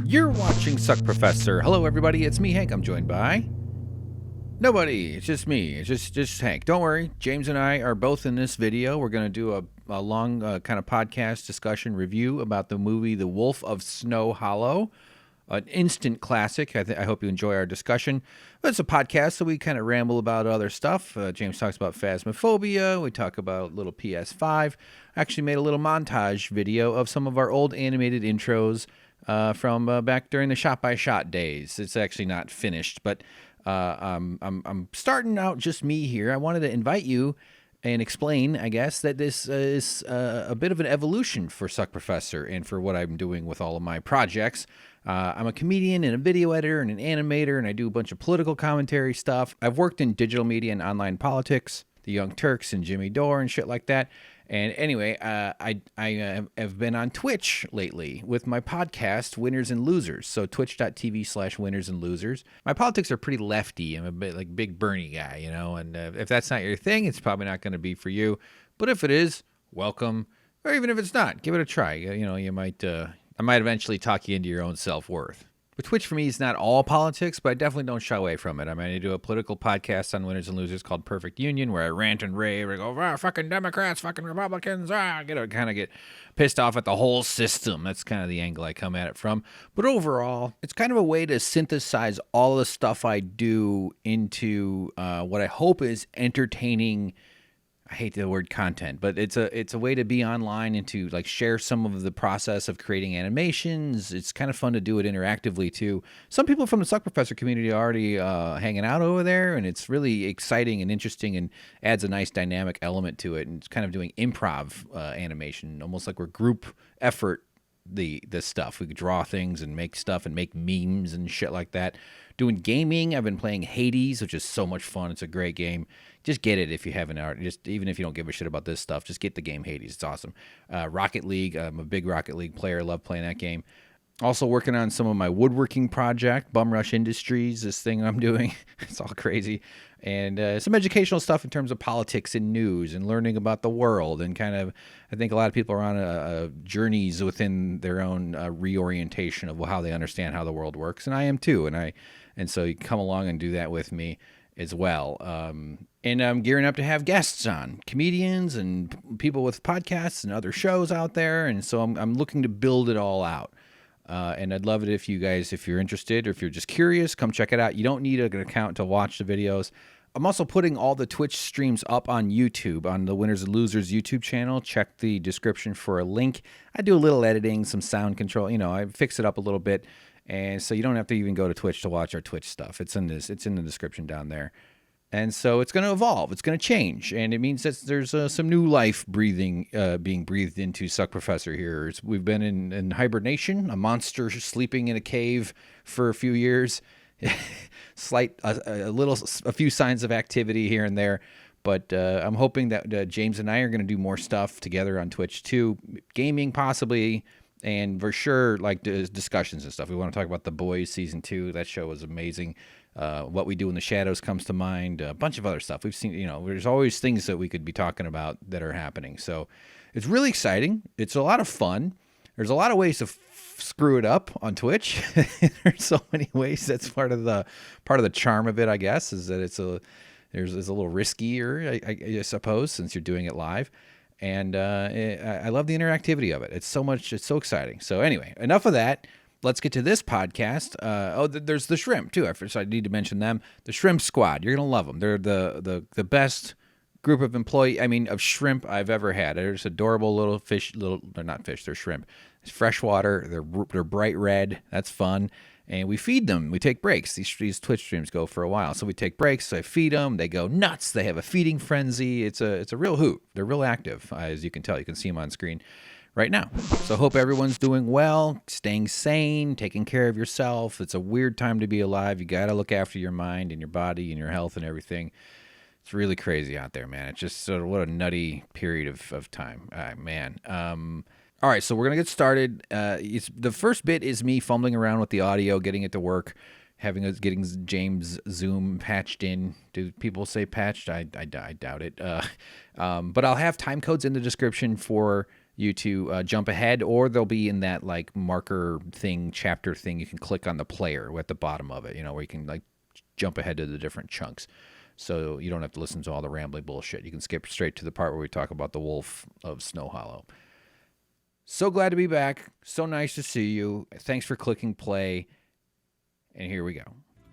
You're watching SuckProfessor. Hello, everybody. It's me, Hank. I'm joined by nobody. It's just me. It's just Hank. Don't worry. James and I are both in this video. We're going to do a long kind of podcast discussion review about the movie The Wolf of Snow Hollow, an instant classic. I hope you enjoy our discussion. But it's a podcast, so we kind of ramble about other stuff. James talks about Phasmophobia. We talk about little PS5. I actually made a little montage video of some of our old animated intros from back during the shot-by-shot days. It's actually not finished, but I'm starting out just me here. I wanted to invite you and explain, I guess, that this is a bit of an evolution for SuckProfessor and for what I'm doing with all of my projects. I'm a comedian and a video editor and an animator, and I do a bunch of political commentary stuff. I've worked in digital media and online politics, the Young Turks and Jimmy Dore and shit like that. And anyway, I have been on Twitch lately with my podcast, Winners and Losers. So twitch.tv/winners and losers. My politics are pretty lefty. I'm a bit like big Bernie guy, you know, and if that's not your thing, it's probably not going to be for you. But if it is, welcome. Or even if it's not, give it a try. You know, you might, I might eventually talk you into your own self-worth. But Twitch for me is not all politics, but I definitely don't shy away from it. I mean, I do a political podcast on Winners and Losers called Perfect Union, where I rant and rave. I go, fucking Democrats, fucking Republicans, get pissed off at the whole system. That's kind of the angle I come at it from. But overall, it's kind of a way to synthesize all the stuff I do into what I hope is entertaining. I hate the word content, but it's a way to be online and to like share some of the process of creating animations. It's kind of fun to do it interactively too. Some people from the SuckProfessor community are already hanging out over there, and it's really exciting and interesting and adds a nice dynamic element to it. And it's kind of doing improv animation, almost like we're group effort. This stuff we could draw things and make stuff and make memes and shit like that. Doing gaming, I've been playing Hades, which is so much fun. It's a great game. Just get it if you haven't already. Just even if you don't give a shit about this stuff, just get the game Hades. It's awesome. Rocket League, I'm a big Rocket League player. Love playing that game. Also working on some of my woodworking project, Bum Rush Industries, this thing I'm doing. It's all crazy. And some educational stuff in terms of politics and news and learning about the world. And kind of, I think a lot of people are on journeys within their own reorientation of how they understand how the world works. And I am too. And so you come along and do that with me as well. And I'm gearing up to have guests on, comedians and people with podcasts and other shows out there. And so I'm looking to build it all out. And I'd love it if you guys, if you're interested or if you're just curious, come check it out. You don't need an account to watch the videos. I'm also putting all the Twitch streams up on YouTube, on the Winners and Losers YouTube channel. Check the description for a link. I do a little editing, some sound control. You know, I fix it up a little bit. And so you don't have to even go to Twitch to watch our Twitch stuff. It's in the description down there. And so it's going to evolve. It's going to change. And it means that there's some new life being breathed into SuckProfessor here. We've been in hibernation, a monster sleeping in a cave for a few years. A few signs of activity here and there. But I'm hoping that James and I are going to do more stuff together on Twitch too. Gaming possibly. And for sure, like discussions and stuff. We want to talk about The Boys Season 2. That show was amazing. What We Do in the Shadows comes to mind. A bunch of other stuff. We've seen, you know, there's always things that we could be talking about that are happening. So it's really exciting. It's a lot of fun. There's a lot of ways to screw it up on Twitch. There's so many ways. That's part of the charm of it, I guess, is that it's a little riskier, I suppose, since you're doing it live. And I love the interactivity of it. It's so exciting. So anyway, enough of that. Let's get to this podcast. There's the Shrimp too. I need to mention them. The Shrimp Squad. You're gonna love them. They're the best group of of shrimp I've ever had. They're just adorable little fish. They're not fish. They're shrimp. It's freshwater. They're bright red. That's fun. And we feed them. We take breaks. These Twitch streams go for a while. So we take breaks. So I feed them. They go nuts. They have a feeding frenzy. It's a real hoot. They're real active, as you can tell. You can see them on screen right now. So I hope everyone's doing well, staying sane, taking care of yourself. It's a weird time to be alive. You got to look after your mind and your body and your health and everything. It's really crazy out there, man. It's just sort of what a nutty period of time. All right, so we're going to get started. The first bit is me fumbling around with the audio, getting it to work, getting James' Zoom patched in. Do people say patched? I doubt it. But I'll have time codes in the description for you to jump ahead, or they'll be in that like marker thing, chapter thing. You can click on the player at the bottom of it, where you can like jump ahead to the different chunks. So you don't have to listen to all the rambling bullshit. You can skip straight to the part where we talk about the Wolf of Snow Hollow. So glad to be back. So nice to see you. Thanks for clicking play. And here we go.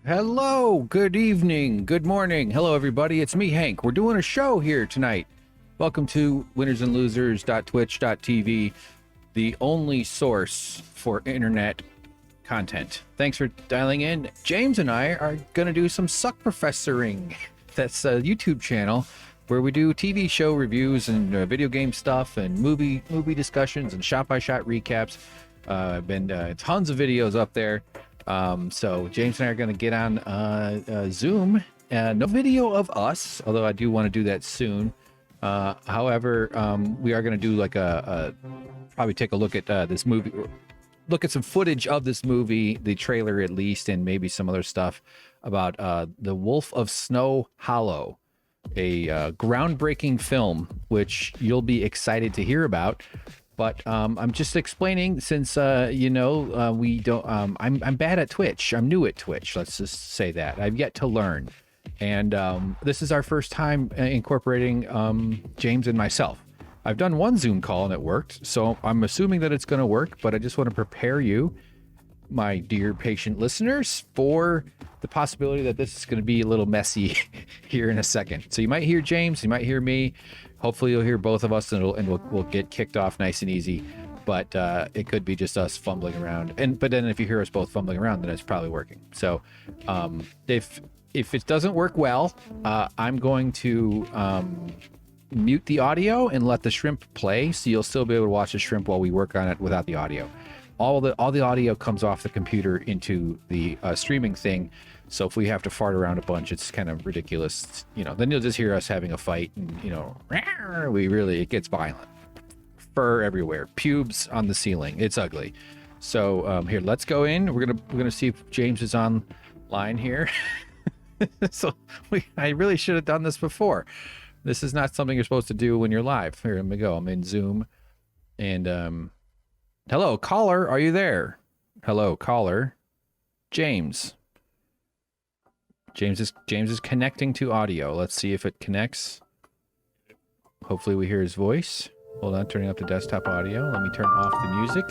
Hello, good evening, good morning. Hello, everybody. It's me, Hank. We're doing a show here tonight. Welcome to winnersandlosers.twitch.tv, the only source for internet content. Thanks for dialing in. James and I are going to do some SuckProfessoring. That's a YouTube channel where we do TV show reviews and video game stuff and movie discussions and shot-by-shot recaps. Been tons of videos up there. So James and I are going to get on Zoom. No video of us, although I do want to do that soon. However, we are going to do like probably take a look at this movie, look at some footage of this movie, the trailer at least, and maybe some other stuff about The Wolf of Snow Hollow, a groundbreaking film, which you'll be excited to hear about. But I'm just explaining since, we don't, I'm bad at Twitch. I'm new at Twitch. Let's just say that. I've yet to learn. And this is our first time incorporating James and myself. I've done one Zoom call and it worked. So I'm assuming that it's going to work. But I just want to prepare you, my dear patient listeners, for the possibility that this is going to be a little messy here in a second. So you might hear James, you might hear me. Hopefully you'll hear both of us, and we'll get kicked off nice and easy. But it could be just us fumbling around. But then if you hear us both fumbling around, then it's probably working. So if it doesn't work well, I'm going to mute the audio and let the shrimp play, so you'll still be able to watch the shrimp while we work on it without the audio. All the audio comes off the computer into the streaming thing. So if we have to fart around a bunch, it's kind of ridiculous. Then you'll just hear us having a fight, and it gets violent. Fur everywhere, pubes on the ceiling. It's ugly. So here, let's go in. We're gonna see if James is online here. So I really should have done this before. This is not something you're supposed to do when you're live. Here, let me go. I'm in Zoom, and hello, caller. Are you there? Hello, caller. James. James is connecting to audio. Let's see if it connects. Hopefully we hear his voice. Hold on, turning up the desktop audio. Let me turn off the music.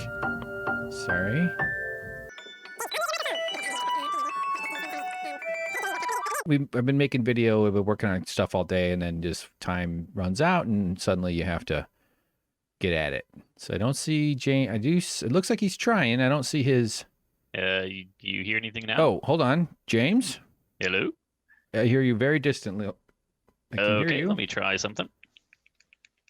Sorry. I've been making video. We've been working on stuff all day, and then just time runs out, and suddenly you have to get at it. So I don't see James. It looks like he's trying. I don't see his. You hear anything now? Oh, hold on, James. Hello? I hear you very distantly. I can hear you. Let me try something.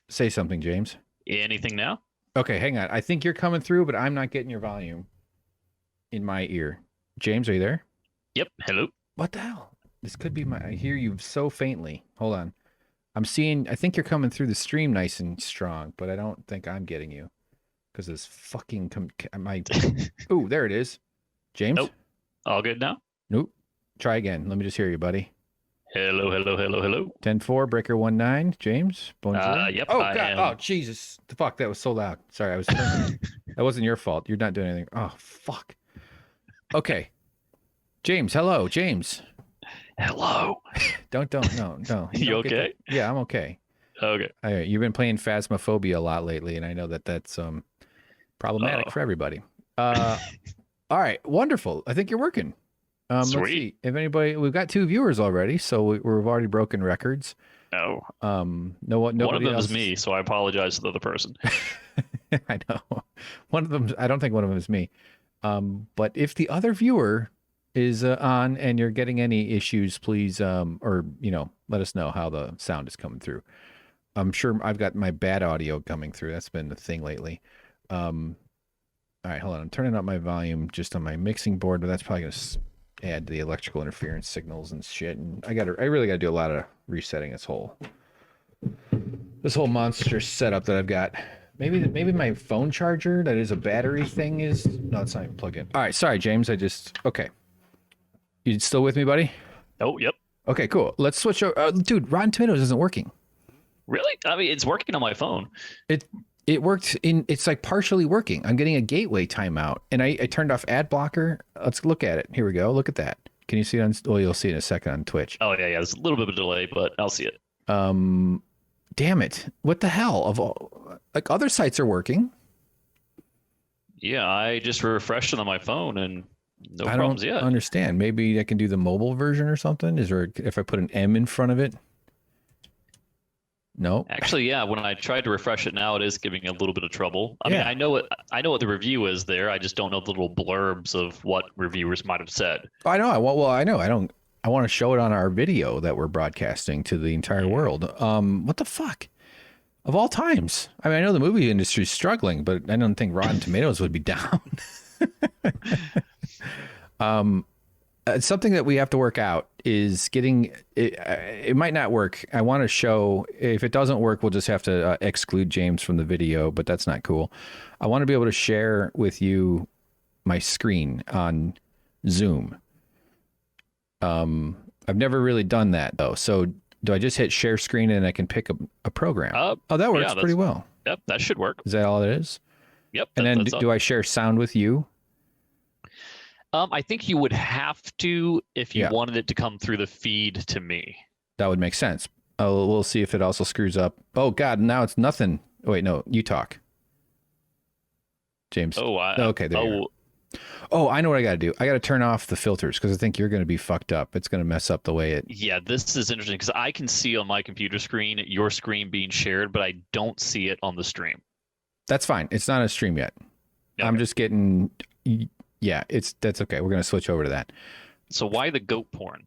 Say something, James. Anything now? Okay, hang on. I think you're coming through, but I'm not getting your volume in my ear. James, are you there? Yep. Hello? What the hell? This could be I hear you so faintly. Hold on. I think you're coming through the stream nice and strong, but I don't think I'm getting you. Because this fucking... Ooh, there it is. James? Nope. All good now? Nope. Try again. Let me just hear you, buddy. Hello, hello, hello, hello. 10-4, breaker 1-9. James? Bonjour. Yep. Oh, God. Oh, Jesus. Fuck, that was so loud. Sorry, I was... That wasn't your fault. You're not doing anything. Oh, fuck. Okay. James, hello. James. Hello. No. You okay? Yeah, I'm okay. Okay. All right, you've been playing Phasmophobia a lot lately, and I know that's problematic for everybody. All right, wonderful. I think you're working. Sweet. Let's see if anybody. We've got 2 viewers already, so we've already broken records. No. Nobody one of them else... is me, so I apologize to the other person. I know. One of them. I don't think one of them is me. But if the other viewer is on and you're getting any issues, please let us know how the sound is coming through. I'm sure I've got my bad audio coming through. That's been the thing lately. All right, hold on. I'm turning up my volume just on my mixing board, but that's probably going to add to the electrical interference signals and shit. And I really got to do a lot of resetting this whole monster setup that I've got. Maybe my phone charger that is a battery thing is... No, it's not even plugged in. All right, sorry, James. Okay. You still with me, buddy? Oh, yep. Okay, cool. Let's switch over. Dude, Rotten Tomatoes isn't working. Really? I mean, it's working on my phone. It worked it's like partially working. I'm getting a gateway timeout, and I turned off ad blocker. Let's look at it. Here we go. Look at that. Can you see it on? Well, you'll see it in a second on Twitch. Oh yeah, there's a little bit of a delay, but I'll see it. Damn it! What the hell? Like other sites are working. Yeah, I just refreshed it on my phone and no I problems don't yet. understand. Maybe I can do the mobile version or something. Is there if I put an M in front of it? No. Actually, yeah. When I tried to refresh it now, it is giving a little bit of trouble. I mean, I know what the review is there. I just don't know the little blurbs of what reviewers might have said. I know. Well, I know. I want to show it on our video that we're broadcasting to the entire world. What the fuck? Of all times. I mean, I know the movie industry is struggling, but I don't think Rotten Tomatoes would be down. Something that we have to work out is getting it. It might not work. I want to show if it doesn't work, we'll just have to exclude James from the video, but that's not cool. I want to be able to share with you my screen on Zoom. I've never really done that though. So do I just hit share screen and I can pick a program? That works pretty well. Yep, that should work. Is that all it is? Yep. And then do I share sound with you? I think you would have to if you wanted it to come through the feed to me. That would make sense. We'll see if it also screws up. Oh God, now it's nothing. Oh, wait, no, you talk. James. Okay, there you go. Oh, I know what I got to do. I got to turn off the filters because I think you're going to be fucked up. It's going to mess up the way it... Yeah, this is interesting because I can see on my computer screen your screen being shared, but I don't see it on the stream. That's fine. It's not a stream yet. Okay. I'm just getting... Yeah, that's okay. We're going to switch over to that. So why the goat porn?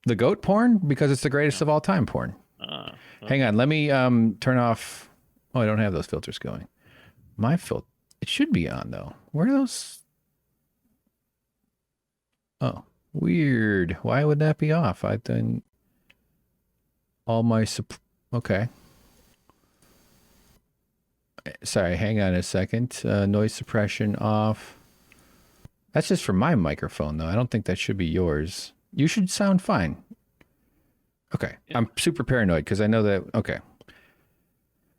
The goat porn? Because it's the greatest of all time porn. Okay. Hang on. Let me turn off... Oh, I don't have those filters going. My filter... It should be on, though. Where are those... Oh, weird. Why would that be off? I then all my okay. Sorry, hang on a second. Noise suppression off. That's just for my microphone, though. I don't think that should be yours. You should sound fine. Okay, yeah. I'm super paranoid because I know that. Okay.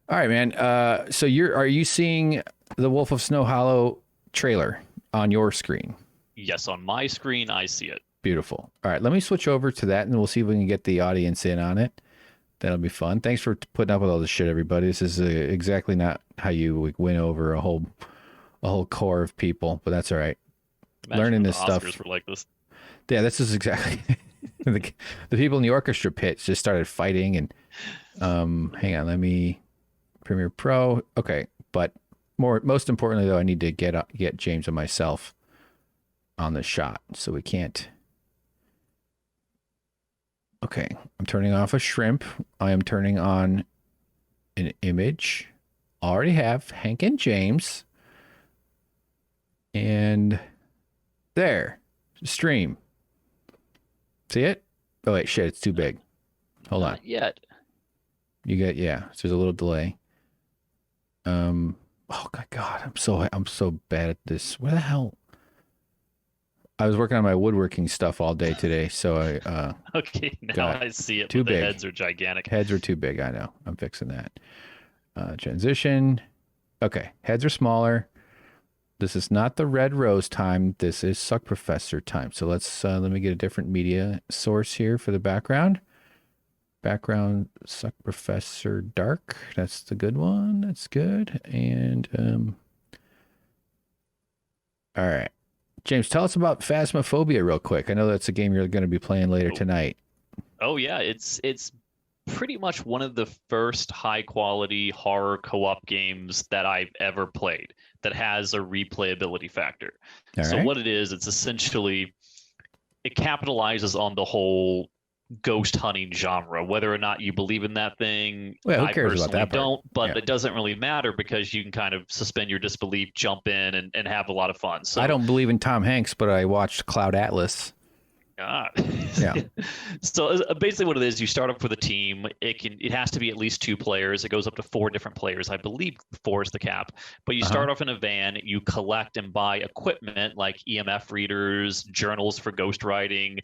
All right, man. So are you seeing the Wolf of Snow Hollow trailer on your screen? Yes, on my screen, I see it. Beautiful. All right, let me switch over to that, and we'll see if we can get the audience in on it. That'll be fun. Thanks for putting up with all this shit, everybody. This is exactly not how you win over a whole core of people, but that's all right. Imagine learning this Oscars stuff. Were like this. Yeah, this is exactly the people in the orchestra pit just started fighting, and hang on, let me Premiere Pro. Okay, but most importantly though, I need to get James and myself on the shot, so we can't. Okay, I'm turning off a shrimp. I am turning on an image. Already have Hank and James. And there, stream. See it? Oh wait, shit, it's too big. Hold on. Not yet. You get so there's a little delay. Oh my God, I'm so bad at this. Where the hell? I was working on my woodworking stuff all day today, so I okay, now I see it. Too big. The heads are gigantic. Heads are too big. I know. I'm fixing that. Transition. Okay, heads are smaller. This is not the red rose time. This is SuckProfessor time. So let me get a different media source here for the background. Background SuckProfessor dark. That's the good one. That's good. And all right. James, tell us about Phasmophobia real quick. I know that's a game you're going to be playing later tonight. Oh yeah, it's pretty much one of the first high quality horror co-op games that I've ever played that has a replayability factor. So what it is, it's essentially, it capitalizes on the whole ghost hunting genre. Whether or not you believe in that thing, well, who cares about that part? Don't, but it doesn't really matter because you can kind of suspend your disbelief, jump in, and have a lot of fun. So I don't believe in Tom Hanks, but I watched Cloud Atlas. Yeah. So basically what it is, you start off with a team. It has to be at least 2 players. It goes up to 4 different players. I believe 4 is the cap. But you start off in a van. You collect and buy equipment like EMF readers, journals for ghostwriting,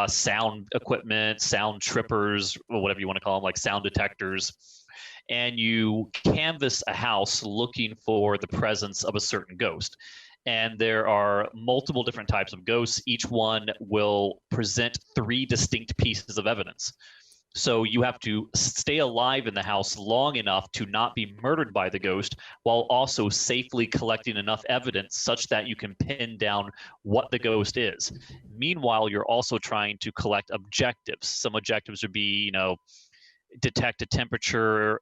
sound equipment, sound trippers, or whatever you want to call them, like sound detectors. and you canvass a house looking for the presence of a certain ghost. And there are multiple different types of ghosts. Each one will present 3 distinct pieces of evidence. So you have to stay alive in the house long enough to not be murdered by the ghost, while also safely collecting enough evidence such that you can pin down what the ghost is. Meanwhile, you're also trying to collect objectives. Some objectives would be, detect a temperature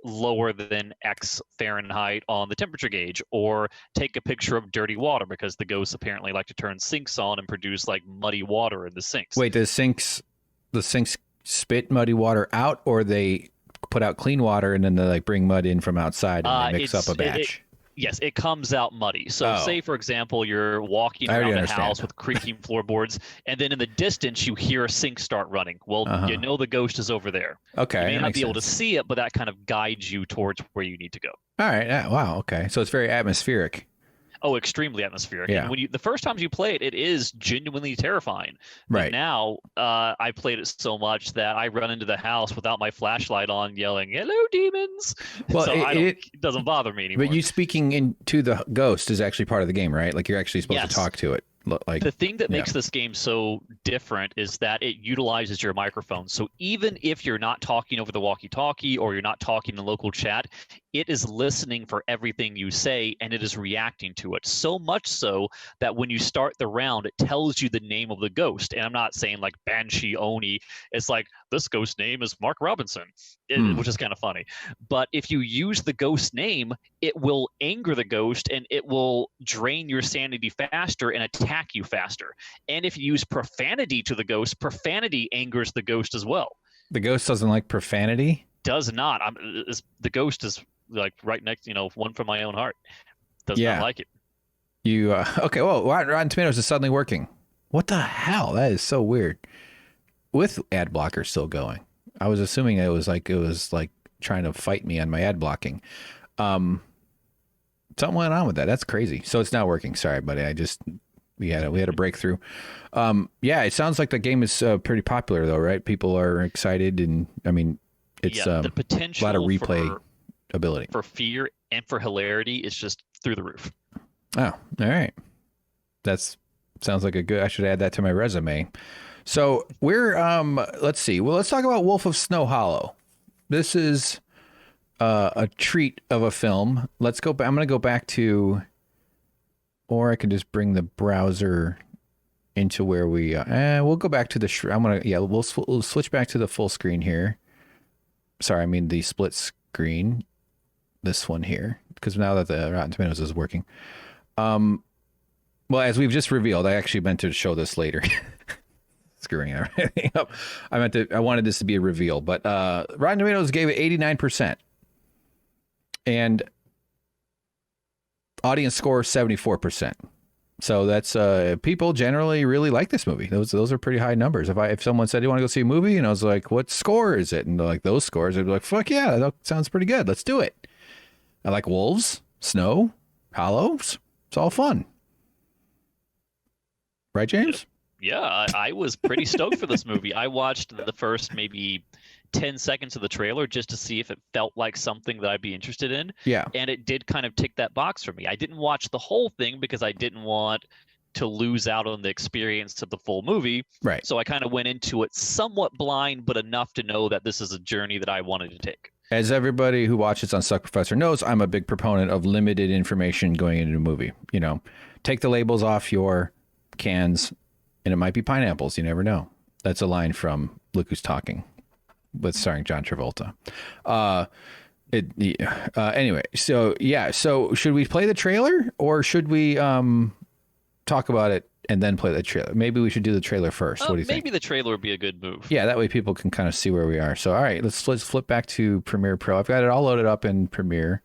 lower than X Fahrenheit on the temperature gauge, or take a picture of dirty water, because the ghosts apparently like to turn sinks on and produce like muddy water in the sinks. Wait, the sinks spit muddy water out, or they put out clean water and then they like bring mud in from outside and they mix up a batch? Yes, it comes out muddy. So say, for example, you're walking around the house with creaking floorboards, and then in the distance you hear a sink start running. Well, you know the ghost is over there. Okay. You may not be able to see it, but that kind of guides you towards where you need to go. All right. Wow. Okay. So it's very atmospheric. Oh, extremely atmospheric. Yeah. And when the first times you play it, it is genuinely terrifying. Right. But now, I played it so much that I run into the house without my flashlight on, yelling, "Hello, demons!" Well, so it doesn't bother me anymore. But you speaking into the ghost is actually part of the game, right? Like you're actually supposed to talk to it. Like the thing that makes this game so different is that it utilizes your microphone. So even if you're not talking over the walkie-talkie or you're not talking in local chat, it is listening for everything you say and it is reacting to it. So much so that when you start the round, it tells you the name of the ghost. And I'm not saying like Banshee Oni. It's like, this ghost name is Mark Robinson, which is kind of funny. But if you use the ghost name, it will anger the ghost and it will drain your sanity faster and attack you faster. And if you use profanity to the ghost, profanity angers the ghost as well. The ghost doesn't like profanity? Does not. The ghost is like right next, one from my own heart. Does not like it. You okay? Well, Rotten Tomatoes is suddenly working. What the hell? That is so weird. With ad blocker still going, I was assuming it was like trying to fight me on my ad blocking. Something went on with that. That's crazy. So it's not working. Sorry, buddy. We had a breakthrough. Yeah, it sounds like the game is pretty popular though, right? People are excited, and I mean, it's the potential a lot of replay ability for fear and for hilarity is just through the roof. Oh, all right. Sounds like I should add that to my resume. So we're let's see. Well, let's talk about Wolf of Snow Hollow. This is a treat of a film. Let's go back. I'm going to go back to, or I can just bring the browser into where we. We'll go back to the. We'll switch back to the full screen here. Sorry, I mean the split screen. This one here, because now that the Rotten Tomatoes is working. Well, as we've just revealed, I actually meant to show this later. Screwing everything up. I wanted this to be a reveal, but Rotten Tomatoes gave it 89%. And audience score 74%. So that's people generally really like this movie. Those are pretty high numbers. If someone said, "You want to go see a movie?" and I was like, "What score is it?" and they're like, "Those scores," I'd be like, "Fuck yeah, that sounds pretty good. Let's do it." I like wolves, snow, hollows. It's all fun. Right, James? Yeah, I was pretty stoked for this movie. I watched the first maybe 10 seconds of the trailer just to see if it felt like something that I'd be interested in. Yeah. And it did kind of tick that box for me. I didn't watch the whole thing because I didn't want to lose out on the experience of the full movie. Right. So I kind of went into it somewhat blind, but enough to know that this is a journey that I wanted to take. As everybody who watches on SuckProfessor knows, I'm a big proponent of limited information going into a movie. Take the labels off your cans, and it might be pineapples. You never know. That's a line from Look Who's Talking, starring John Travolta. Anyway, so yeah. So should we play the trailer, or should we talk about it and then play the trailer? Maybe we should do the trailer first. What do you think? Maybe the trailer would be a good move. Yeah, that way people can kind of see where we are. So all right, let's flip back to Premiere Pro. I've got it all loaded up in Premiere.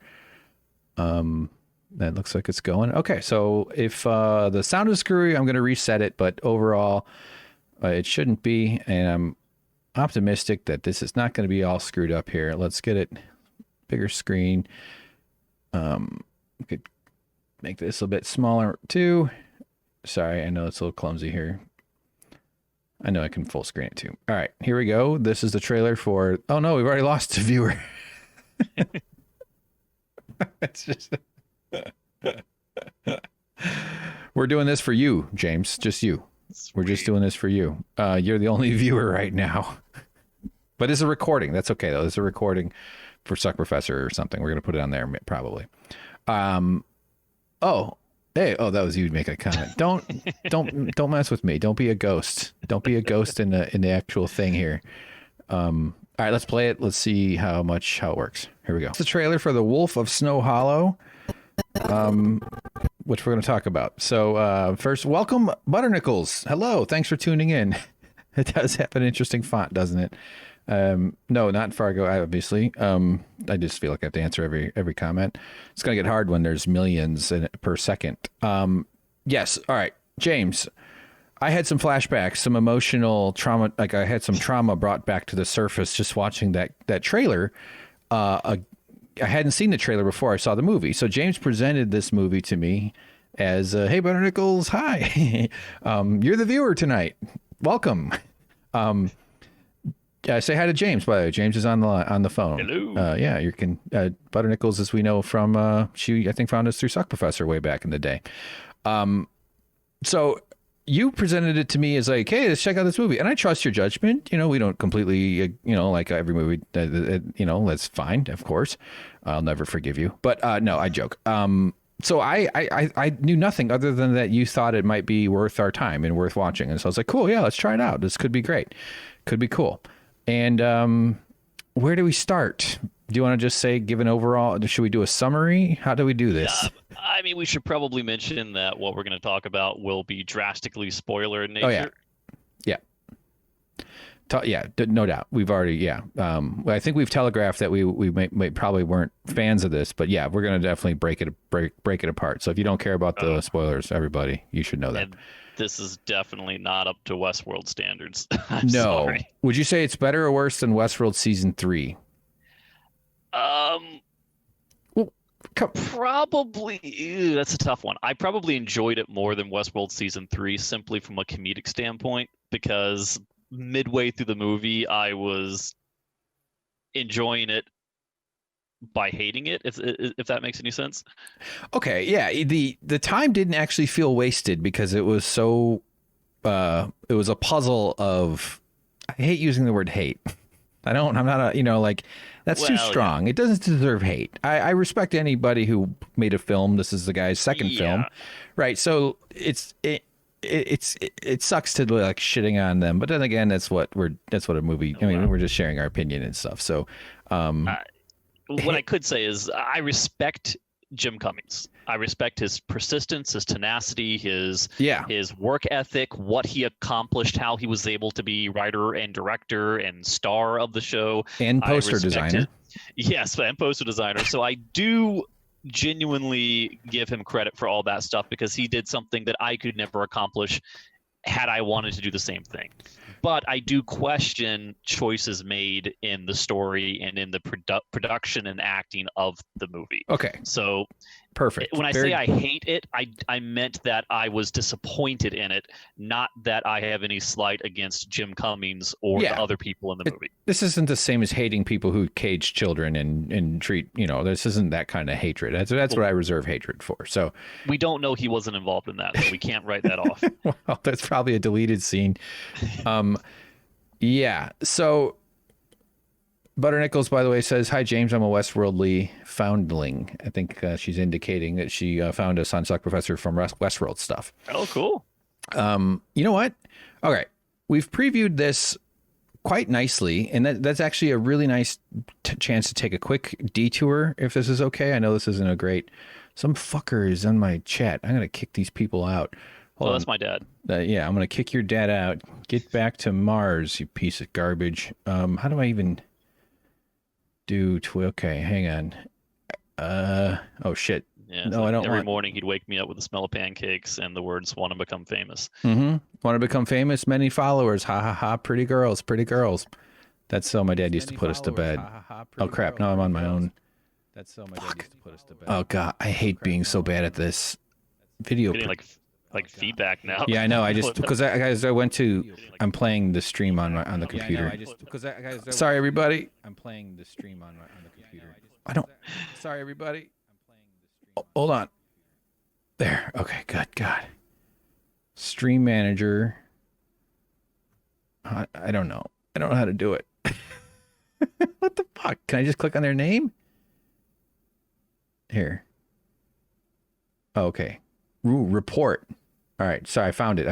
That looks like it's going. Okay, so if the sound is screwy, I'm going to reset it. But overall, it shouldn't be. And I'm optimistic that this is not going to be all screwed up here. Let's get it bigger screen. We could make this a bit smaller too. Sorry, I know it's a little clumsy here. I know I can full screen it too. All right, here we go. This is the trailer for... Oh no, we've already lost a viewer. It's just we're doing this for you, James. Just you. Sweet. We're just doing this for you. You're the only viewer right now. But it's a recording. That's okay though. It's a recording for SuckProfessor or something. We're gonna put it on there probably. Oh, hey, that was you making a comment. Don't mess with me. Don't be a ghost. Don't be a ghost in the actual thing here. All right, let's play it. Let's see how it works. Here we go. It's the trailer for The Wolf of Snow Hollow, which we're going to talk about. So first, welcome, Butternickles. Hello, thanks for tuning in. It does have an interesting font, doesn't it? No, not Fargo, obviously. I just feel like I have to answer every comment. It's going to get hard when there's millions per second. Yes, all right, James. I had some flashbacks, some emotional trauma. Like I had some trauma brought back to the surface just watching that trailer. I hadn't seen the trailer before I saw the movie. So James presented this movie to me as, hey, Butternickles, hi. You're the viewer tonight. Welcome. Say hi to James, by the way. James is on the phone. Hello. Yeah, you can. Butternickles, as we know from, she, I think, found us through SuckProfessor way back in the day. So you presented it to me as like, hey, let's check out this movie. And I trust your judgment. You know, we don't completely, like every movie, that's fine, of course. I'll never forgive you. But no, I joke. So I knew nothing other than that you thought it might be worth our time and worth watching. And so I was like, cool, yeah, let's try it out. This could be great. Could be cool. And where do we start? Do you want to just say, give an overall, should we do a summary? How do we do this? Yeah, I mean, we should probably mention that what we're going to talk about will be drastically spoiler in nature. Oh, yeah. Yeah, no doubt. We've already, I think we've telegraphed that we may probably weren't fans of this, but yeah, we're going to definitely break it apart. So if you don't care about the spoilers, everybody, you should know that. And this is definitely not up to Westworld standards. No. Sorry. Would you say it's better or worse than Westworld season 3? Probably. Ew, that's a tough one. I probably enjoyed it more than Westworld season 3 simply from a comedic standpoint, because midway through the movie I was enjoying it by hating it, if that makes any sense. Okay, yeah, the time didn't actually feel wasted because it was so it was a puzzle of, I hate using the word hate. I'm not a, that's too strong. Yeah. It doesn't deserve hate. I respect anybody who made a film. This is the guy's second film, right? So it sucks to like shitting on them, but then again, that's what a movie. I mean, we're just sharing our opinion and stuff. So, what I could say is I respect Jim Cummings. I respect his persistence, his tenacity, his work ethic, what he accomplished, how he was able to be writer and director and star of the show. And poster designer. Yes, and poster designer. So I do genuinely give him credit for all that stuff, because he did something that I could never accomplish had I wanted to do the same thing. But I do question choices made in the story and in the production and acting of the movie. Okay. So perfect. When I say I hate it, I meant that I was disappointed in it, not that I have any slight against Jim Cummings or the other people in the movie. This isn't the same as hating people who cage children and treat, this isn't that kind of hatred. That's what I reserve hatred for. So we don't know he wasn't involved in that, so we can't write that off. Well, that's probably a deleted scene. Yeah. So Butternickles, by the way, says, hi, James. I'm a Westworldly foundling. I think she's indicating that she found us on SuckProfessor from Westworld stuff. Oh, cool. You know what? All right. We've previewed this quite nicely, and that's actually a really nice chance to take a quick detour, if this is okay. I know this isn't a great... Some fucker is in my chat. I'm going to kick these people out. Hold on. That's my dad. Yeah, I'm going to kick your dad out. Get back to Mars, you piece of garbage. How do I even do... Okay, hang on. Oh, shit. Yeah, no, I don't Every morning he'd wake me up with the smell of pancakes and the words, want to become famous. Mm-hmm. Want to become famous? Many followers. Ha, ha, ha. Pretty girls. Pretty girls. That's how my dad used to put us to bed. Ha, ha, ha, oh, crap. Now I'm on my own. That's how my dad used to put us to bed. Oh, God. I hate being so bad at this. Video. Getting like feedback now. Yeah, I know. I just because I went to. I'm playing the stream on the computer. Sorry, everybody. I'm playing the stream on the computer. I don't. Sorry, everybody. I'm playing the stream. Hold on. There. Okay. Good. God. Stream manager. I don't know. I don't know how to do it. What the fuck? Can I just click on their name? Here. Oh, okay. Ooh, report. All right. Sorry, I found it.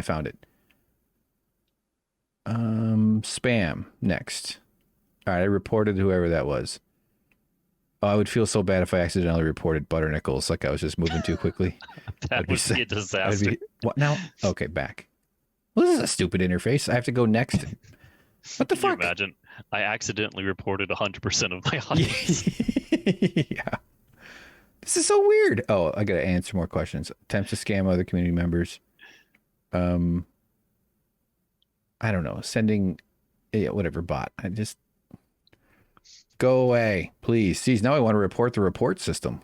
Spam. Next. All right. I reported whoever that was. Oh, I would feel so bad if I accidentally reported Butternickles, like I was just moving too quickly. That would be a disaster. What now? Okay, back. Well, this is a stupid interface. I have to go next. What the fuck? Can you imagine? I accidentally reported 100% of my audience. Yeah. This is so weird. Oh, I gotta answer more questions. Attempts to scam other community members. I don't know. Sending, yeah, whatever bot. I just go away, please. See, now I want to report the report system.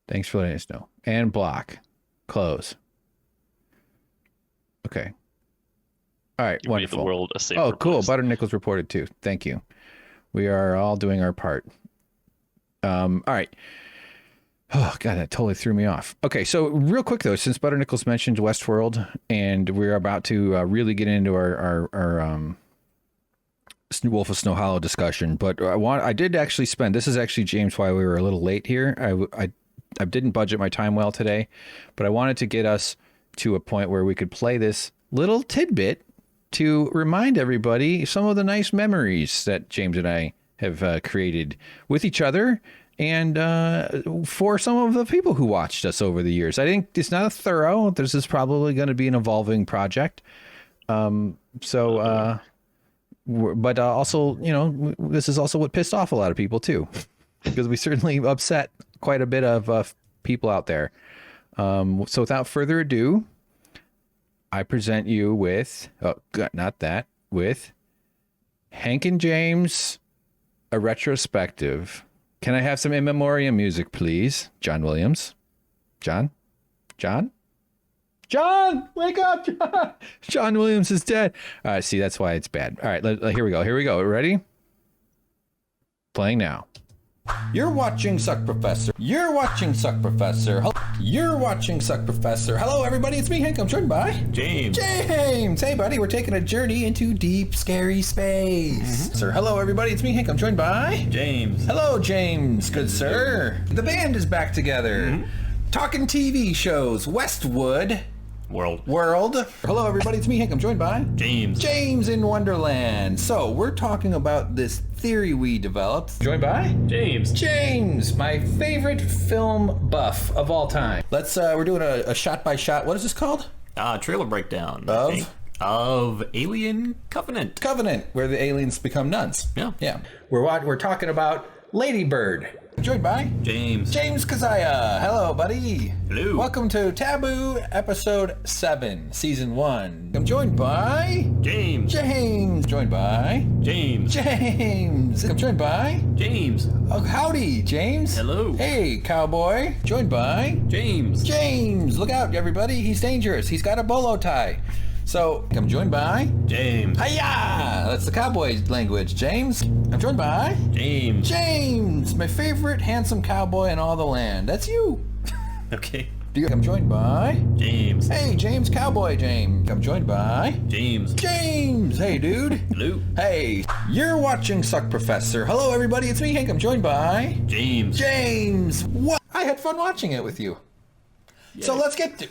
Thanks for letting us know. And block, close. Okay. All right, you wonderful. Made the world a safer Oh, cool. place. Butternickles reported too. Thank you. We are all doing our part. All right. Oh, God, that totally threw me off. Okay, so real quick, though, since Butternickles mentioned Westworld, and we're about to really get into our Wolf of Snow Hollow discussion, but I did actually spend, this is actually, James, why we were a little late here. I didn't budget my time well today, but I wanted to get us to a point where we could play this little tidbit to remind everybody some of the nice memories that James and I have created with each other and for some of the people who watched us over the years. I think it's not a thorough. This is probably going to be an evolving project. But also, you know, this is also what pissed off a lot of people too, because we certainly upset quite a bit of people out there. So without further ado, I present you with, with Hank and James, a retrospective. Can I have some in memoriam music, please? John Williams. John, wake up, John. John Williams is dead. See, that's why it's bad. All right, here we go. Ready? Playing now. You're watching SuckProfessor. You're watching SuckProfessor. You're watching SuckProfessor. Hello, everybody. It's me, Hank. I'm joined by James. Hey, buddy. We're taking a journey into deep, scary space. Sir, hello, everybody. It's me, Hank. I'm joined by James. Hello, James. Good sir. The band is back together. Talking TV shows. Westwood. World. Hello, everybody. It's me, Hank. I'm joined by James in Wonderland. So we're talking about this theory we developed. Joined by James, my favorite film buff of all time. We're doing a shot by shot. What is this called? Trailer breakdown of Alien Covenant, where the aliens become nuns. Yeah. We're talking about Lady Bird. Joined by James Kazaya. Hello, buddy. Hello. Welcome to Taboo Episode 7, Season 1. I'm joined by James. Joined by James. I'm joined by James. Oh, howdy, James. Hello. Hey, cowboy. Joined by James. Look out, everybody. He's dangerous. He's got a bolo tie. So, I'm joined by James. Hiya! That's the cowboy language, James. I'm joined by James, my favorite handsome cowboy in all the land. That's you. Okay. I'm joined by James. Hey, James, cowboy James. I'm joined by James. Hey, dude. Hello. Hey, you're watching SuckProfessor. Hello, everybody. It's me, Hank. I'm joined by James. What? I had fun watching it with you. Yeah. So let's get to...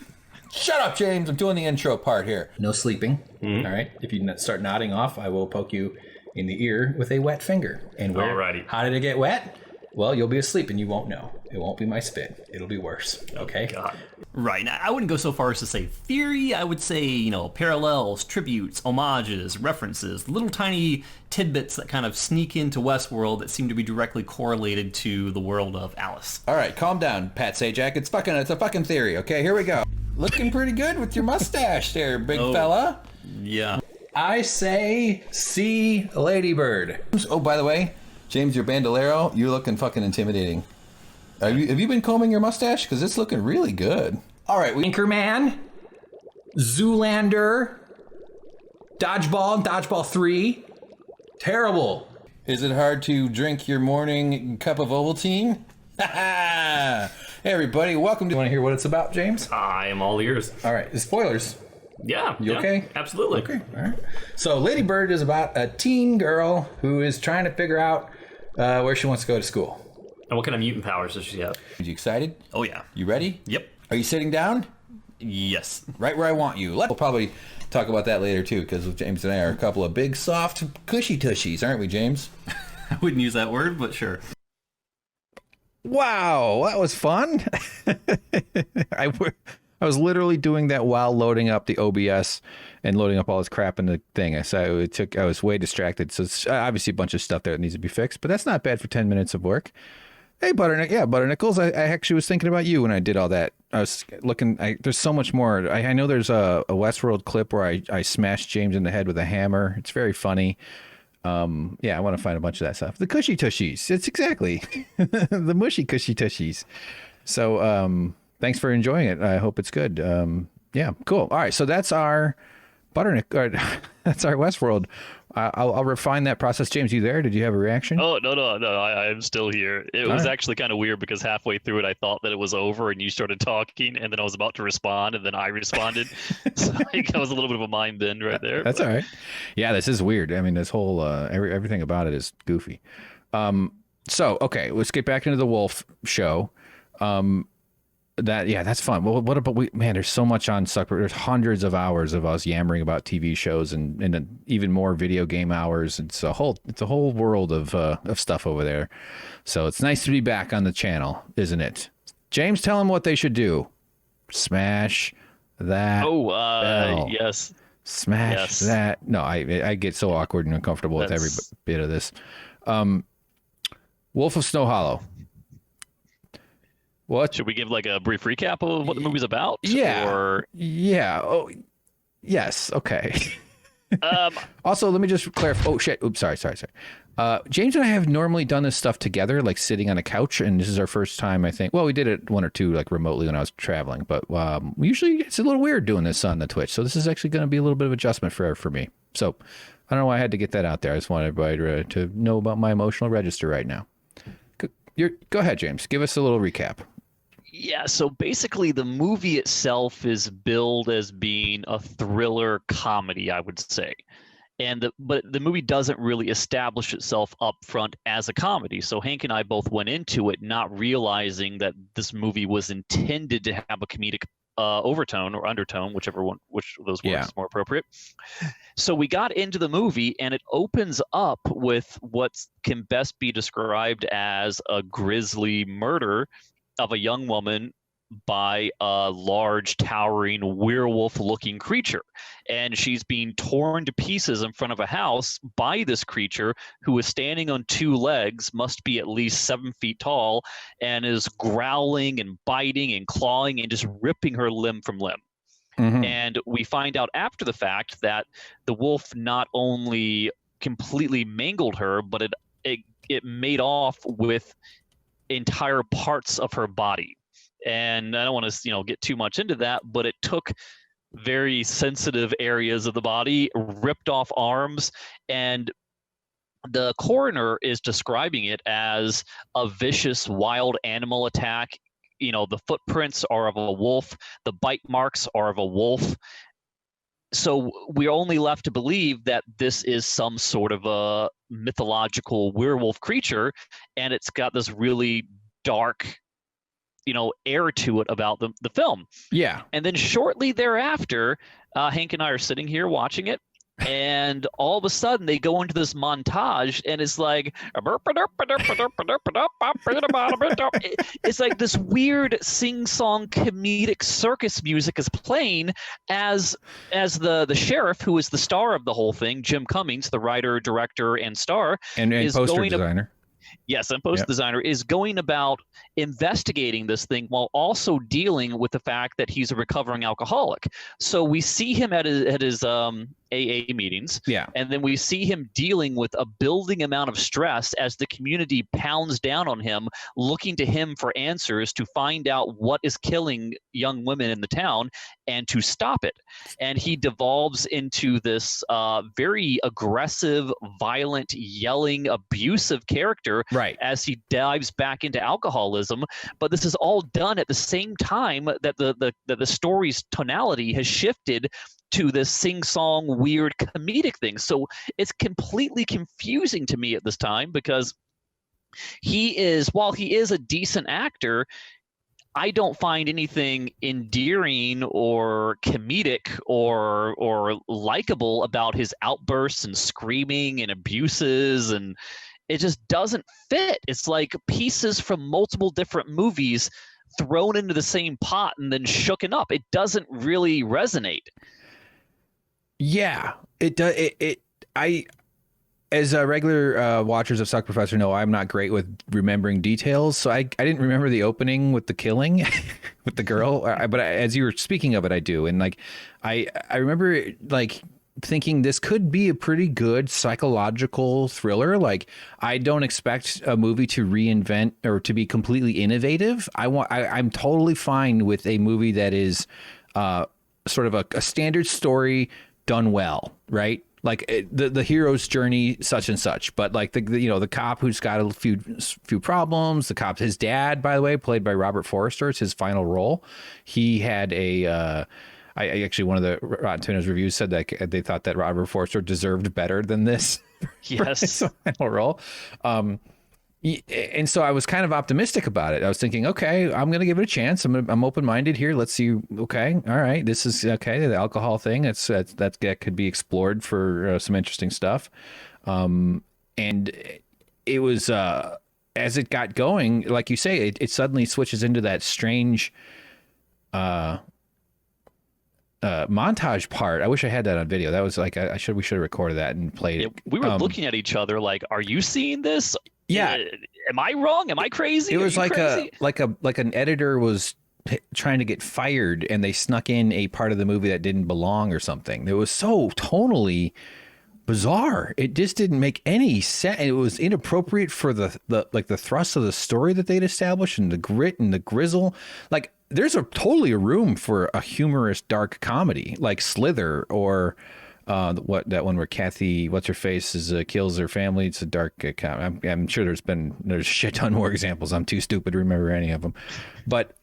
Shut up, James. I'm doing the intro part here. No sleeping. All right. If you start nodding off, I will poke you in the ear with a wet finger. And Alrighty. How did it get wet? Well, you'll be asleep and you won't know. It won't be my spit. It'll be worse. Okay? God. Right. Now, I wouldn't go so far as to say theory. I would say, parallels, tributes, homages, references, little tiny tidbits that kind of sneak into Westworld that seem to be directly correlated to the world of Alice. All right. Calm down, Pat Sajak. It's a fucking theory. Okay, here we go. Looking pretty good with your mustache there, big fella. Yeah. I say see Lady Bird. Oh, by the way, James, your bandolero, you're looking fucking intimidating. Have you been combing your mustache? Because it's looking really good. All right, Anchorman, Zoolander, Dodgeball 3. Terrible. Is it hard to drink your morning cup of Ovaltine? Hey, everybody, welcome to... You want to hear what it's about, James? I am all ears. All right, spoilers. Yeah. You okay? Absolutely. Okay, all right. So Lady Bird is about a teen girl who is trying to figure out where she wants to go to school. And what kind of mutant powers does she have? Are you excited? Oh, yeah. You ready? Yep. Are you sitting down? Yes. Right where I want you. We'll probably talk about that later, too, because James and I are a couple of big, soft, cushy tushies, aren't we, James? I wouldn't use that word, but sure. Wow, that was fun. I was literally doing that while loading up the OBS and loading up all this crap in the thing. I was way distracted. So it's obviously a bunch of stuff there that needs to be fixed, but that's not bad for 10 minutes of work. Hey, Butternickles, I actually was thinking about you when I did all that. I was looking, there's so much more. I know there's a Westworld clip where I smashed James in the head with a hammer. It's very funny. Yeah, I want to find a bunch of that stuff. The cushy tushies. It's exactly the mushy cushy tushies. So, thanks for enjoying it. I hope it's good. Yeah, cool. All right. So that's our that's our Westworld. I'll refine that process. James, you there? Did you have a reaction? Oh, no. I'm still here. It was actually kind of weird because halfway through it, I thought that it was over and you started talking and then I was about to respond and then I responded. So that was a little bit of a mind bend right there. That's all right. Yeah, this is weird. I mean, this whole, everything about it is goofy. So, okay, let's get back into the Wolf show. That's fun. Well, what about man? There's so much on SuckProfessor. There's hundreds of hours of us yammering about TV shows and even more video game hours. It's a whole world of stuff over there. So it's nice to be back on the channel, isn't it? James, tell them what they should do. Smash that. Bell. Yes. Smash that. No, I get so awkward and uncomfortable with every bit of this. Wolf of Snow Hollow. What? Should we give like a brief recap of what the movie's about? Yeah. Yeah. Oh, yes. Okay. Also, let me just clarify. Oh, shit. Oops. Sorry. James and I have normally done this stuff together, like sitting on a couch, and this is our first time, I think. Well, we did it one or two, like remotely when I was traveling, but usually it's a little weird doing this on the Twitch. So this is actually going to be a little bit of adjustment for me. So I don't know why I had to get that out there. I just wanted everybody to know about my emotional register right now. Go ahead, James. Give us a little recap. Yeah, so basically the movie itself is billed as being a thriller comedy, I would say. But the movie doesn't really establish itself up front as a comedy. So Hank and I both went into it not realizing that this movie was intended to have a comedic overtone or undertone, which of those words is more appropriate. So we got into the movie and it opens up with what can best be described as a grisly murder of a young woman by a large, towering, werewolf-looking creature. And she's being torn to pieces in front of a house by this creature who is standing on two legs, must be at least 7 feet tall, and is growling and biting and clawing and just ripping her limb from limb. Mm-hmm. And we find out after the fact that the wolf not only completely mangled her, but it made off with entire parts of her body. And I don't want to get too much into that, but it took very sensitive areas of the body, ripped off arms, and the coroner is describing it as a vicious wild animal attack. The footprints are of a wolf, the bite marks are of a wolf. So we're only left to believe that this is some sort of a mythological werewolf creature, and it's got this really dark, air to it about the film. Yeah. And then shortly thereafter, Hank and I are sitting here watching it, and all of a sudden they go into this montage, and it's like it's like this weird sing-song comedic circus music is playing as the sheriff, who is the star of the whole thing, Jim Cummings, the writer, director, and star, and poster designer. Yes, and post designer is going about investigating this thing while also dealing with the fact that he's a recovering alcoholic. So we see him at his AA meetings. Yeah. And then we see him dealing with a building amount of stress as the community pounds down on him, looking to him for answers to find out what is killing young women in the town and to stop it. And he devolves into this very aggressive, violent, yelling, abusive character as he dives back into alcoholism. But this is all done at the same time that the story's tonality has shifted to this sing-song, weird comedic thing. So it's completely confusing to me at this time, because while he is a decent actor, I don't find anything endearing or comedic or likable about his outbursts and screaming and abuses, and it just doesn't fit. It's like pieces from multiple different movies thrown into the same pot and then shooken up. It doesn't really resonate. Yeah, it does. As regular watchers of SuckProfessor know, I'm not great with remembering details, so I didn't remember the opening with the killing with the girl. But as you were speaking of it, I do, and like I remember like thinking this could be a pretty good psychological thriller. Like, I don't expect a movie to reinvent or to be completely innovative. I'm totally fine with a movie that is sort of a standard story done well, right? Like the hero's journey, such and such, but like the cop who's got a few problems. The cop, his dad, by the way, played by Robert Forster, it's his final role. He had I actually, one of the Rotten Tomatoes reviews said that they thought that Robert Forster deserved better than this. Yes, for his final role. And so I was kind of optimistic about it. I was thinking, okay, I'm going to give it a chance. I'm open-minded here. Let's see. Okay. All right. This is okay. The alcohol thing, that could be explored for some interesting stuff. And it was, as it got going, like you say, it suddenly switches into that strange, montage part. I wish I had that on video. That was like, we should have recorded that and played it. We were looking at each other like, are you seeing this? Yeah. Am I wrong? Am I crazy? It was like an editor was trying to get fired and they snuck in a part of the movie that didn't belong or something. It was so tonally bizarre. It just didn't make any sense. It was inappropriate for the thrust of the story that they'd established, and the grit and the grizzle. Like, there's totally a room for a humorous dark comedy like Slither, or that one where Kathy, what's her face, kills her family. It's a dark comedy. I'm sure there's a shit ton more examples. I'm too stupid to remember any of them, but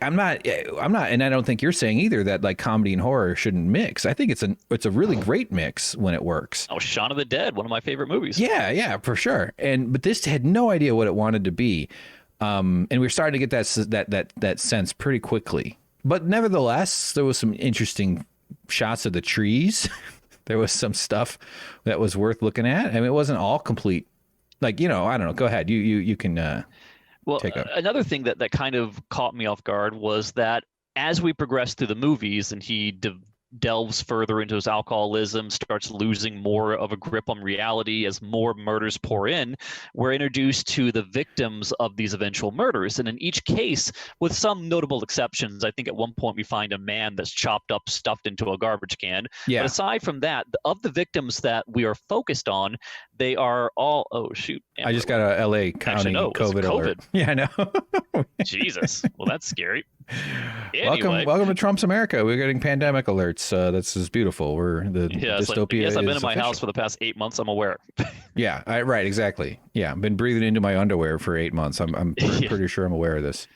I'm not, and I don't think you're saying either that like comedy and horror shouldn't mix. I think it's a really great mix when it works. Oh, Shaun of the Dead, one of my favorite movies. Yeah, for sure. But this had no idea what it wanted to be. And we were starting to get that sense pretty quickly. But nevertheless, there was some interesting shots of the trees. There was some stuff that was worth looking at. I mean, it wasn't all complete. Like, I don't know. Go ahead. You can. Well, another thing that kind of caught me off guard was that as we progress through the movies and he delves further into his alcoholism, starts losing more of a grip on reality as more murders pour in, we're introduced to the victims of these eventual murders. And in each case, with some notable exceptions, I think at one point we find a man that's chopped up, stuffed into a garbage can. Yeah. But aside from that, of the victims that we are focused on, they are all, oh, shoot. I just got a LA County COVID alert. Yeah, I know. Jesus. Well, that's scary. Anyway. Welcome to Trump's America. We're getting pandemic alerts. This is beautiful. We're the dystopia. Yes, I've been in my official. house for the past 8 months. I'm aware. Yeah, right, exactly. Yeah, I've been breathing into my underwear for 8 months. I'm pretty sure I'm aware of this.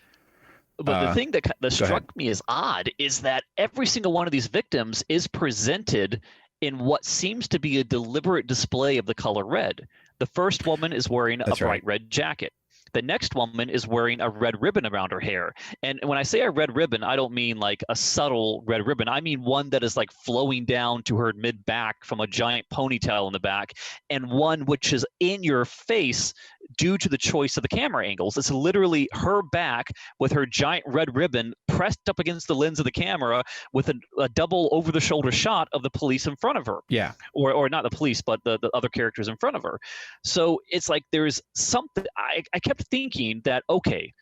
But the thing that struck me as odd is that every single one of these victims is presented in what seems to be a deliberate display of the color red. The first woman is wearing a bright red jacket. The next woman is wearing a red ribbon around her hair. And when I say a red ribbon, I don't mean like a subtle red ribbon. I mean one that is like flowing down to her mid-back from a giant ponytail in the back, and one which is in your face due to the choice of the camera angles. It's literally her back with her giant red ribbon pressed up against the lens of the camera with a double over-the-shoulder shot of the police in front of her. Yeah. Or not the police, but the other characters in front of her. So it's like there's something – I kept thinking that, okay,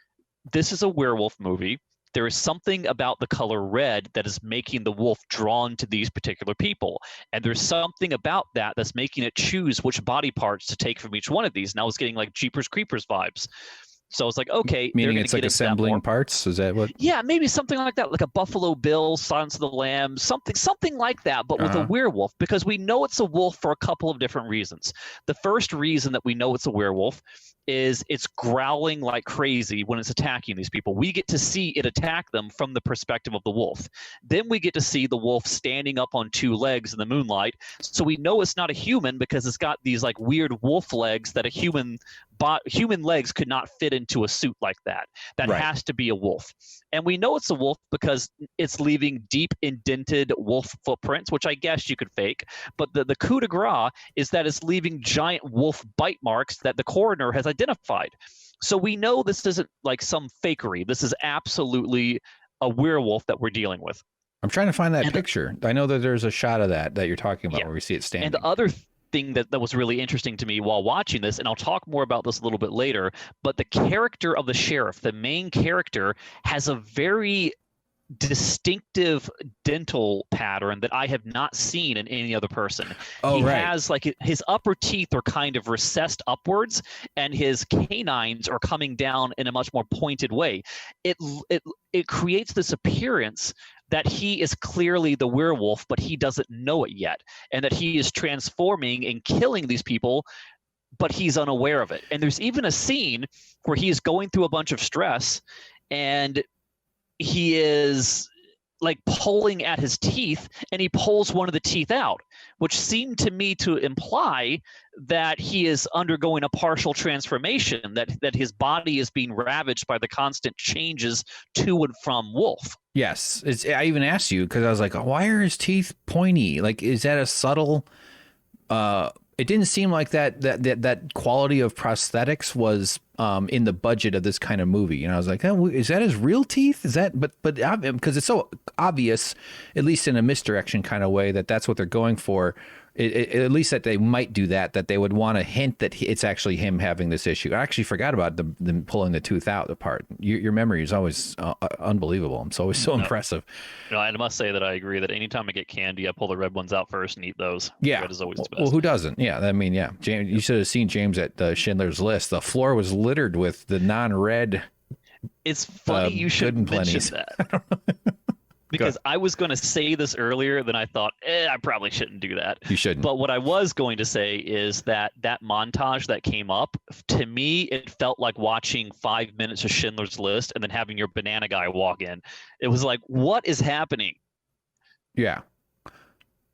this is a werewolf movie. there is something about the color red that is making the wolf drawn to these particular people. And there's something about that that's making it choose which body parts to take from each one of these. And I was getting like Jeepers Creepers vibes. So I was like, okay, meaning it's like assembling parts. Is that what? Yeah, maybe something like that, like a Buffalo Bill, Silence of the Lambs, something like that, but with a werewolf, because we know it's a wolf for a couple of different reasons. The first reason that we know it's a werewolf is it's growling like crazy when it's attacking these people. We get to see it attack them from the perspective of the wolf. Then we get to see the wolf standing up on two legs in the moonlight. So we know it's not a human because it's got these like weird wolf legs that a human legs could not fit into a suit like that. That has to be a wolf. And we know it's a wolf because it's leaving deep indented wolf footprints, which I guess you could fake. But the coup de grace is that it's leaving giant wolf bite marks that the coroner has identified. So we know this isn't like some fakery. This is absolutely a werewolf that we're dealing with. I'm trying to find that picture. I know that there's a shot of that you're talking about where we see it standing. And the other thing that was really interesting to me while watching this, and I'll talk more about this a little bit later, but the character of the sheriff, the main character, has a very distinctive dental pattern that I have not seen in any other person. He has like his upper teeth are kind of recessed upwards and his canines are coming down in a much more pointed way. It creates this appearance that he is clearly the werewolf, but he doesn't know it yet, and that he is transforming and killing these people, but he's unaware of it. And there's even a scene where he is going through a bunch of stress and he is like pulling at his teeth, and he pulls one of the teeth out, which seemed to me to imply that he is undergoing a partial transformation, that his body is being ravaged by the constant changes to and from wolf. Yes. I even asked you because I was like, why are his teeth pointy? Like, is that a subtle it didn't seem like that quality of prosthetics was in the budget of this kind of movie. And I was like, oh, is that his real teeth? Is that, but because it's so obvious, at least in a misdirection kind of way, that's what they're going for. At least that they might do that they would want to hint that it's actually him having this issue. I actually forgot about them pulling the tooth out apart. Your memory is always unbelievable. It's always so impressive. I must say that I agree that anytime I get candy, I pull the red ones out first and eat those. Yeah. Red is always the best. Well, who doesn't? Yeah. I mean, yeah. James, you should have seen James at Schindler's List. The floor was littered with the non-red. It's funny you should mention that. Because I was going to say this earlier, then I thought, I probably shouldn't do that. You shouldn't. But what I was going to say is that montage that came up, to me, it felt like watching 5 minutes of Schindler's List and then having your banana guy walk in. It was like, what is happening? Yeah.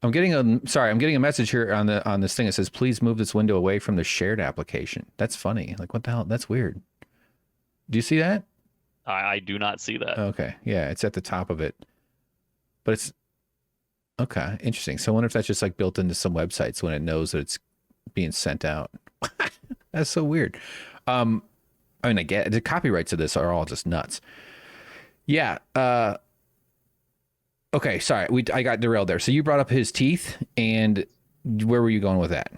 I'm getting a message here on this thing that says, please move this window away from the shared application. That's funny. Like, what the hell? That's weird. Do you see that? I do not see that. Okay. Yeah, it's at the top of it. But it's okay. Interesting. So I wonder if that's just like built into some websites when it knows that it's being sent out. That's so weird. I mean, I get the copyrights of this are all just nuts. Yeah. Okay. Sorry. I got derailed there. So you brought up his teeth, and where were you going with that?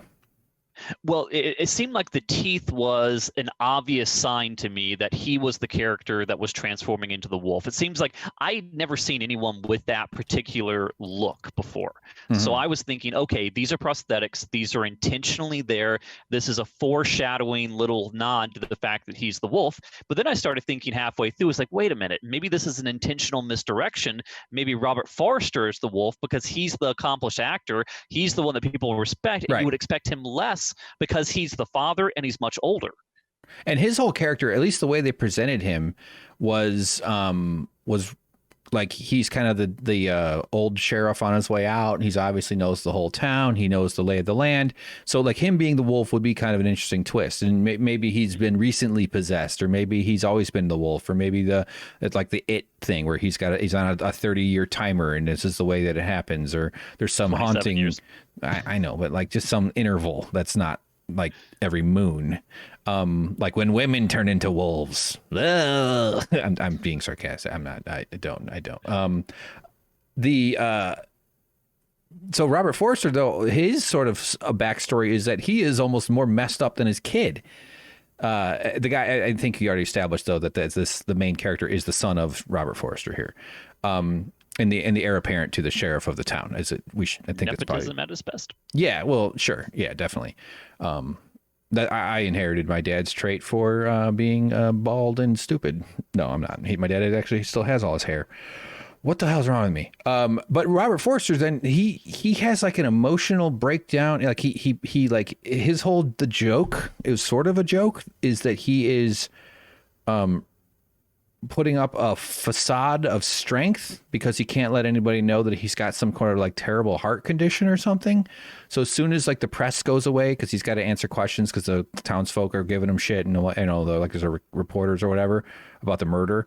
Well, it seemed like the teeth was an obvious sign to me that he was the character that was transforming into the wolf. It seems like I'd never seen anyone with that particular look before. Mm-hmm. So I was thinking, okay, these are prosthetics. These are intentionally there. This is a foreshadowing little nod to the fact that he's the wolf. But then I started thinking halfway through, it's like, wait a minute, maybe this is an intentional misdirection. Maybe Robert Forster is the wolf because he's the accomplished actor. He's the one that people respect. And you would expect him less because he's the father and he's much older. And his whole character, at least the way they presented him, was like he's kind of the old sheriff on his way out. He's obviously knows the whole town. He knows the lay of the land. So like him being the wolf would be kind of an interesting twist. And maybe he's been recently possessed, or maybe he's always been the wolf, or maybe it's like the It thing where he's on a 30-year timer and this is the way that it happens, or there's some haunting years. I know, but like just some interval that's not like every moon. Like when women turn into wolves. I'm being sarcastic. I'm not. I don't. So Robert Forster, though, his sort of a backstory is that he is almost more messed up than his kid. The guy, I think you already established though that the main character is the son of Robert Forster here, and the heir apparent to the sheriff of the town. Is it? I think it's probably nepotism at its best. Yeah, well, sure, yeah, definitely. That I inherited my dad's trait for being bald and stupid. No, I'm not. My dad actually still has all his hair. What the hell's wrong with me? But Robert Forster, then he has like an emotional breakdown. Like he like the joke, it was sort of a joke, is that he is putting up a facade of strength because he can't let anybody know that he's got some kind of like terrible heart condition or something. So as soon as like the press goes away, because he's got to answer questions because the townsfolk are giving him shit and like there's reporters or whatever about the murder.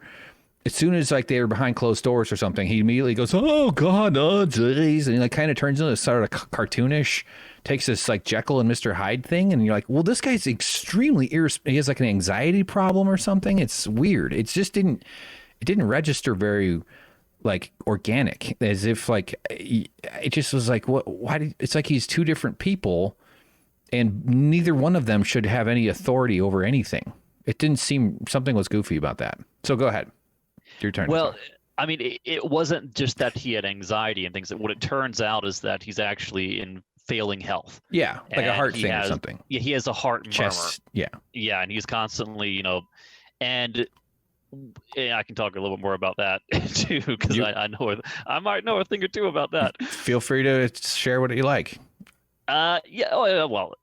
As soon as like they were behind closed doors or something, he immediately goes, "Oh God, oh jeez," and he like kind of turns into sort of cartoonish, takes this like Jekyll and Mr. Hyde thing, and you're like, well, this guy's extremely he has like an anxiety problem or something. It's weird. It didn't register very like organic, as if like it just was like, what? Why? It's like he's two different people, and neither one of them should have any authority over anything. It didn't seem, something was goofy about that. So go ahead. Your turn. Well, I mean, it wasn't just that he had anxiety and things. What it turns out is that he's actually in failing health. Yeah, like a heart thing or something. Yeah, he has a heart chest murmur. Yeah. Yeah, and he's constantly, and I can talk a little bit more about that too, because I might know a thing or two about that. Feel free to share what you like. Yeah. Oh, well.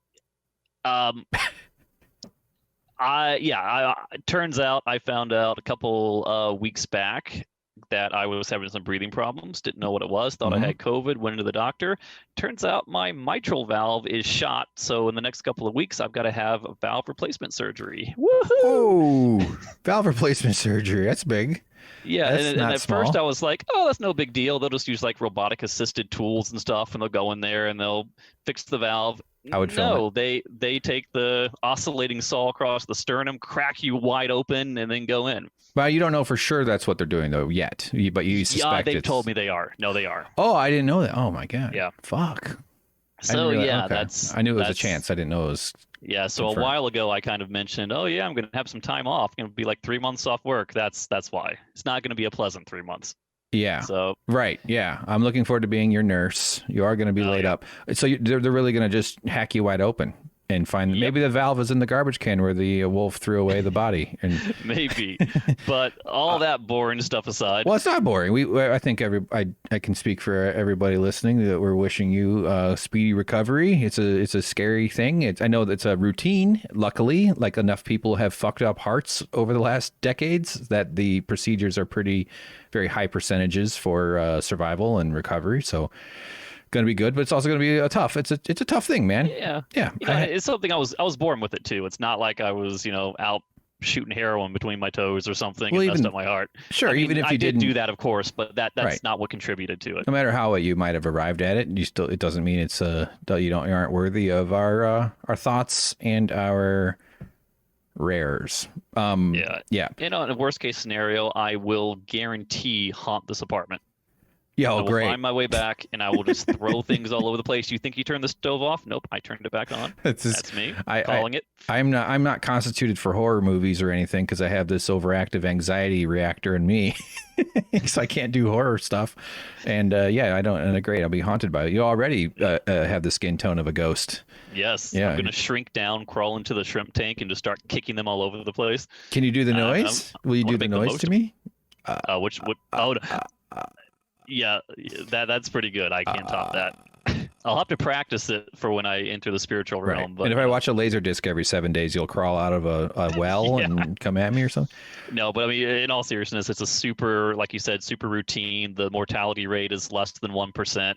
It turns out I found out a couple weeks back that I was having some breathing problems. Didn't know what it was. Thought I had COVID. Went into the doctor. Turns out my mitral valve is shot. So in the next couple of weeks, I've got to have a valve replacement surgery. Woohoo! Oh, valve replacement surgery. That's big. Yeah, and at first I was like, oh, that's no big deal. They'll just use like robotic assisted tools and stuff, and they'll go in there and they'll fix the valve. They take the oscillating saw across the sternum, crack you wide open, and then go in. Well, you don't know for sure that's what they're doing though yet, but you suspect. Yeah, they've told me they are. No, they are. Oh, I didn't know that. Oh my God. Yeah. Fuck. So yeah, okay. I knew it was a chance. I didn't know it was. Yeah. So confirmed. A while ago, I kind of mentioned, oh yeah, I'm going to have some time off. Going to be like 3 months off work. That's why. It's not going to be a pleasant 3 months. Yeah. So right. Yeah. I'm looking forward to being your nurse. You are going to be laid up. So they're really going to just hack you wide open and find maybe the valve is in the garbage can where the wolf threw away the body. And maybe. But all that boring stuff aside. Well, it's not boring. I think I can speak for everybody listening that we're wishing you speedy recovery. It's a scary thing. I know that's a routine. Luckily, like enough people have fucked up hearts over the last decades that the procedures are very high percentages for survival and recovery. So going to be good, but it's also going to be a tough. It's a tough thing, man. Yeah. Yeah. It's something I was born with it too. It's not like I was, out shooting heroin between my toes or something and messed up my heart. Sure. I mean, even if you did do that, of course, but that's not what contributed to it. No matter how you might have arrived at it, it doesn't mean it's you aren't worthy of our thoughts and our rares. Yeah. In a worst case scenario, I will guarantee haunt this apartment. Yeah, I will great. find my way back, and I will just throw things all over the place. You think you turned the stove off? Nope, I turned it back on. That's me calling it. I'm not constituted for horror movies or anything because I have this overactive anxiety reactor in me, so I can't do horror stuff. And I don't. And great, I'll be haunted by it. You already have the skin tone of a ghost. Yes. Yeah. I'm gonna shrink down, crawl into the shrimp tank, and just start kicking them all over the place. Can you do the noise? Will you do the noise to me? Yeah, that's pretty good. I can't top that. I'll have to practice it for when I enter the spiritual realm. But, and if I watch a laser disc every 7 days, you'll crawl out of a well and come at me or something? No, but I mean, in all seriousness, it's a super, like you said, super routine. The mortality rate is less than 1%.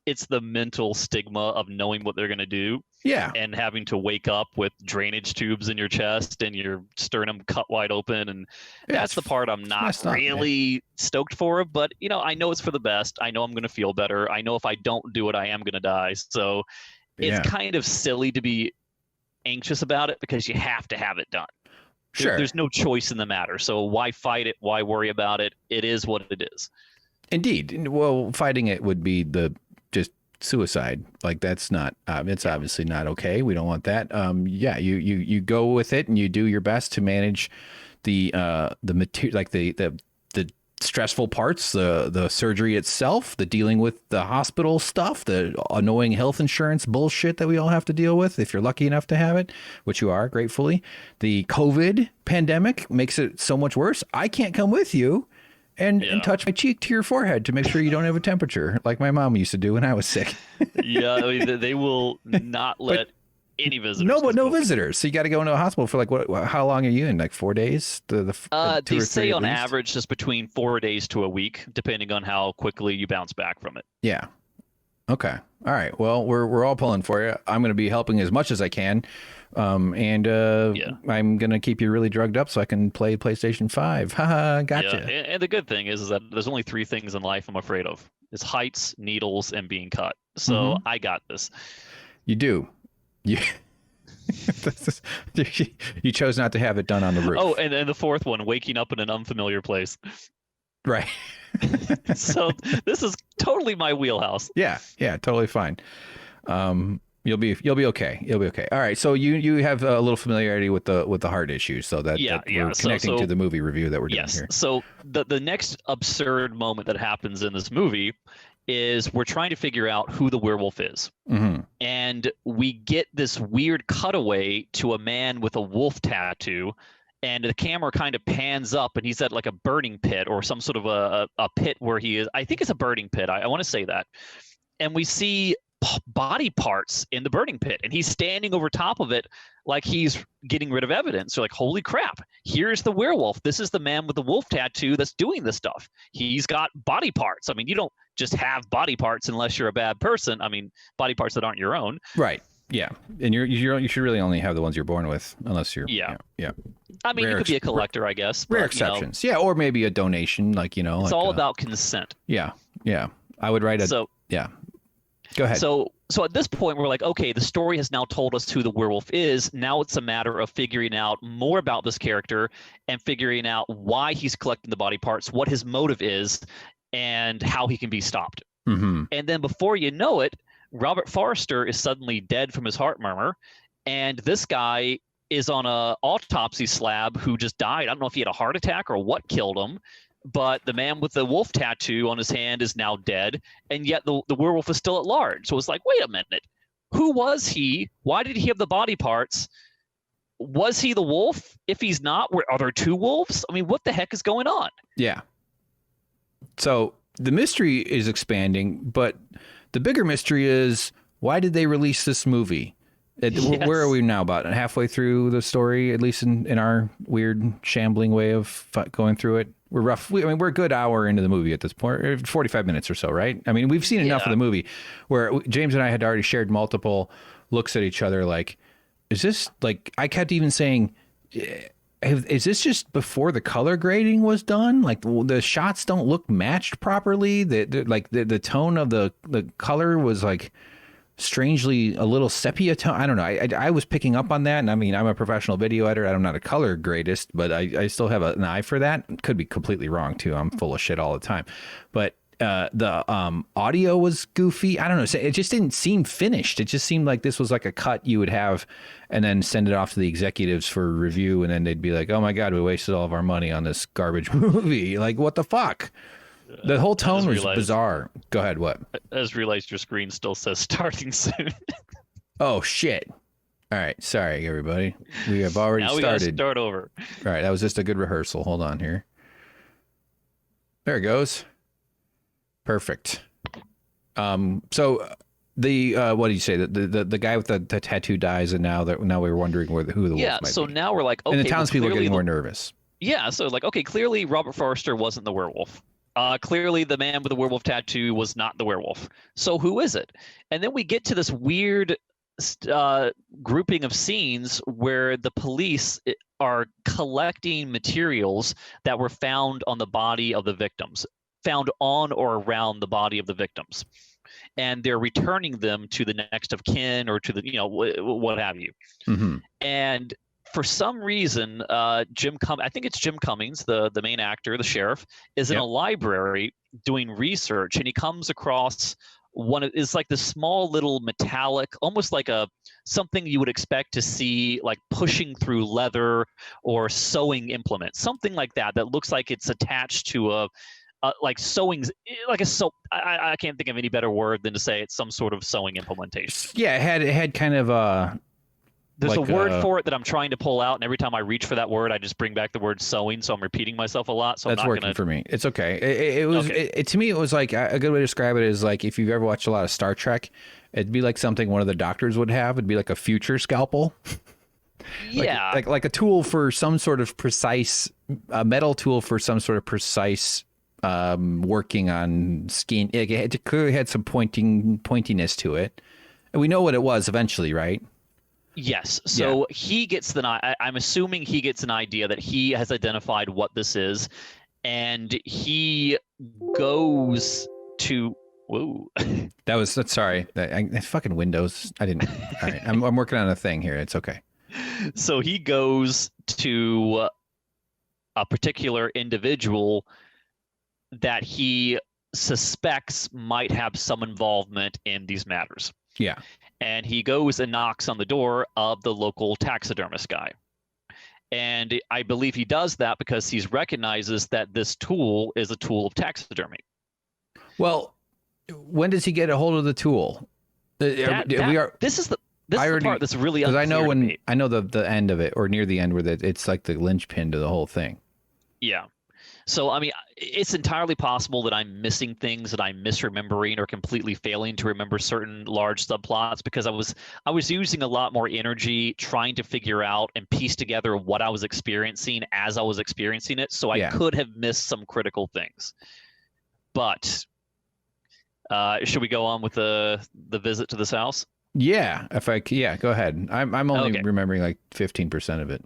It's the mental stigma of knowing what they're going to do. Yeah. And having to wake up with drainage tubes in your chest and your sternum cut wide open. And that's the part I'm not really stoked for. But, I know it's for the best. I know I'm going to feel better. I know if I don't do it, I am going to die. So it's kind of silly to be anxious about it because you have to have it done. Sure. There's no choice in the matter. So why fight it? Why worry about it? It is what it is. Indeed. Well, fighting it would be just suicide. Like that's not. It's obviously not okay. We don't want that. Yeah, you go with it and you do your best to manage the material, like the stressful parts, the surgery itself, the dealing with the hospital stuff, the annoying health insurance bullshit that we all have to deal with if you're lucky enough to have it, which you are, gratefully. The COVID pandemic makes it so much worse. I can't come with you and touch my cheek to your forehead to make sure you don't have a temperature like my mom used to do when I was sick. Yeah, I mean, they will not let any visitors. No visitors. So you got to go into a hospital for like what? How long are you in? Like 4 days? They say on average just between 4 days to a week, depending on how quickly you bounce back from it. Yeah. Okay. All right. Well, we're all pulling for you. I'm going to be helping as much as I can, and I'm going to keep you really drugged up so I can play PlayStation 5. Haha, gotcha. Yeah. And the good thing is that there's only 3 things in life I'm afraid of: it's heights, needles, and being cut. So I got this. You do. You you chose not to have it done on the roof. Oh, and the fourth one, waking up in an unfamiliar place. Right. So this is totally my wheelhouse. Yeah, totally fine. You'll be okay. You'll be okay. All right. So you have a little familiarity with the heart issues, so that we're connecting to the movie review that we're doing here. So the next absurd moment that happens in this movie is we're trying to figure out who the werewolf is. And we get this weird cutaway to a man with a wolf tattoo, and the camera kind of pans up and he's at like a burning pit or some sort of a pit where he is. I think it's a burning pit. I want to say that. And we see body parts in the burning pit, and he's standing over top of it like he's getting rid of evidence. So like, holy crap, here's the werewolf. This is the man with the wolf tattoo that's doing this stuff. He's got body parts. I mean, you don't just have body parts unless you're a bad person. I mean, body parts that aren't your own. Right. Yeah. And you should really only have the ones you're born with, unless you're yeah. I mean, you could be a collector, I guess. Rare exceptions. Yeah, or maybe a donation, like, it's like all about consent. Yeah. I would write Go ahead. So at this point, we're like, okay, the story has now told us who the werewolf is. Now it's a matter of figuring out more about this character and figuring out why he's collecting the body parts, what his motive is, and how he can be stopped. And then before you know it, Robert Forster is suddenly dead from his heart murmur, and this guy is on a autopsy slab who just died. I don't know if he had a heart attack or what killed him. But the man with the wolf tattoo on his hand is now dead, and yet the werewolf is still at large. So it's like, wait a minute. Who was he? Why did he have the body parts? Was he the wolf? If he's not, are there 2 wolves? I mean, what the heck is going on? Yeah. So the mystery is expanding, but the bigger mystery is, why did they release this movie? Where are we now? About halfway through the story, at least in our weird shambling way of going through it. We're we're a good hour into the movie at this point, 45 minutes or so, right? I mean, we've seen enough of the movie where James and I had already shared multiple looks at each other. Like, is this like, I kept even saying, is this just before the color grading was done? Like the shots don't look matched properly. The tone of the color was like strangely a little sepia tone. I don't know. I was picking up on that, and I mean, I'm a professional video editor. I'm not a color gradist, but I still have an eye for that. Could be completely wrong too. I'm full of shit all the time. But the audio was goofy. I don't know. It just didn't seem finished. It just seemed like this was like a cut you would have and then send it off to the executives for review, and then they'd be like, "Oh my God, we wasted all of our money on this garbage movie." Like, what the fuck? The whole tone was bizarre. Go ahead. What? I just realized your screen still says starting soon. Oh, shit. All right. Sorry, everybody. We have already started. Now we gotta start over. All right. That was just a good rehearsal. Hold on here. There it goes. Perfect. So the what did you say? The guy with the tattoo dies, and now we're wondering who the wolf might be. Yeah. So now we're like, okay. And the townspeople are getting more nervous. Yeah. So like, okay, clearly Robert Forster wasn't the werewolf. Clearly the man with the werewolf tattoo was not the werewolf. So who is it? And then we get to this weird grouping of scenes where the police are collecting materials that were found on the body of the victims, found on or around the body of the victims. And they're returning them to the next of kin or to the, what have you. And for some reason, I think it's Jim Cummings, the main actor, the sheriff, is in a library doing research, and he comes across is like the small little metallic, almost like something you would expect to see like pushing through leather or sewing implement, something like that looks like it's attached to like sewing, like I can't think of any better word than to say it's some sort of sewing implementation. Yeah, it had kind of there's like a word for it that I'm trying to pull out, and every time I reach for that word, I just bring back the word sewing. So I'm repeating myself a lot. So that's I'm not working for me. It's okay. It was to me. It was like a good way to describe it is like if you've ever watched a lot of Star Trek, it'd be like something one of the doctors would have. It'd be like a future scalpel. Yeah, like a tool for some sort of precise, a metal tool for some sort of precise working on skin. It clearly had some pointiness to it, and we know what it was eventually, right? Yes. So he gets I'm assuming he gets an idea that he has identified what this is, and he goes to. Whoa. That's sorry. Fucking Windows. I didn't. All right. I'm working on a thing here. It's okay. So he goes to a particular individual that he suspects might have some involvement in these matters. Yeah. And he goes and knocks on the door of the local taxidermist guy. And I believe he does that because he recognizes that this tool is a tool of taxidermy. Well, when does he get a hold of the tool? This is the part that's really unclear to me. I know the end of it, or near the end, where it's like the linchpin to the whole thing. Yeah. So, I mean, it's entirely possible that I'm missing things, that I'm misremembering or completely failing to remember certain large subplots, because I was using a lot more energy trying to figure out and piece together what I was experiencing as I was experiencing it. So I could have missed some critical things. But should we go on with the visit to this house? Yeah, go ahead. I'm only remembering like 15% of it.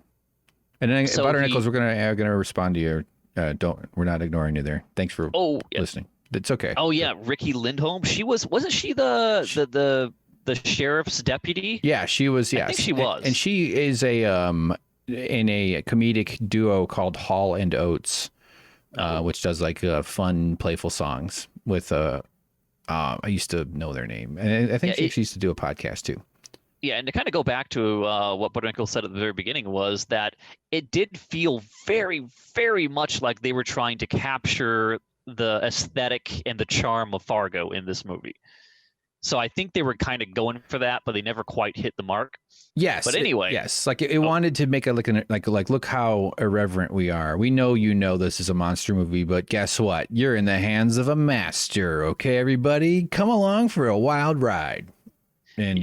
And then Butternickles, we're gonna respond to your. We're not ignoring you there. Thanks for listening. It's okay. Oh yeah, Ricky Lindholm. Wasn't she the sheriff's deputy? Yeah, she was. Yes, I think she was. And she is in a comedic duo called Hall and Oates, which does like fun, playful songs with I used to know their name, and I think she used to do a podcast too. Yeah, and to kind of go back to what Butternickle said at the very beginning was that it did feel very, very much like they were trying to capture the aesthetic and the charm of Fargo in this movie. So I think they were kind of going for that, but they never quite hit the mark. Yes. But anyway. Yes. Like it wanted to make it like look how irreverent we are. We know this is a monster movie, but guess what? You're in the hands of a master. Okay, everybody? Come along for a wild ride. And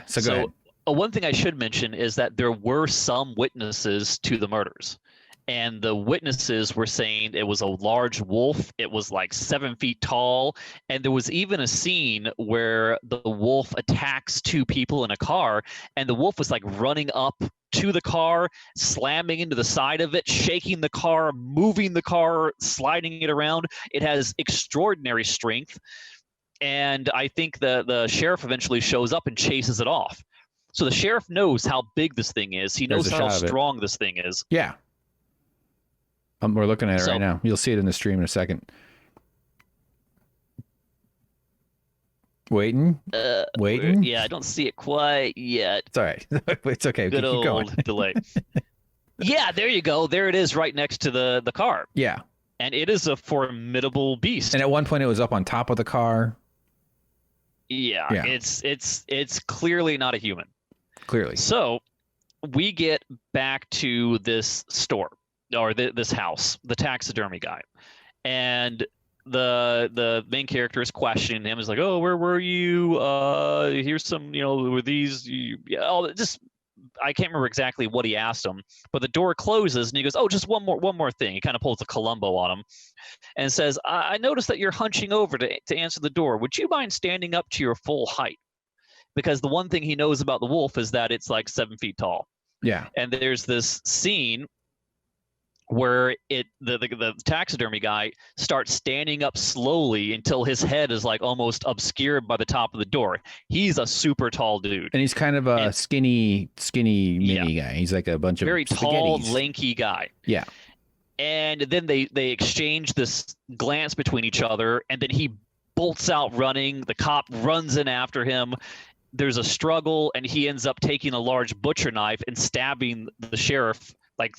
so go ahead. One thing I should mention is that there were some witnesses to the murders, and the witnesses were saying it was a large wolf. It was like 7 feet tall, and there was even a scene where the wolf attacks two people in a car, and the wolf was like running up to the car, slamming into the side of it, shaking the car, moving the car, sliding it around. It has extraordinary strength. And I think the sheriff eventually shows up and chases it off. So the sheriff knows how big this thing is. He knows how strong this thing is. Yeah. We're looking at it right now. You'll see it in the stream in a second. Waiting? Yeah, I don't see it quite yet. It's all right. It's okay. Good keep old going. delay. Yeah, there you go. There it is right next to the car. Yeah. And it is a formidable beast. And at one point it was up on top of the car. Yeah. It's clearly not a human. Clearly. So we get back to this store or this house, the taxidermy guy. And the main character is questioning him. Is like, oh, where were you? Here's some, were these? I can't remember exactly what he asked him, but the door closes and he goes, oh, just one more thing. He kind of pulls a Columbo on him and says, I noticed that you're hunching over to answer the door. Would you mind standing up to your full height? Because the one thing he knows about the wolf is that it's like 7 feet tall. Yeah. And there's this scene where the taxidermy guy starts standing up slowly until his head is like almost obscured by the top of the door. He's a super tall dude. And he's kind of a skinny mini guy. He's like a bunch of very tall, lanky guy. Yeah. And then they exchange this glance between each other, and then he bolts out running. The cop runs in after him. There's a struggle, and he ends up taking a large butcher knife and stabbing the sheriff like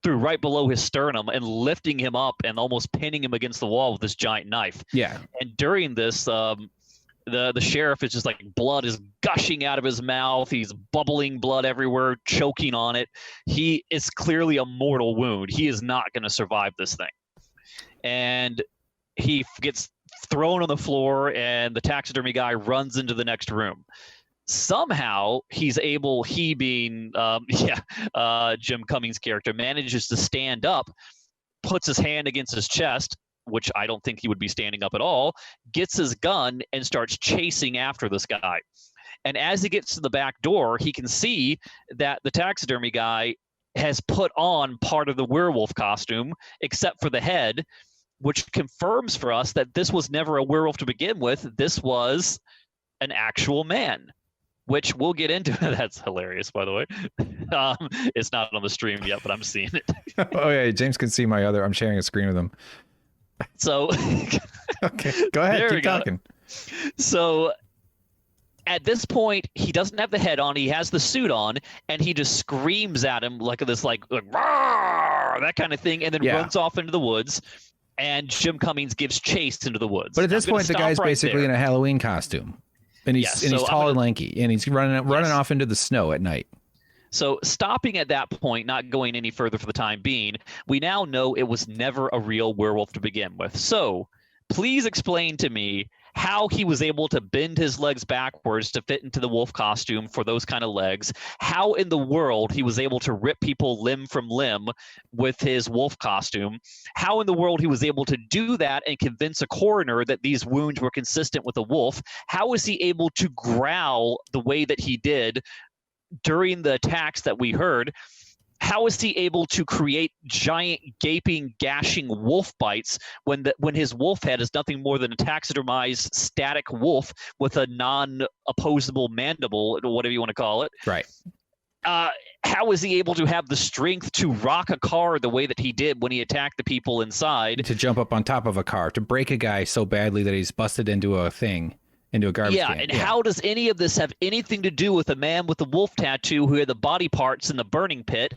through right below his sternum and lifting him up and almost pinning him against the wall with this giant knife. Yeah. And during this, the sheriff is just like, blood is gushing out of his mouth. He's bubbling blood everywhere, choking on it. He is clearly a mortal wound. He is not going to survive this thing. And he gets thrown on the floor, and the taxidermy guy runs into the next room. Somehow he being Jim Cummings' character, manages to stand up, puts his hand against his chest, which I don't think he would be standing up at all, gets his gun and starts chasing after this guy. And as he gets to the back door, he can see that the taxidermy guy has put on part of the werewolf costume, except for the head, which confirms for us that this was never a werewolf to begin with. This was an actual man, which we'll get into. That's hilarious, by the way. It's not on the stream yet, but I'm seeing it. Oh, yeah. James can see I'm sharing a screen with him. So, okay, go ahead. Keep talking. So, at this point, he doesn't have the head on. He has the suit on, and he just screams at him like this, like "Rawr!" that kind of thing, and then runs off into the woods. And Jim Cummings gives chase into the woods. But at this point, the guy's basically in a Halloween costume, and he's tall and lanky, and he's running off into the snow at night. So stopping at that point, not going any further for the time being, we now know it was never a real werewolf to begin with. So please explain to me how he was able to bend his legs backwards to fit into the wolf costume for those kind of legs, how in the world he was able to rip people limb from limb with his wolf costume, how in the world he was able to do that and convince a coroner that these wounds were consistent with a wolf, how was he able to growl the way that he did during the attacks that we heard, how is he able to create giant, gaping, gashing wolf bites when his wolf head is nothing more than a taxidermized static wolf with a non-opposable mandible, whatever you want to call it? Right. How is he able to have the strength to rock a car the way that he did when he attacked the people inside? To jump up on top of a car, to break a guy so badly that he's busted into a garbage can. And how does any of this have anything to do with a man with a wolf tattoo who had the body parts in the burning pit?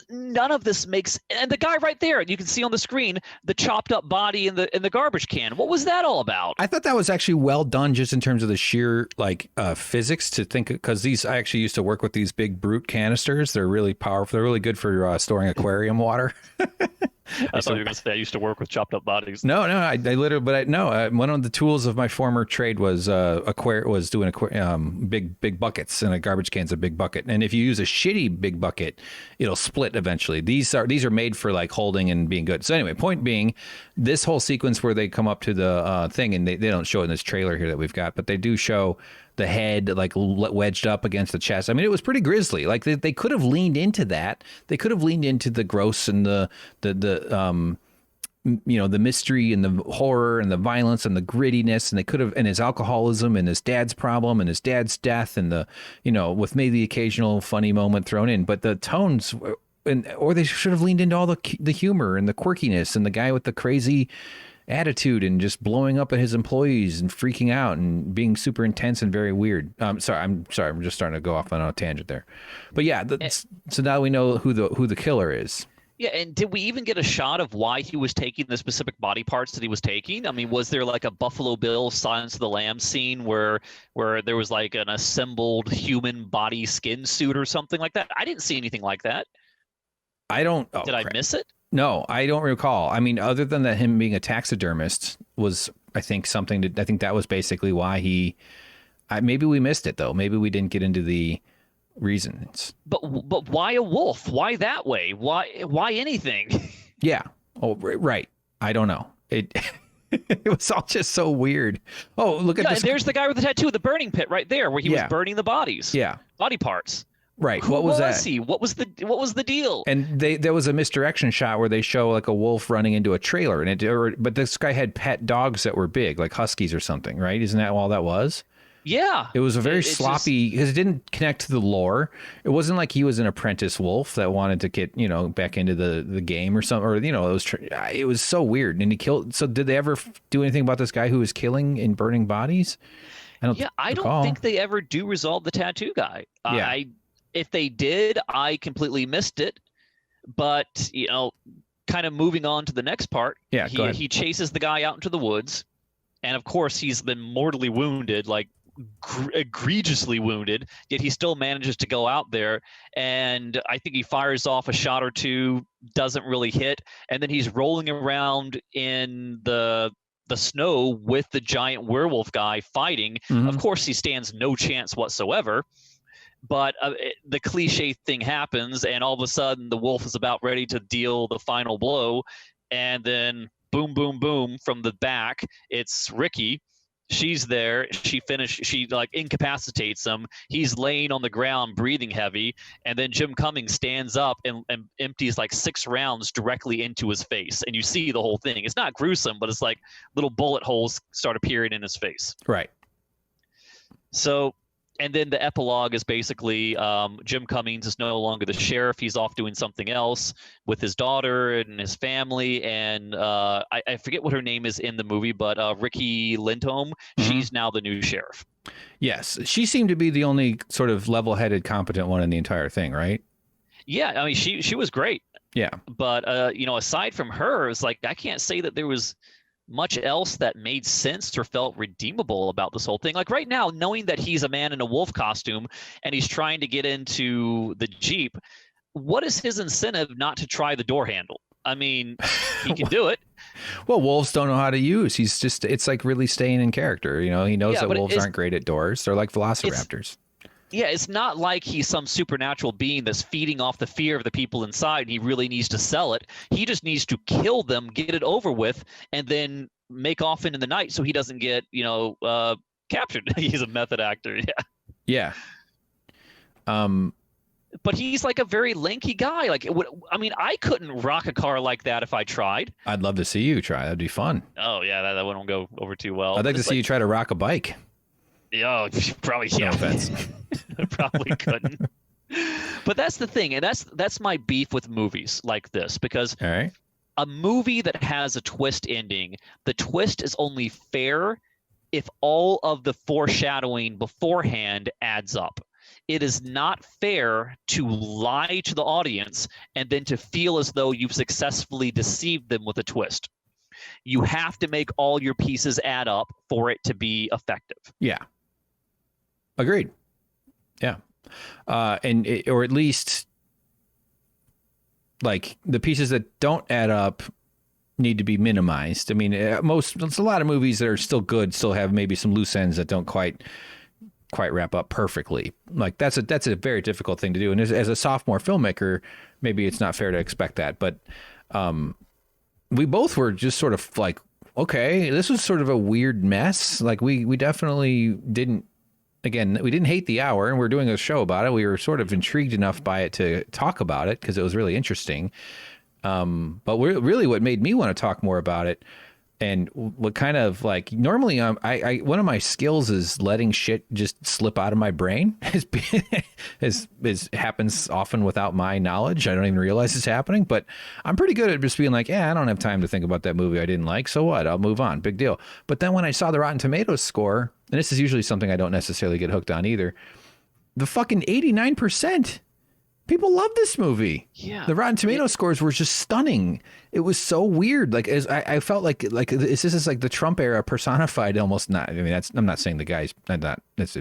None of this makes. And the guy right there, you can see on the screen the chopped up body in the garbage can. What was that all about? I thought that was actually well done, just in terms of the sheer physics. To think, because I actually used to work with these big brute canisters. They're really powerful. They're really good for storing aquarium water. I thought you were going to say I used to work with chopped up bodies. No, I literally, but one of the tools of my former trade was doing big buckets, and a garbage can's a big bucket. And if you use a shitty big bucket, it'll split eventually. These are made for like holding and being good. So anyway, point being, this whole sequence where they come up to the thing, and they don't show it in this trailer here that we've got, but they do show the head like wedged up against the chest. I mean, it was pretty grisly. Like they could have leaned into that. They could have leaned into the gross and the mystery and the horror and the violence and the grittiness, and they could have, and his alcoholism and his dad's problem and his dad's death and with maybe the occasional funny moment thrown in, but the tones, or they should have leaned into all the humor and the quirkiness and the guy with the crazy attitude and just blowing up at his employees and freaking out and being super intense and very weird. I'm sorry. I'm just starting to go off on a tangent there, but yeah. So now we know who the killer is. Yeah, and did we even get a shot of why he was taking the specific body parts that he was taking? I mean, was there like a Buffalo Bill Silence of the Lambs scene where there was like an assembled human body skin suit or something like that? I didn't see anything like that. I don't. Did I miss it? No, I don't recall. I mean, other than that, him being a taxidermist was, I think, I think that was basically why maybe we missed it though. Maybe we didn't get into the reasons. But why a wolf? Why that way? Why anything? Yeah. Oh, right. I don't know. It was all just so weird. Oh, look at this. There's the guy with the tattoo, the burning pit right there, where he was burning the bodies. Yeah. Body parts. Right. What was that? He? What was the deal? And there was a misdirection shot where they show like a wolf running into a trailer, but this guy had pet dogs that were big, like huskies or something, right? Isn't that all that was? Yeah. It was a very sloppy, because it didn't connect to the lore. It wasn't like he was an apprentice wolf that wanted to get, back into the game or something, or, it was so weird. And he killed. So did they ever do anything about this guy who was killing and burning bodies? I don't think they ever do resolve the tattoo guy. Yeah. If they did, I completely missed it. But, kind of moving on to the next part, he chases the guy out into the woods. And of course, he's been mortally wounded, like egregiously wounded, yet he still manages to go out there. And I think he fires off a shot or two, doesn't really hit. And then he's rolling around in the snow with the giant werewolf guy fighting. Of course, he stands no chance whatsoever. But the cliche thing happens, and all of a sudden the wolf is about ready to deal the final blow. And then boom, boom, boom from the back, it's Ricky. She's there. She incapacitates him. He's laying on the ground, breathing heavy. And then Jim Cummings stands up and empties like 6 rounds directly into his face. And you see the whole thing. It's not gruesome, but it's like little bullet holes start appearing in his face. Right. So, and then the epilogue is basically Jim Cummings is no longer the sheriff. He's off doing something else with his daughter and his family. And I forget what her name is in the movie, but Ricky Lindholm, she's now the new sheriff. Yes. She seemed to be the only sort of level-headed, competent one in the entire thing, right? Yeah. I mean, she was great. Yeah. But, aside from her, it's like I can't say that there was much else that made sense or felt redeemable about this whole thing. Like right now, knowing that he's a man in a wolf costume and he's trying to get into the Jeep, what is his incentive not to try the door handle? I mean, he can do it. Well, wolves don't know how to use. It's like really staying in character. He knows that wolves aren't great at doors. They're like velociraptors. Yeah, it's not like he's some supernatural being that's feeding off the fear of the people inside and he really needs to sell it. He just needs to kill them, get it over with, and then make off into the night so he doesn't get, captured. He's a method actor, yeah. But he's like a very lanky guy. I couldn't rock a car like that if I tried. I'd love to see you try. That'd be fun. Oh, yeah, that wouldn't go over too well. I'd like to see you try to rock a bike. Yeah, probably. No offense. Probably couldn't. But that's the thing, and that's my beef with movies like this, because all right, a movie that has a twist ending, the twist is only fair if all of the foreshadowing beforehand adds up. It is not fair to lie to the audience and then to feel as though you've successfully deceived them with a twist. You have to make all your pieces add up for it to be effective. Yeah. Agreed. Yeah. Or at least like the pieces that don't add up need to be minimized. I mean, it's a lot of movies that are still good, still have maybe some loose ends that don't quite wrap up perfectly. Like that's a very difficult thing to do. And as a sophomore filmmaker, maybe it's not fair to expect that, but, we both were just sort of like, okay, this was sort of a weird mess. Like we definitely didn't hate the hour, and we're doing a show about it. We were sort of intrigued enough by it to talk about it because it was really interesting. But really what made me want to talk more about it, and what kind of like normally I one of my skills is letting shit just slip out of my brain. It happens often without my knowledge. I don't even realize it's happening, but I'm pretty good at just being like, I don't have time to think about that movie I didn't like. So what? I'll move on. Big deal. But then when I saw the Rotten Tomatoes score, and this is usually something I don't necessarily get hooked on either, the fucking 89%. People love this movie. Yeah. The Rotten Tomatoes scores were just stunning. It was so weird. Like I felt like this is like the Trump era personified almost. Not. I mean, I'm not saying the guy's not. That's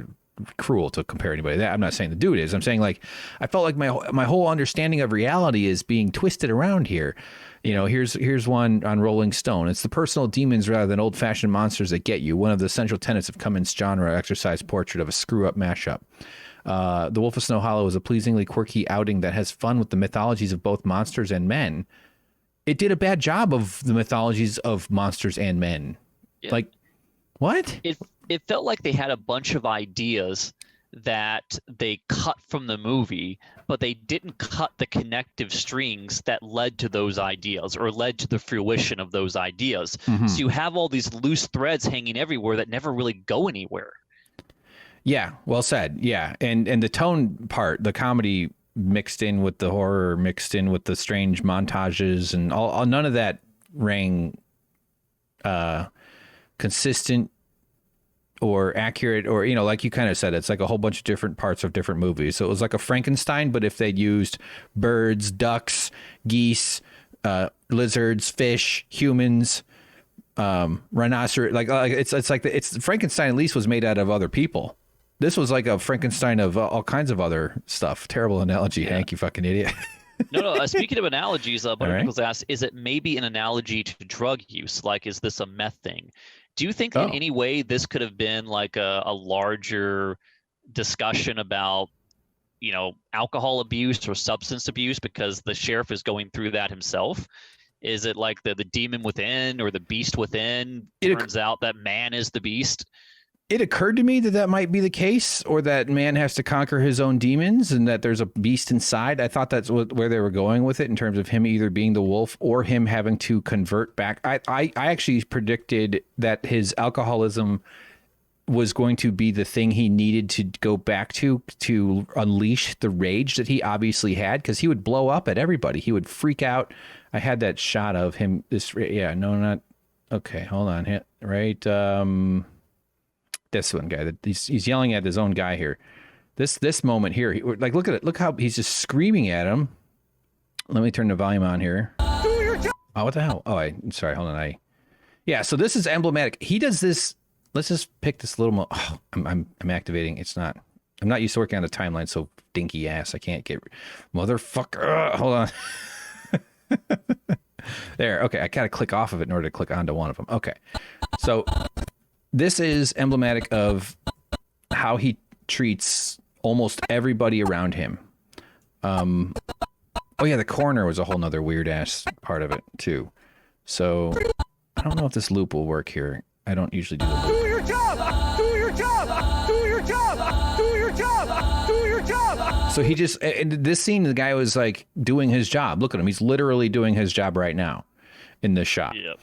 cruel to compare anybody to that. I'm not saying the dude is. I'm saying like I felt like my whole understanding of reality is being twisted around here. Here's one on Rolling Stone. It's the personal demons rather than old-fashioned monsters that get you. One of the central tenets of Cummins' genre exercise portrait of a screw-up mashup. The Wolf of Snow Hollow is a pleasingly quirky outing that has fun with the mythologies of both monsters and men. It did a bad job of the mythologies of monsters and men. Yeah. Like, what? It felt like they had a bunch of ideas that they cut from the movie, but they didn't cut the connective strings that led to those ideas or led to the fruition of those ideas. Mm-hmm. So you have all these loose threads hanging everywhere that never really go anywhere. Yeah, well said. Yeah, and the tone part, the comedy mixed in with the horror, mixed in with the strange montages, and all none of that rang consistent or accurate, or like you kind of said, it's like a whole bunch of different parts of different movies. So it was like a Frankenstein, but if they'd used birds, ducks, geese, lizards, fish, humans, rhinoceros, like it's Frankenstein at least was made out of other people. This was like a Frankenstein of all kinds of other stuff. Terrible analogy, yeah. Hank, you fucking idiot. No. Speaking of analogies, people's asked, is it maybe an analogy to drug use? Like, is this a meth thing? Do you think in any way this could have been like a larger discussion about, alcohol abuse or substance abuse, because the sheriff is going through that himself? Is it like the demon within or the beast within? Turns out that man is the beast. It occurred to me that might be the case, or that man has to conquer his own demons and that there's a beast inside. I thought that's where they were going with it, in terms of him either being the wolf or him having to convert back. I actually predicted that his alcoholism was going to be the thing he needed to go back to unleash the rage that he obviously had, because he would blow up at everybody. He would freak out. I had that shot of him. Okay, hold on. Right. This one guy that he's yelling at his own guy here. This moment here, look at it. Look how he's just screaming at him. Let me turn the volume on here. Do your job. Oh, what the hell? Oh, I'm sorry. Hold on. Yeah. So this is emblematic. He does this. Let's just pick this little. I'm activating. It's not. I'm not used to working on the timeline. So dinky ass. I can't get. Motherfucker. Hold on. There. Okay. I gotta click off of it in order to click onto one of them. Okay. So. This is emblematic of how he treats almost everybody around him. Oh yeah, the corner was a whole nother weird ass part of it too. So I don't know if this loop will work here. I don't usually do the loop. Do your job! Do your job! Do your job! Do your job! Do your job! So he just, in this scene, the guy was like doing his job. Look at him. He's literally doing his job right now in this shot. Yep.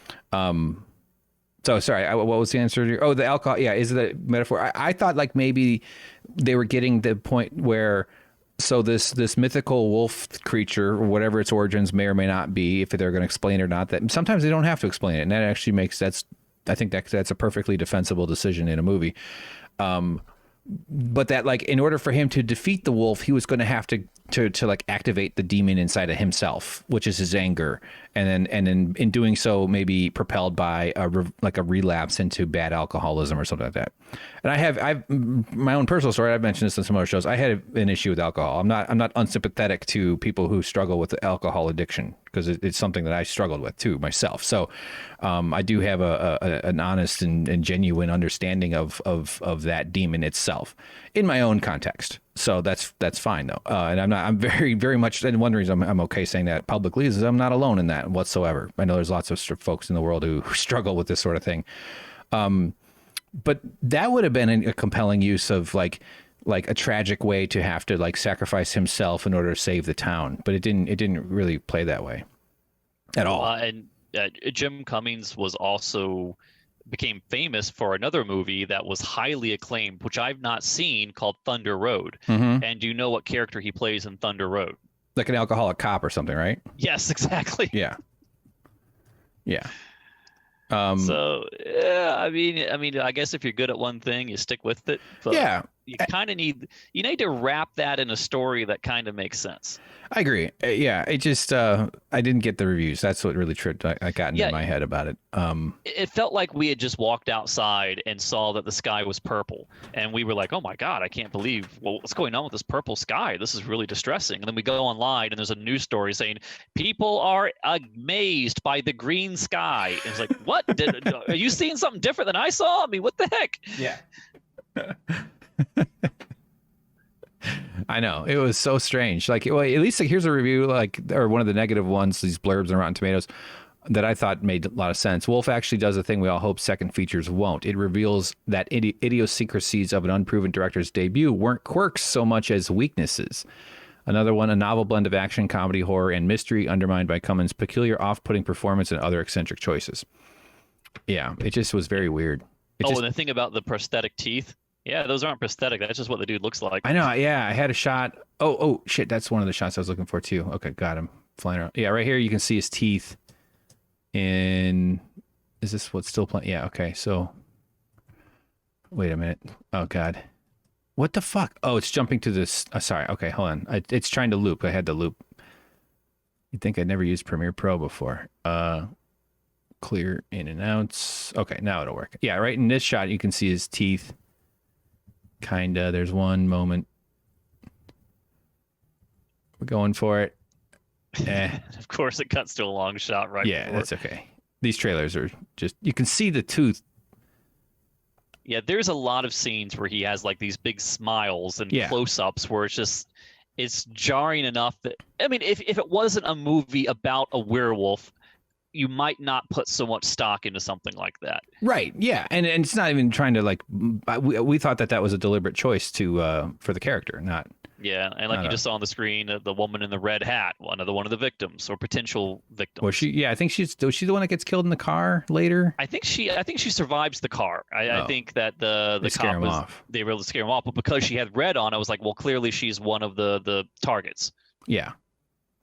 So sorry, what was the answer? Oh, the alcohol. Yeah, is it a metaphor? I thought like maybe they were getting the point where, so this mythical wolf creature, or whatever its origins may or may not be, if they're going to explain it or not, that sometimes they don't have to explain it, and that actually makes I think that's a perfectly defensible decision in a movie. But that, like, in order for him to defeat the wolf, he was going to have to like activate the demon inside of himself, which is his anger, and then in doing so, maybe propelled by a relapse into bad alcoholism or something like that. And I've my own personal story. I've mentioned this in some other shows. I had an issue with alcohol. I'm not unsympathetic to people who struggle with alcohol addiction, because it's something that I struggled with too myself. So I do have an honest and genuine understanding of that demon itself in my own context. So that's fine though. And I'm very, very much, and one reason I'm okay saying that publicly is I'm not alone in that whatsoever. I know there's lots of folks in the world who struggle with this sort of thing. But that would have been a compelling use of like a tragic way to have to like sacrifice himself in order to save the town. But it didn't really play that way at all. And Jim Cummings became famous for another movie that was highly acclaimed, which I've not seen, called Thunder Road. Mm-hmm. And do you know what character he plays in Thunder Road? Like an alcoholic cop or something, right? Yes, exactly. Yeah. So yeah, I mean, I guess if you're good at one thing, you stick with it. But yeah. You kind of need to wrap that in a story that kind of makes sense. I agree. Yeah, it just I didn't get the reviews. That's what really tripped. I got into my head about it. It felt like we had just walked outside and saw that the sky was purple, and we were like, "Oh my God, I can't believe what's going on with this purple sky. This is really distressing." And then we go online, and there's a news story saying people are amazed by the green sky. And it's like, what? Are you seeing something different than I saw? I mean, what the heck? Yeah. I know, it was so strange. Like, well, at least here's a review, or one of the negative ones, these blurbs on Rotten Tomatoes, that I thought made a lot of sense. Wolf actually does a thing we all hope second features won't. It reveals that idiosyncrasies of an unproven director's debut weren't quirks so much as weaknesses. Another one, a novel blend of action, comedy, horror, and mystery, undermined by Cummins' peculiar off-putting performance and other eccentric choices. Yeah, it just was very weird. And the thing about the prosthetic teeth. Yeah, those aren't prosthetic. That's just what the dude looks like. I know. Yeah, I had a shot. Oh, shit. That's one of the shots I was looking for, too. Okay, got him. Flying around. Yeah, right here you can see his teeth. In... Is this what's still playing? Yeah, okay. So... Wait a minute. Oh, God. What the fuck? Oh, it's jumping to this... sorry. Okay, hold on. It's trying to loop. I had to loop. You'd think I'd never used Premiere Pro before. Clear in and out. Okay, now it'll work. Yeah, right in this shot, you can see his teeth. Kinda. There's one moment. We're going for it. Of course, it cuts to a long shot right Yeah, before. that's okay. These trailers are just... You can see the tooth. Yeah, there's a lot of scenes where he has like these big smiles and close-ups where it's jarring enough that, I mean, if it wasn't a movie about a werewolf, you might not put so much stock into something like that. Right. Yeah, and it's not even trying to like. We thought that was a deliberate choice to for the character, not. Yeah, and like you just saw on the screen, the woman in the red hat, one of the victims or potential victims. Well, I think was she the one that gets killed in the car later? I think she survives the car. I think that the cop they were able to scare him off, but because she had red on, I was like, well, clearly she's one of the targets. Yeah,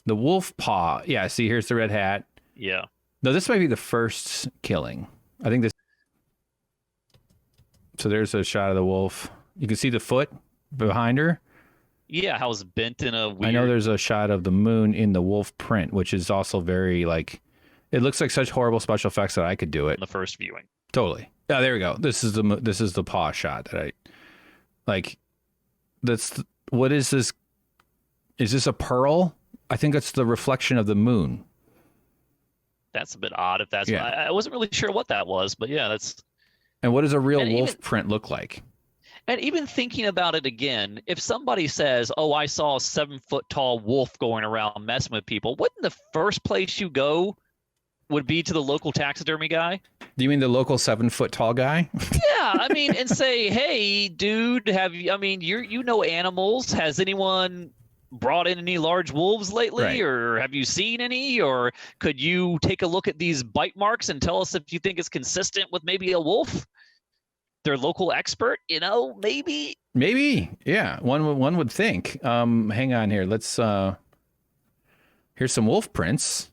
the wolf paw. Yeah, see, here's the red hat. Yeah. No, this might be the first killing. I think this. So there's a shot of the wolf. You can see the foot behind her. Yeah, how it's bent in a weird... I know there's a shot of the moon in the wolf print, which is also very, like... It looks like such horrible special effects that I could do it. The first viewing. Totally. Oh, there we go. This is the paw shot that I... Like, what is this? Is this a pearl? I think that's the reflection of the moon. That's a bit odd if that's... Yeah. I wasn't really sure what that was, but yeah, that's... And what does a real wolf print look like? And even thinking about it again, if somebody says, oh, I saw a 7-foot-tall wolf going around messing with people, wouldn't the first place you go would be to the local taxidermy guy? Do you mean the local 7-foot-tall guy? Yeah, I mean, and say, hey, dude, you know animals. Has anyone brought in any large wolves lately? Right. Or have you seen any? Or could you take a look at these bite marks and tell us if you think it's consistent with maybe a wolf? Their local expert, maybe. Yeah. One would think. Hang on here. Let's here's some wolf prints.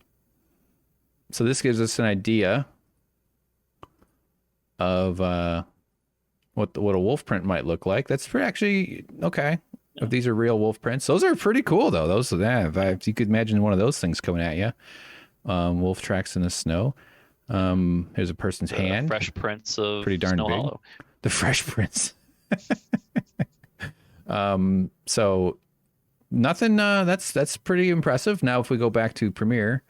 So this gives us an idea of what a wolf print might look like. That's actually okay. Yeah. If these are real wolf prints, those are pretty cool though. Those if you could imagine one of those things coming at you. Wolf tracks in the snow. Here's a person's hand. Fresh prints of pretty darn Snow big. Hollow. The fresh prints. So nothing. That's pretty impressive. Now, if we go back to Premiere,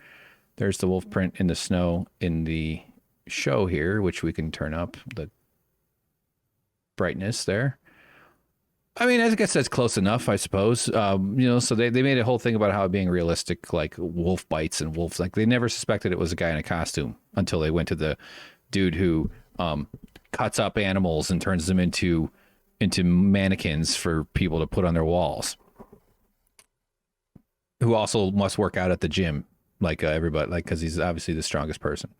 there's the wolf print in the snow in the show here, which we can turn up the brightness there. I mean, I guess that's close enough, I suppose. So they made a whole thing about how being realistic, like wolf bites and wolves. Like they never suspected it was a guy in a costume until they went to the dude who cuts up animals and turns them into mannequins for people to put on their walls. Who also must work out at the gym, like everybody, like because he's obviously the strongest person.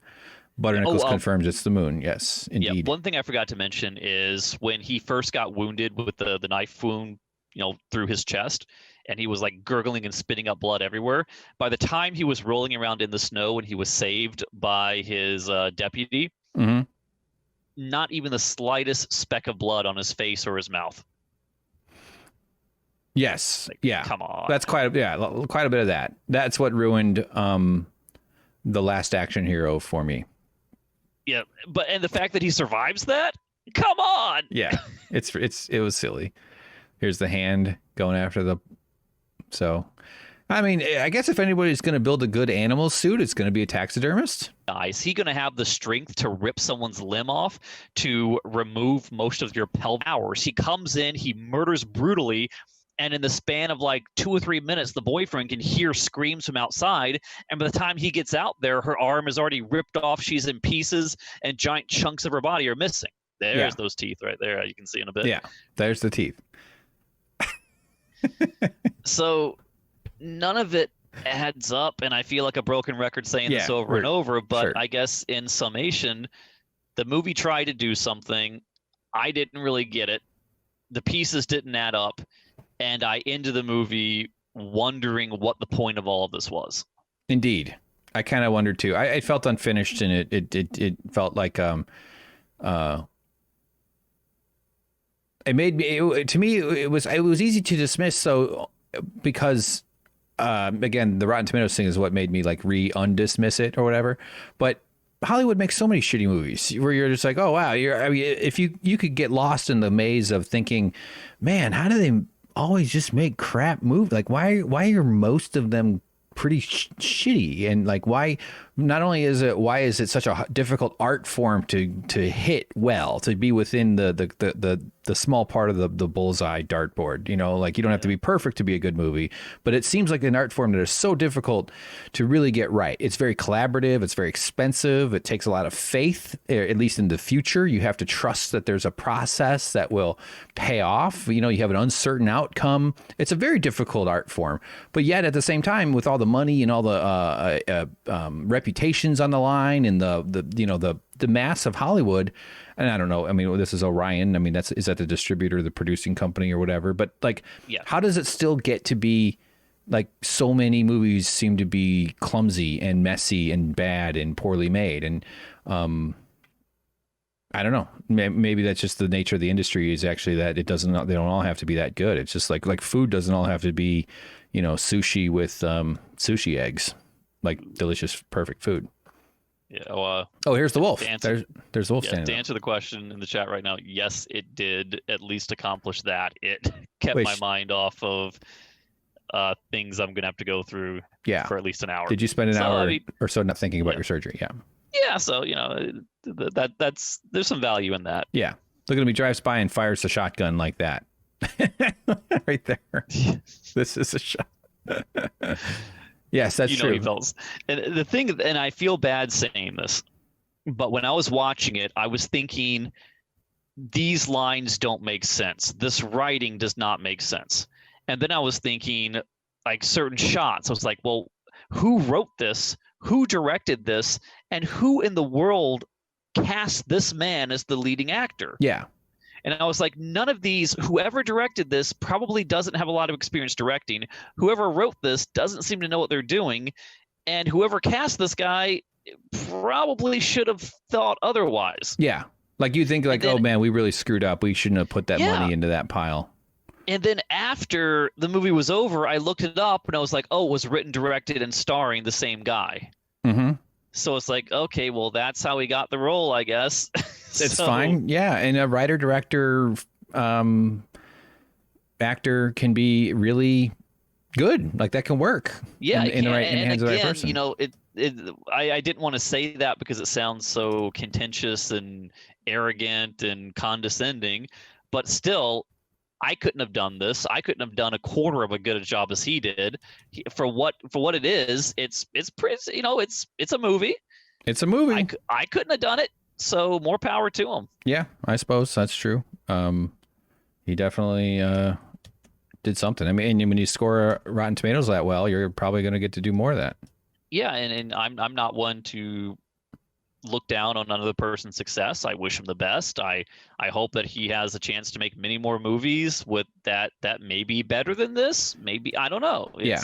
Butternickles confirms it's the moon. Yes, indeed. Yeah, one thing I forgot to mention is when he first got wounded with the knife wound, through his chest, and he was like gurgling and spitting up blood everywhere. By the time he was rolling around in the snow and he was saved by his deputy, not even the slightest speck of blood on his face or his mouth. Yes. Yeah. Come on. That's quite a bit of that. That's what ruined The Last Action Hero for me. Yeah, and the fact that he survives that? Come on. Yeah. It was silly. Here's the hand going after the... So, I mean, I guess if anybody's going to build a good animal suit, it's going to be a taxidermist. Is he going to have the strength to rip someone's limb off, to remove most of your pelvic hours? He comes in, he murders brutally, and in the span of like 2 or 3 minutes, the boyfriend can hear screams from outside. And by the time he gets out there, her arm is already ripped off. She's in pieces, and giant chunks of her body are missing. There's those teeth right there. You can see in a bit. Yeah, there's the teeth. So none of it adds up, and I feel like a broken record saying this over and over, but sure. I guess in summation, the movie tried to do something. I didn't really get it. the pieces didn't add up, and I ended the it wondering what the point of all of this was. Indeed. I kind of wondered too. I felt unfinished, and it felt like it made me, to me, it was easy to dismiss. So because again, the Rotten Tomatoes thing is what made me like undismiss it or whatever. But Hollywood makes so many shitty movies where you're just like, oh wow, if you could get lost in the maze of thinking, man, how do they always just make crap movies? Like why are most of them pretty shitty? And like why is it such a difficult art form to hit well, to be within the small part of the bullseye dartboard? You know, like you don't have to be perfect to be a good movie, but it seems like an art form that is so difficult to really get right. It's very collaborative, it's very expensive, it takes a lot of faith, at least in the future. You have to trust that there's a process that will pay off. You know, you have an uncertain outcome. It's a very difficult art form, but yet at the same time, with all the money and all the reputations on the line and the mass of Hollywood, and I don't know, I mean, this is Orion. I mean, is that the distributor, the producing company or whatever? But like, how does it still get to be like so many movies seem to be clumsy and messy and bad and poorly made? And I don't know. Maybe that's just the nature of the industry, is actually that they don't all have to be that good. It's just like food doesn't all have to be, you know, sushi with sushi eggs, like delicious, perfect food. Yeah. Oh, here's the wolf. There's the wolf standing To there. answer the question in the chat right now, yes, it did at least accomplish that. It kept my mind off of things I'm gonna have to go through for at least an hour. Did you spend an hour or so not thinking about your surgery? Yeah. Yeah. So you know there's some value in that. Yeah. Look at him. He drives by and fires the shotgun like that. Right there. This is a shot. Yes, that's true. And the thing, and I feel bad saying this, but when I was watching it, I was thinking, these lines don't make sense. This writing does not make sense. And then I was thinking, like, certain shots. I was like, well, who wrote this? Who directed this? And who in the world cast this man as the leading actor? Yeah. And I was like, none of these, whoever directed this probably doesn't have a lot of experience directing. Whoever wrote this doesn't seem to know what they're doing. And whoever cast this guy probably should have thought otherwise. Yeah. Like you think like, then, oh man, we really screwed up. We shouldn't have put that money into that pile. And then after the movie was over, I looked it up and I was like, oh, it was written, directed, and starring the same guy. Mm-hmm. So it's like, okay, well, that's how he got the role, I guess. It's fine. Yeah. And a writer, director, actor can be really good. Like that can work. Yeah. In the hands of the right person. You know, I didn't want to say that because it sounds so contentious and arrogant and condescending, but still, I couldn't have done this. I couldn't have done a quarter of a good a job as he did. For what it is, it's pretty, you know, it's a movie. It's a movie. I couldn't have done it. So more power to him. Yeah, I suppose that's true. He definitely did something. I mean, when you score Rotten Tomatoes that well, you're probably going to get to do more of that. Yeah, and I'm not one to look down on another person's success. I wish him the best. I hope that he has a chance to make many more movies with that may be better than this. Maybe, I don't know. Yeah.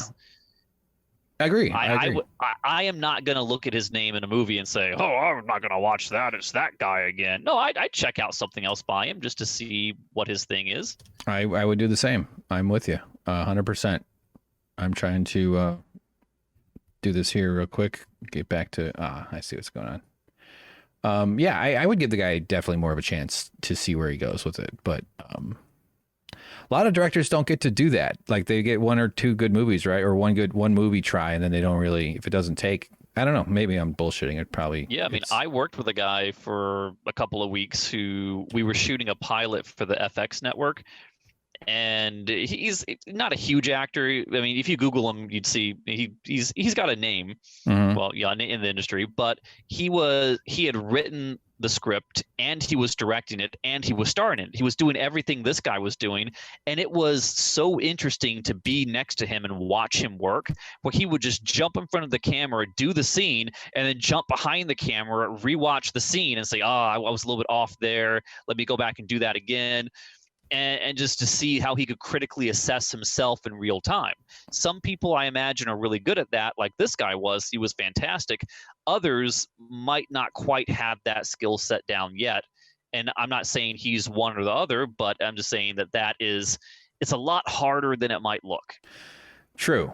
I agree. I am not going to look at his name in a movie and say, oh, I'm not going to watch that. It's that guy again. No, I'd check out something else by him just to see what his thing is. I would do the same. I'm with you 100%. I'm trying to do this here real quick. Get back to, I see what's going on. Yeah, I would give the guy definitely more of a chance to see where he goes with it. But a lot of directors don't get to do that. Like they get one or two good movies, right? Or one movie try, and then they don't really, if it doesn't take, I don't know, maybe I'm bullshitting. It probably. Yeah, I mean, I worked with a guy for a couple of weeks who we were shooting a pilot for the FX network. And he's not a huge actor. I mean, if you Google him, you'd see he's got a name. Mm-hmm. Well, yeah, in the industry. But he had written the script and he was directing it and he was starring it. He was doing everything this guy was doing, and it was so interesting to be next to him and watch him work. Where he would just jump in front of the camera, do the scene, and then jump behind the camera, rewatch the scene, and say, "Oh, I was a little bit off there. Let me go back and do that again." and just to see how he could critically assess himself in real time. Some people, I imagine, are really good at that, like this guy was. He was fantastic. Others might not quite have that skill set down yet. And I'm not saying he's one or the other, but I'm just saying that it's a lot harder than it might look. True.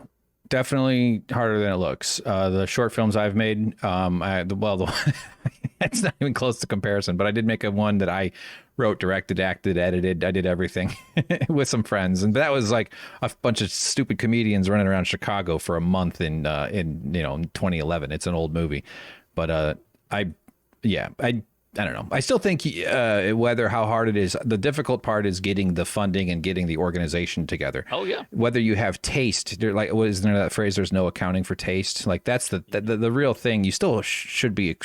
Definitely harder than it looks. The short films I've made, it's not even close to comparison, but I did make one that I wrote, directed, acted, edited. I did everything with some friends. And that was like a bunch of stupid comedians running around Chicago for a month in 2011. It's an old movie. But I don't know. I still think how hard it is, the difficult part is getting the funding and getting the organization together. Oh, yeah. Whether you have taste, isn't there that phrase, there's no accounting for taste? Like that's the real thing. You still should be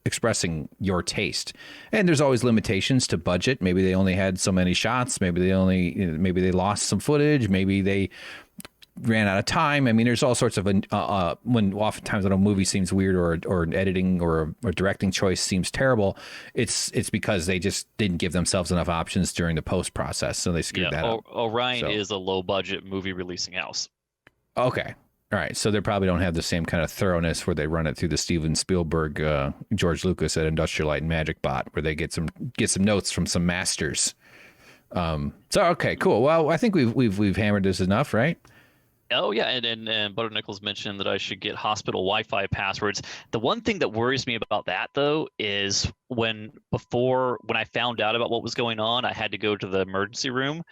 expressing your taste. And there's always limitations to budget. Maybe they only had so many shots. Maybe they lost some footage. Maybe they ran out of time. I mean, there's all sorts of when oftentimes when a movie seems weird or an editing or directing choice seems terrible, it's because they just didn't give themselves enough options during the post process, so they screwed that up. Orion is a low budget movie releasing house. Okay. All right, so they probably don't have the same kind of thoroughness where they run it through the Steven Spielberg, George Lucas at Industrial Light and Magic Bot, where they get some notes from some masters. So okay, cool. Well, I think we've hammered this enough, right? Oh yeah, and Butter Nichols mentioned that I should get hospital Wi-Fi passwords. The one thing that worries me about that though is when I found out about what was going on, I had to go to the emergency room,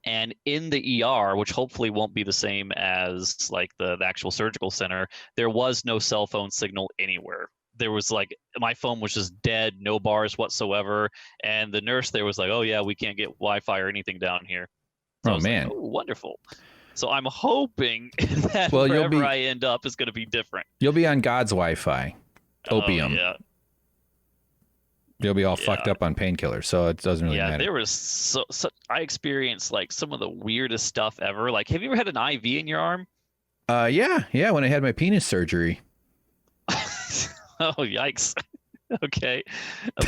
and in the ER, which hopefully won't be the same as like the actual surgical center, there was no cell phone signal anywhere. There was like, my phone was just dead, no bars whatsoever, and the nurse there was like, "Oh yeah, we can't get Wi-Fi or anything down here." So man, like, oh, wonderful. So I'm hoping that wherever I end up is going to be different. You'll be on God's Wi-Fi, opium. Oh, yeah. You'll be all fucked up on painkillers, so it doesn't really matter. Yeah, there was I experienced like some of the weirdest stuff ever. Like, have you ever had an IV in your arm? Yeah. When I had my penis surgery. Oh, yikes. Okay.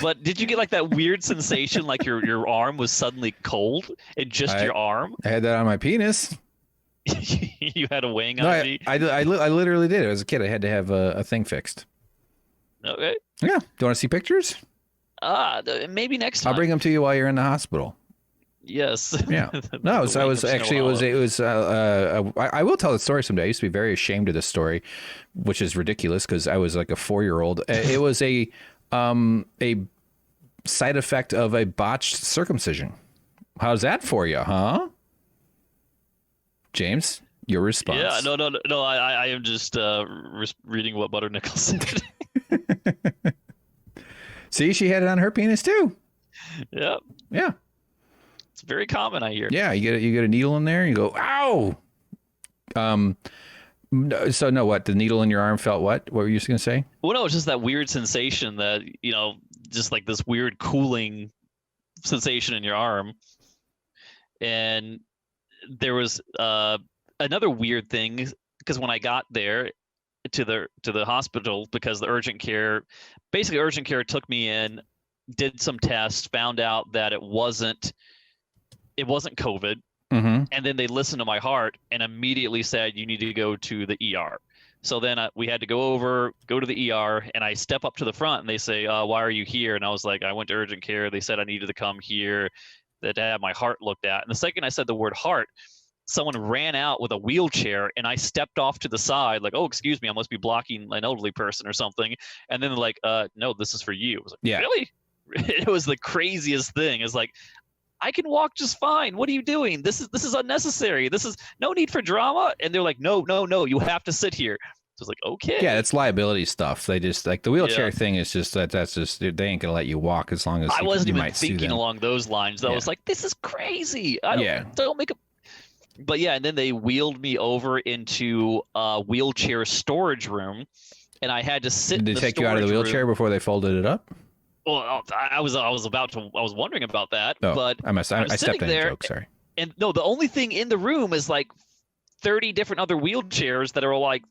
But did you get like that weird sensation like your arm was suddenly cold and just your arm? I had that on my penis. You had a weighing IV? I literally did. As a kid, I had to have a thing fixed. Okay. Yeah. Do you want to see pictures? Maybe next time. I'll bring them to you while you're in the hospital. Yes. Yeah. No, so I was actually, I will tell the story someday. I used to be very ashamed of this story, which is ridiculous because I was like a 4-year-old. It was a side effect of a botched circumcision. How's that for you, huh? James, your response. Yeah, no. I am just reading what Butter Nichols said. See, she had it on her penis too. Yep. Yeah. It's very common, I hear. Yeah, you get a needle in there, and you go, ow. So no, what? The needle in your arm felt what? What were you going to say? Well, no, it's just that weird sensation that, just like this weird cooling sensation in your arm. And there was another weird thing, because when I got there to the hospital, because the urgent care took me in, did some tests, found out that it wasn't COVID. Mm-hmm. And then they listened to my heart and immediately said, "You need to go to the ER." So then we had to go to the ER, and I step up to the front and they say, "Why are you here?" And I was like, "I went to urgent care. They said I needed to come here to have my heart looked at." And the second I said the word heart, someone ran out with a wheelchair, and I stepped off to the side like, "Oh, excuse me, I must be blocking an elderly person or something." And then they're like, "No, this is for you." I was like, yeah. Really? It was the craziest thing. It's like, I can walk just fine. What are you doing? This is unnecessary. This is no need for drama. And they're like, no, you have to sit here. So it's like, okay. Yeah, it's liability stuff. They just like the wheelchair thing is just that's just they ain't gonna let you walk as long as I wasn't even might thinking along those lines. I was like, this is crazy. Don't make a. But yeah, and then they wheeled me over into a wheelchair storage room, and I had to sit. Did they take you out of the wheelchair before they folded it up? Well, I was wondering about that, but I stepped in the joke. Sorry. And no, the only thing in the room is like 30 different other wheelchairs that are like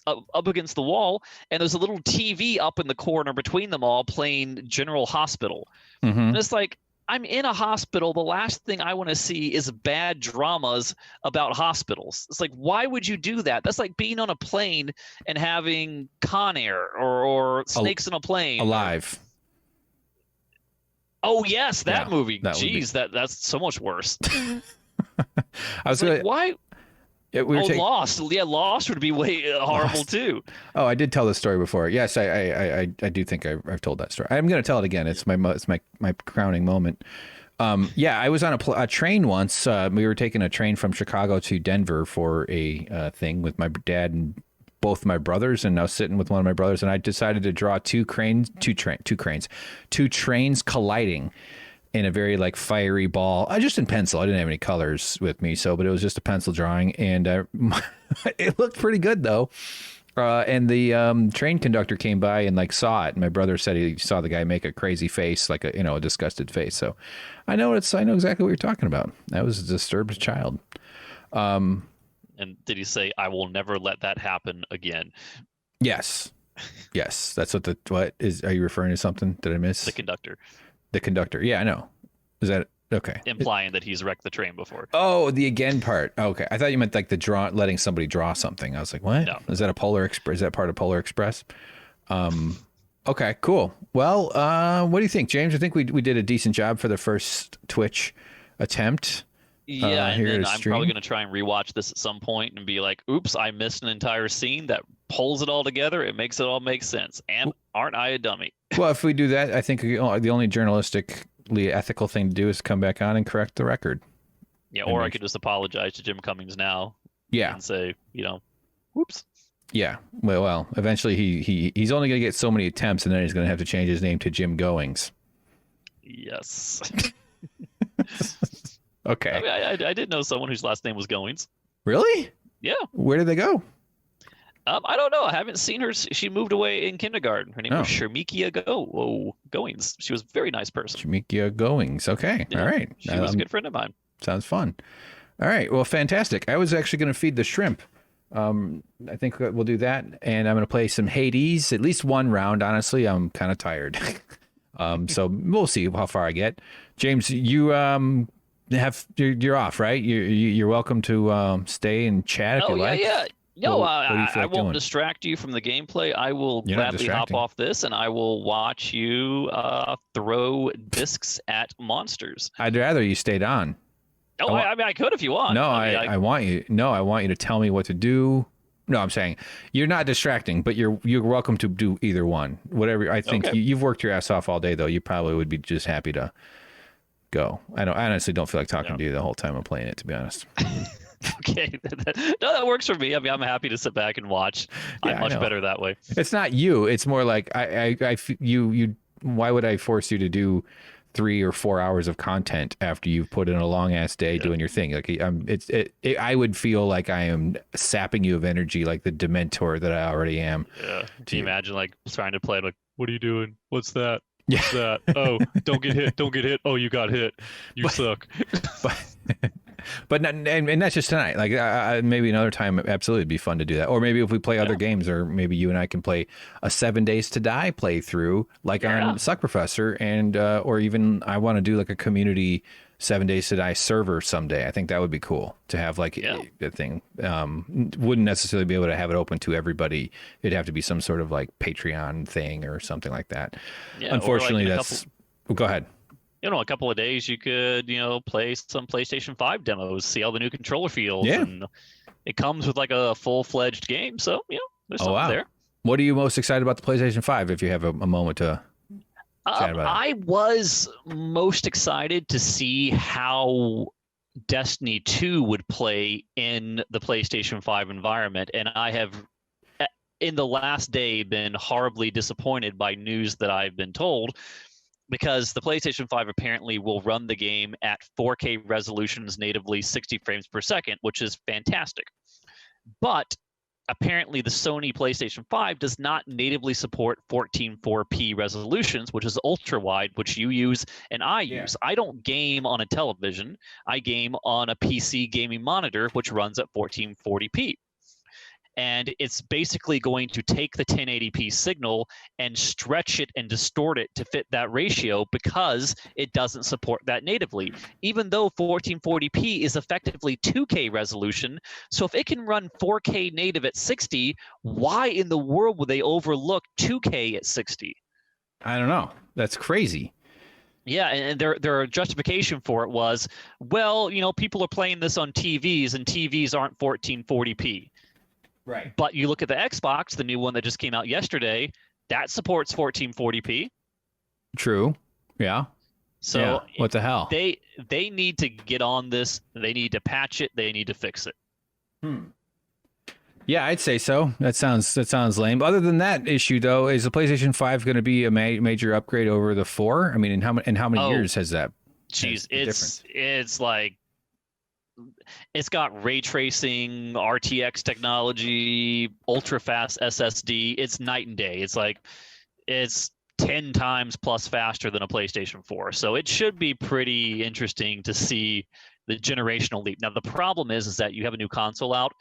up against the wall, and there's a little TV up in the corner between them all playing General Hospital. Mm-hmm. And it's like, I'm in a hospital. The last thing I want to see is bad dramas about hospitals. It's like, why would you do that? That's like being on a plane and having Con Air or Snakes in a Plane. Alive. Oh yes, that movie. That Jeez, that's so much worse. I was like, why? Yeah, Lost. Yeah, Lost would be way horrible too. Oh, I did tell this story before. Yes, I do think I've told that story. I'm going to tell it again. It's my crowning moment. Yeah, I was on a train once. We were taking a train from Chicago to Denver for a thing with my dad and both my brothers, and I was sitting with one of my brothers, and I decided to draw two trains colliding in a very like fiery ball. Just in pencil. I didn't have any colors with me, but it was just a pencil drawing, and it looked pretty good though. And the train conductor came by and like saw it. And my brother said he saw the guy make a crazy face, like a disgusted face. So I know exactly what you're talking about. I was a disturbed child. And did he say, "I will never let that happen again"? Yes. That's what is? Are you referring to something? Did I miss? The conductor. The conductor. Yeah, I know. Is that okay? Implying that he's wrecked the train before. Oh, the again part. Okay, I thought you meant like letting somebody draw something. I was like, what? No. Is that a Polar Express? Is that part of Polar Express? Okay, cool. Well, what do you think, James? I think we did a decent job for the first Twitch attempt. Yeah, and then I'm probably going to try and rewatch this at some point and be like, oops, I missed an entire scene that pulls it all together. It makes it all make sense. And aren't I a dummy? Well, if we do that, I think the only journalistically ethical thing to do is come back on and correct the record. Yeah, or I could just apologize to Jim Cummings now. Yeah. And say, whoops. Yeah. Well, eventually he's only going to get so many attempts, and then he's going to have to change his name to Jim Goings. Yes. Okay. I mean, I did know someone whose last name was Goings. Really? Yeah. Where did they go? I don't know. I haven't seen her. She moved away in kindergarten. Her name was Shermikia Goings. She was a very nice person. Shermikia Goings. Okay. Yeah. All right. She was a good friend of mine. Sounds fun. All right. Well, fantastic. I was actually going to feed the shrimp. I think we'll do that. And I'm going to play some Hades, at least one round. Honestly, I'm kind of tired. So we'll see how far I get. James, you you're off, right? You're welcome to stay and chat if you like. Yeah. No, I won't doing? Distract you from the gameplay. I will gladly hop off this, and I will watch you throw discs at monsters. I'd rather you stayed on. Oh, I mean, I could if you want. No, I want you. No, I want you to tell me what to do. No, I'm saying you're not distracting, but you're welcome to do either one. Whatever. I think you've worked your ass off all day, though. You probably would be just happy to go. I honestly don't feel like talking to you the whole time I'm playing it, to be honest. Okay. No, that works for me. I mean, I'm happy to sit back and watch. Yeah, I'm much better that way. It's not you. It's more like you. Why would I force you to do 3 or 4 hours of content after you've put in a long ass day doing your thing? Like I would feel like I am sapping you of energy, like the Dementor that I already am. Yeah. Can you imagine like trying to play like, what are you doing? What's that? What's that? Oh, don't get hit. Don't get hit. Oh, you got hit. You suck. But and that's just tonight. Like maybe another time, absolutely, it'd be fun to do that. Or maybe if we play other games, or maybe you and I can play a 7 Days to Die playthrough, like on SuckProfessor, and or even I want to do like a community 7 Days to Die server someday. I think that would be cool to have like a thing. Wouldn't necessarily be able to have it open to everybody. It'd have to be some sort of like Patreon thing or something like that. Yeah, unfortunately, go ahead. A couple of days you could, play some PlayStation 5 demos, see how the new controller feels. Yeah. And it comes with like a full-fledged game. So, there's something there. What are you most excited about the PlayStation 5, if you have a moment to chat about it? I was most excited to see how Destiny 2 would play in the PlayStation 5 environment. And I have, in the last day, been horribly disappointed by news that I've been told, because the PlayStation 5 apparently will run the game at 4K resolutions natively 60 frames per second, which is fantastic. But apparently the Sony PlayStation 5 does not natively support 1440p resolutions, which is ultra-wide, which you use and I use. I don't game on a television. I game on a PC gaming monitor, which runs at 1440p. and it's basically going to take the 1080p signal and stretch it and distort it to fit that ratio because it doesn't support that natively, even though 1440p is effectively 2K resolution. So if it can run 4K native at 60, why in the world would they overlook 2K at 60? I don't know. That's crazy. Yeah, and their justification for it was, well, people are playing this on TVs, and TVs aren't 1440p. Right. But you look at the Xbox, the new one that just came out yesterday, that supports 1440p. True. Yeah. So yeah. What the hell? They need to get on this. They need to patch it. They need to fix it. Yeah, I'd say so. That sounds lame. Other than that issue, though, is the PlayStation 5 going to be a major upgrade over the 4? I mean, in how many years has that? Jeez, it's like it's got ray tracing, RTX technology, ultra fast SSD. It's night and day. It's like it's 10 times plus faster than a PlayStation 4. So it should be pretty interesting to see the generational leap. Now the problem is that you have a new console out.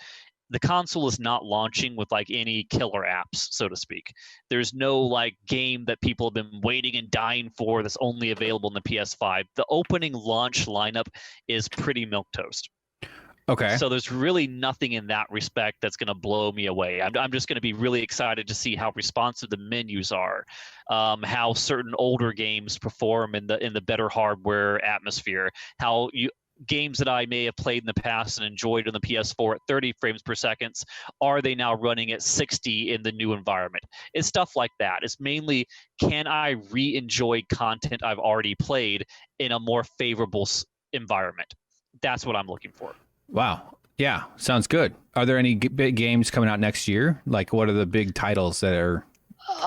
The console is not launching with like any killer apps, so to speak. There's no like game that people have been waiting and dying for that's only available in the PS5. The opening launch lineup is pretty milquetoast. Okay. So there's really nothing in that respect that's going to blow me away. I'm just going to be really excited to see how responsive the menus are, how certain older games perform in the better hardware atmosphere, how games that I may have played in the past and enjoyed on the PS4 at 30 frames per second, are they now running at 60 in the new environment? It's stuff like that. It's mainly, can I re-enjoy content I've already played in a more favorable environment? That's what I'm looking for. Wow. Yeah, sounds good. Are there any big games coming out next year? Like, what are the big titles that are the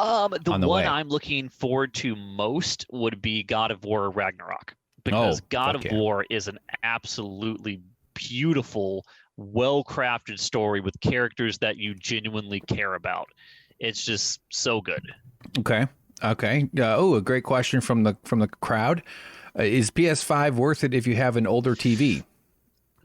on the one way? I'm looking forward to most would be God of War Ragnarok. Because God of War is an absolutely beautiful, well-crafted story with characters that you genuinely care about. It's just so good. Okay. A great question from the crowd. Is PS5 worth it if you have an older TV?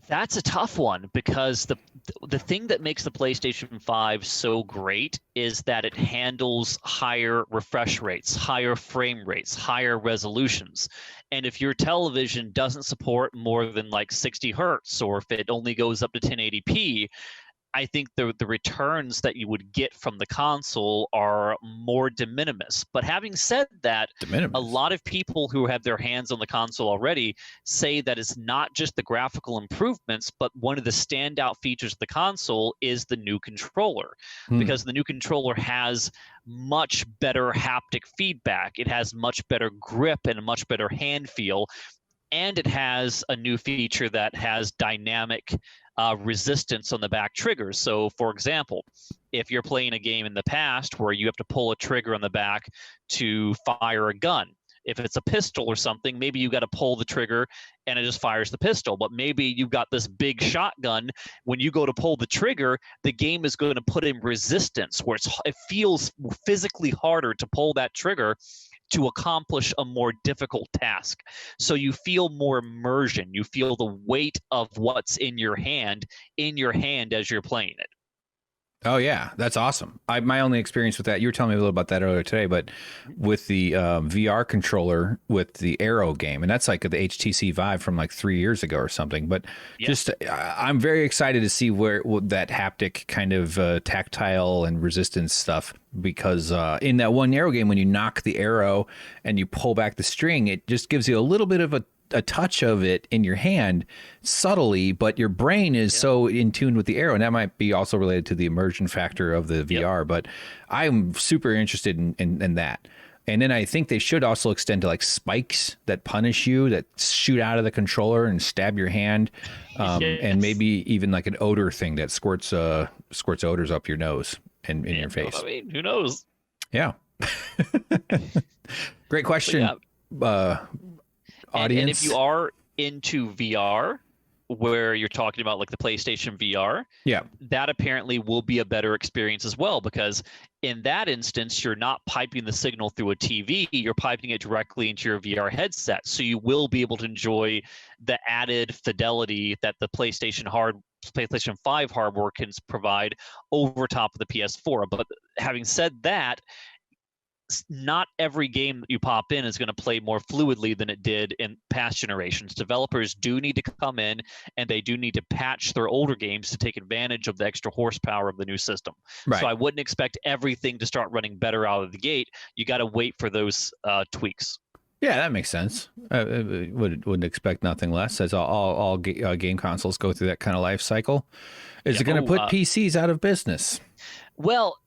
That's a tough one because the thing that makes the PlayStation 5 so great is that it handles higher refresh rates, higher frame rates, higher resolutions. And if your television doesn't support more than like 60 hertz, or if it only goes up to 1080p, I think the returns that you would get from the console are more de minimis. But having said that, a lot of people who have their hands on the console already say that it's not just the graphical improvements, but one of the standout features of the console is the new controller. Because the new controller has much better haptic feedback. It has much better grip and a much better hand feel. And it has a new feature that has dynamic resistance on the back triggers. So, for example, if you're playing a game in the past where you have to pull a trigger on the back to fire a gun, if it's a pistol or something, maybe you got to pull the trigger and it just fires the pistol. But maybe you've got this big shotgun. When you go to pull the trigger, the game is going to put in resistance where it feels physically harder to pull that trigger to accomplish a more difficult task. So you feel more immersion. You feel the weight of what's in your hand as you're playing it. Oh, yeah. That's awesome. My only experience with that, you were telling me a little about that earlier today, but with the VR controller with the Arrow game, and that's like the HTC Vive from like 3 years ago or something. But just I'm very excited to see where that haptic kind of tactile and resistance stuff, because in that one Arrow game, when you knock the arrow and you pull back the string, it just gives you a little bit of a touch of it in your hand subtly, but your brain is so in tune with the arrow, and that might be also related to the immersion factor of the VR. But I'm super interested in that. And then I think they should also extend to like spikes that punish you, that shoot out of the controller and stab your hand, and maybe even like an odor thing that squirts odors up your nose and in your face. I mean, who knows? Yeah. Great question. Audience. And if you are into VR, where you're talking about like the PlayStation VR, that apparently will be a better experience as well, because in that instance, you're not piping the signal through a TV, you're piping it directly into your VR headset. So you will be able to enjoy the added fidelity that the PlayStation PlayStation 5 hardware can provide over top of the PS4. But having said that, not every game that you pop in is going to play more fluidly than it did in past generations. Developers do need to come in and they do need to patch their older games to take advantage of the extra horsepower of the new system. Right. So I wouldn't expect everything to start running better out of the gate. You got to wait for those tweaks. Yeah, that makes sense. Wouldn't expect nothing less, as all game consoles go through that kind of life cycle. Is it going to put PCs out of business? Well,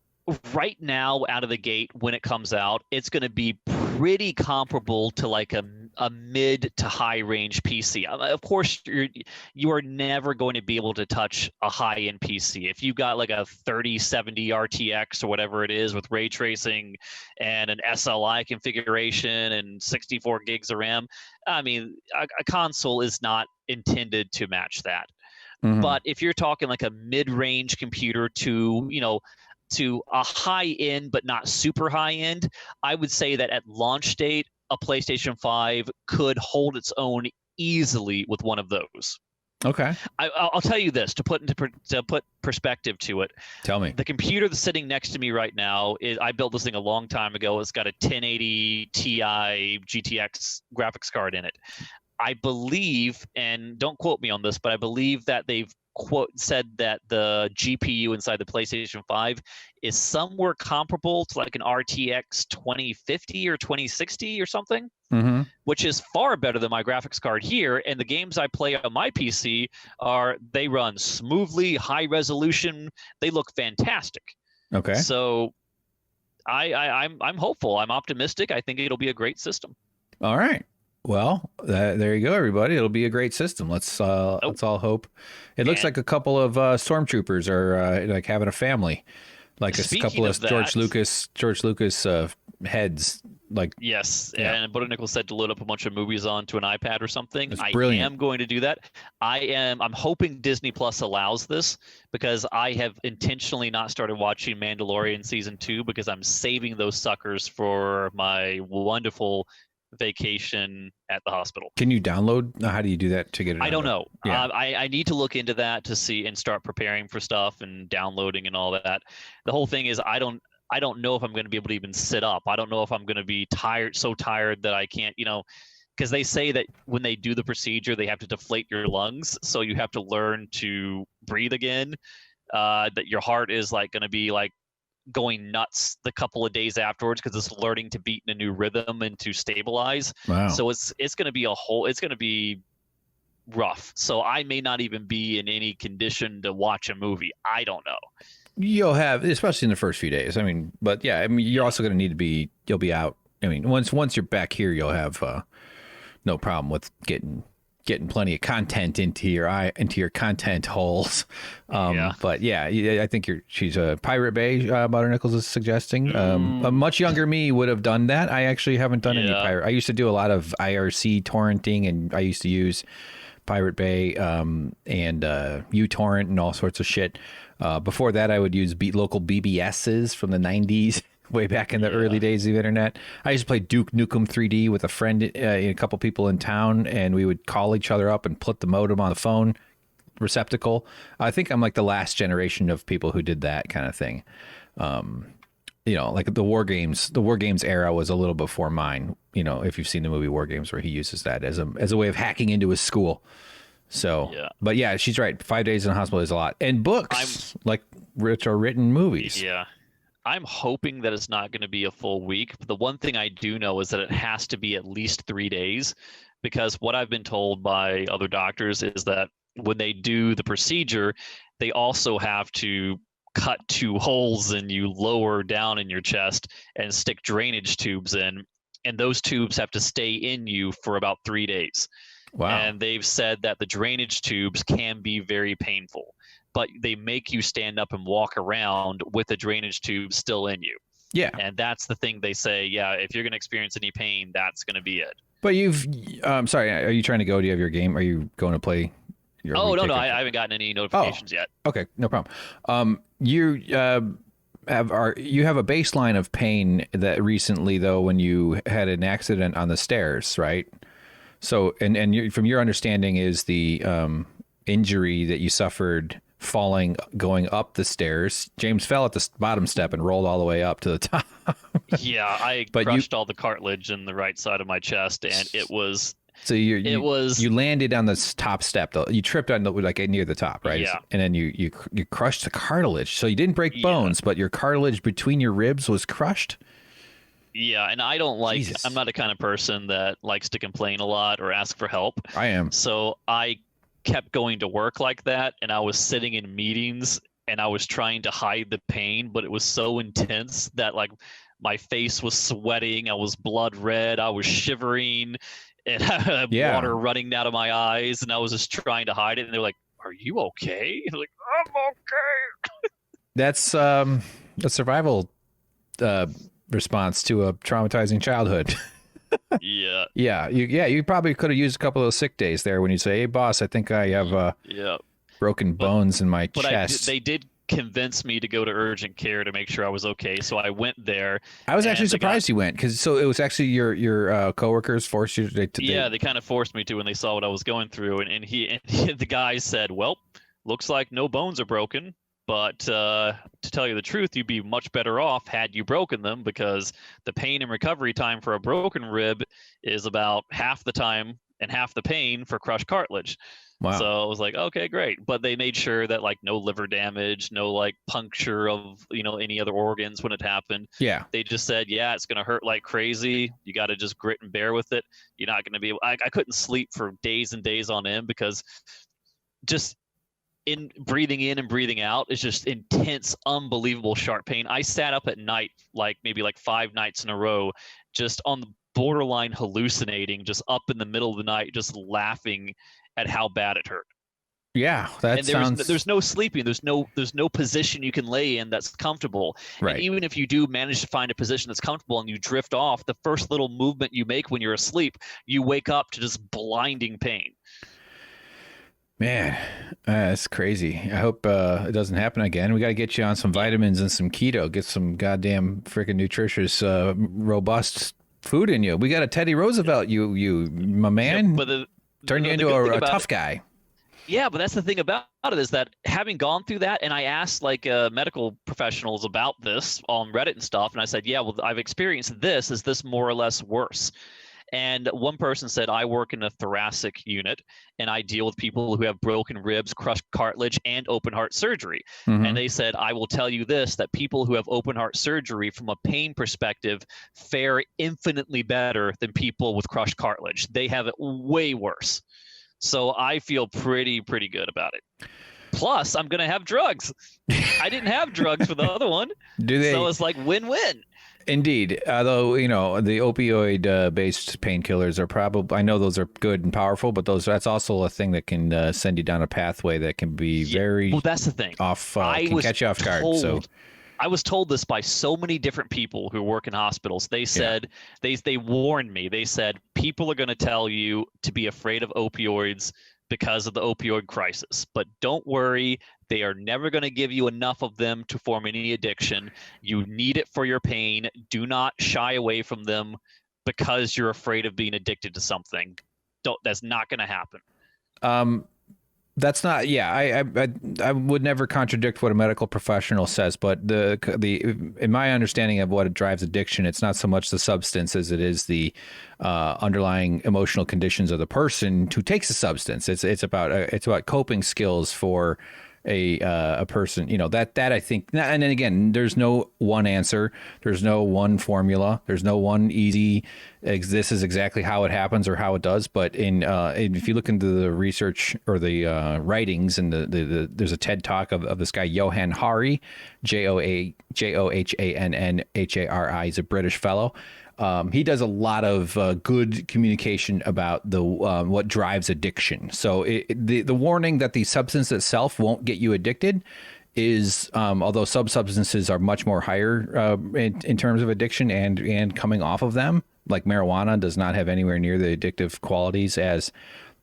right now, out of the gate, when it comes out, it's going to be pretty comparable to like a mid to high range PC. Of course, you are never going to be able to touch a high end PC. If you got like a 3070 RTX or whatever it is with ray tracing and an SLI configuration and 64 gigs of RAM, I mean, a console is not intended to match that. Mm-hmm. But if you're talking like a mid range computer to a high end but not super high end, I would say that at launch date, a PlayStation 5 could hold its own easily with one of those. Okay. I'll tell you this to put perspective to it. Tell me. The computer that's sitting next to me right now I built this thing a long time ago. It's got a 1080 Ti GTX graphics card in it. I believe, and don't quote me on this, but I believe that they've said that the GPU inside the PlayStation 5 is somewhere comparable to like an RTX 2050 or 2060 or something, mm-hmm. which is far better than my graphics card here. And the games I play on my PC they run smoothly, high resolution. They look fantastic. Okay. So I'm hopeful. I'm optimistic. I think it'll be a great system. All right. Well, there you go, everybody. It'll be a great system. Let's all hope. It looks like a couple of stormtroopers are like having a family, like couple of George Lucas heads. Like yes, yeah. And Butternickel said to load up a bunch of movies onto an iPad or something. That's brilliant. I am going to do that. I'm hoping Disney Plus allows this because I have intentionally not started watching Mandalorian season 2 because I'm saving those suckers for my wonderful vacation at the hospital. Can you download? How do you do that to get it? I don't know. Yeah. I need to look into that to see and start preparing for stuff and downloading and all that. The whole thing is I don't know if I'm going to be able to even sit up. I don't know if I'm going to be so tired that I can't, because they say that when they do the procedure, they have to deflate your lungs. So you have to learn to breathe again, that your heart is like going to be like going nuts the couple of days afterwards because it's learning to beat in a new rhythm and to stabilize. Wow. So it's going to be it's going to be rough. So I may not even be in any condition to watch a movie. I don't know. You'll have, especially in the first few days. I mean, but yeah, I mean, you're also going to need to you'll be out. I mean, once you're back here, you'll have no problem with getting plenty of content into your content holes. But yeah, I think she's a Pirate Bay. Butternickles is suggesting. A much younger me would have done that. I actually haven't done any pirate. I used to do a lot of IRC torrenting, and I used to use Pirate Bay and uTorrent and all sorts of shit. Before that, I would use local BBSs from the 90s. Way back in the early days of the internet. I used to play Duke Nukem 3D with a friend, a couple people in town, and we would call each other up and put the modem on the phone receptacle. I think I'm like the last generation of people who did that kind of thing. Like the War Games era was a little before mine. If you've seen the movie War Games, where he uses that as a way of hacking into his school. So, but yeah, she's right. 5 days in the hospital is a lot. And books, like written movies. Yeah. I'm hoping that it's not going to be a full week. But the one thing I do know is that it has to be at least 3 days, because what I've been told by other doctors is that when they do the procedure, they also have to cut 2 holes in you lower down in your chest and stick drainage tubes in. And those tubes have to stay in you for about 3 days. Wow. And they've said that the drainage tubes can be very painful, but they make you stand up and walk around with the drainage tube still in you. Yeah. And that's the thing they say, if you're going to experience any pain, that's going to be it. But sorry, are you trying to go? Do you have your game? Are you going to play your no, I haven't gotten any notifications yet. Okay, no problem. You have a baseline of pain that recently, though, when you had an accident on the stairs, right? So, and from your understanding is the injury that you suffered going up the stairs. James fell at the bottom step and rolled all the way up to the top. Yeah, I crushed all the cartilage in the right side of my chest, and it was. So you landed on the top step though. You tripped on near the top, right? Yeah. And then you crushed the cartilage. So you didn't break bones, but your cartilage between your ribs was crushed. Yeah, and I don't like. Jesus. I'm not the kind of person that likes to complain a lot or ask for help. I am. So I kept going to work like that, and I was sitting in meetings and I was trying to hide the pain, but it was so intense that like my face was sweating, I was blood red, I was shivering, and I had water running out of my eyes, and I was just trying to hide it, and they're like, "Are you okay?" I'm like, "I'm okay." That's a survival response to a traumatizing childhood. Yeah. You probably could have used a couple of those sick days there when you say, "Hey, boss, I think I have broken bones in my chest." They did convince me to go to urgent care to make sure I was okay, so I went there. I was actually surprised you went, because it was actually your coworkers forced you to. They kind of forced me to when they saw what I was going through, and the guy said, "Well, looks like no bones are broken. But to tell you the truth, you'd be much better off had you broken them, because the pain and recovery time for a broken rib is about half the time and half the pain for crushed cartilage." Wow. So I was like, okay, great. But they made sure that like no liver damage, no like puncture of, any other organs when it happened. Yeah. They just said, yeah, it's going to hurt like crazy. You got to just grit and bear with it. You're not going to be able, I couldn't sleep for days and days on end, because just in breathing in and breathing out is just intense, unbelievable sharp pain. I sat up at night, maybe 5 nights in a row, just on the borderline hallucinating, just up in the middle of the night, just laughing at how bad it hurt. Yeah, there's no sleeping. There's no position you can lay in that's comfortable. Right. And even if you do manage to find a position that's comfortable and you drift off, the first little movement you make when you're asleep, you wake up to just blinding pain. Man, that's crazy. I hope it doesn't happen again. We got to get you on some vitamins and some keto. Get some goddamn freaking nutritious, robust food in you. We got a Teddy Roosevelt, you my man. Yeah, turn you into a tough guy. Yeah, but that's the thing about it, is that having gone through that, and I asked medical professionals about this on Reddit and stuff, and I said, yeah, well, I've experienced this. Is this more or less worse? And one person said, I work in a thoracic unit, and I deal with people who have broken ribs, crushed cartilage, and open heart surgery. Mm-hmm. And they said, I will tell you this, that people who have open heart surgery from a pain perspective fare infinitely better than people with crushed cartilage. They have it way worse. So I feel pretty good about it. Plus, I'm going to have drugs. I didn't have drugs for the other one. Do they? So it's like win-win. Indeed. Although, the opioid-based painkillers are probably, I know those are good and powerful, but that's also a thing that can send you down a pathway that can be very that's the thing. Can catch you off guard. So I was told this by so many different people who work in hospitals. They said, they warned me. They said, people are going to tell you to be afraid of opioids because of the opioid crisis. But don't worry, they are never going to give you enough of them to form any addiction. You need it for your pain. Do not shy away from them because you're afraid of being addicted to something. That's not going to happen. That's not. Yeah, I would never contradict what a medical professional says, but in my understanding of what drives addiction, it's not so much the substance as it is the underlying emotional conditions of the person who takes the substance. It's about coping skills for a person, that I think. And then again, there's no one answer, there's no one formula, there's no one easy this is exactly how it happens or how it does. But if you look into the research or the writings, and there's a TED talk of this guy Johann Hari, Johannhari. He's a British fellow. He does a lot of good communication about the what drives addiction. So the warning that the substance itself won't get you addicted is, although substances are much more higher in terms of addiction and coming off of them, like marijuana does not have anywhere near the addictive qualities as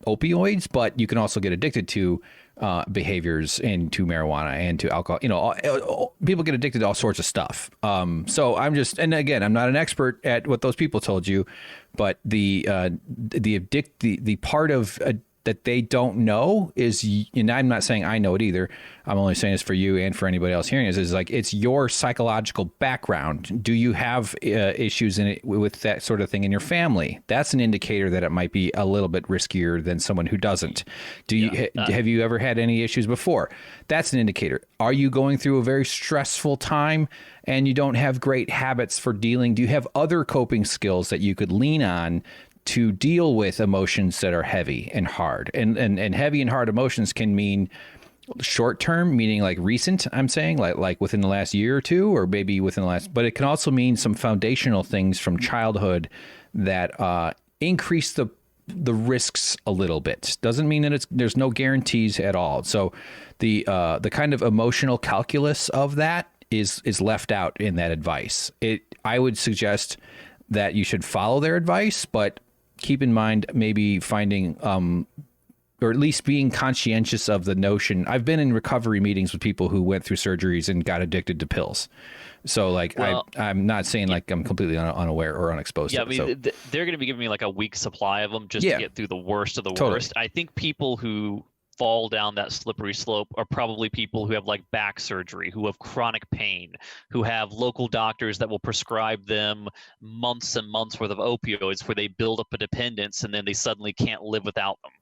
opioids, but you can also get addicted to behaviors and to marijuana and to alcohol. People get addicted to all sorts of stuff. So and again, I'm not an expert at what those people told you, but the part of that they don't know is, and I'm not saying I know it either. I'm only saying this for you and for anybody else hearing this, is like, it's your psychological background. Do you have issues in it with that sort of thing in your family? That's an indicator that it might be a little bit riskier than someone who doesn't. Have you ever had any issues before? That's an indicator. Are you going through a very stressful time and you don't have great habits for dealing? Do you have other coping skills that you could lean on to deal with emotions that are heavy and hard? And heavy and hard emotions can mean short term, meaning like recent, I'm saying, like within the last year or two, or maybe within the last, but it can also mean some foundational things from childhood that increase the risks a little bit. Doesn't mean that there's no guarantees at all. So the kind of emotional calculus of that is left out in that advice. I would suggest that you should follow their advice, but keep in mind maybe finding or at least being conscientious of the notion. I've been in recovery meetings with people who went through surgeries and got addicted to pills. So like, I'm not saying like I'm completely unaware or unexposed. Yeah, to it. I mean, they're going to be giving me like a week supply of them just to get through the worst of the worst. I think people who fall down that slippery slope are probably people who have like back surgery, who have chronic pain, who have local doctors that will prescribe them months and months worth of opioids where they build up a dependence and then they suddenly can't live without them.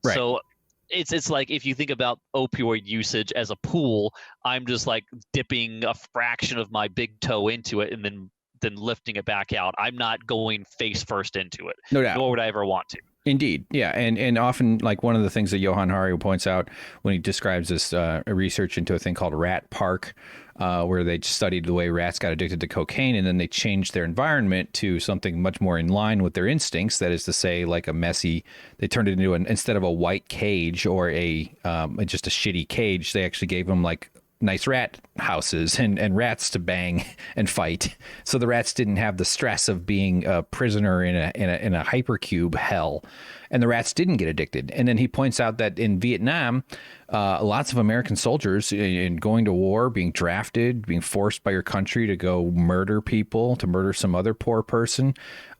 Right. So it's like, if you think about opioid usage as a pool, I'm just like dipping a fraction of my big toe into it and then lifting it back out. I'm not going face first into it. No doubt. Nor would I ever want to. Indeed. Yeah. And often, like, one of the things that Johan Hari points out when he describes this research into a thing called Rat Park, where they studied the way rats got addicted to cocaine, and then they changed their environment to something much more in line with their instincts. That is to say, like they turned it into instead of a white cage or just a shitty cage, they actually gave them like nice rat houses and rats to bang and fight. So the rats didn't have the stress of being a prisoner in a hypercube hell, and the rats didn't get addicted. And then he points out that in Vietnam, lots of American soldiers in going to war, being drafted, being forced by your country to go murder people, to murder some other poor person.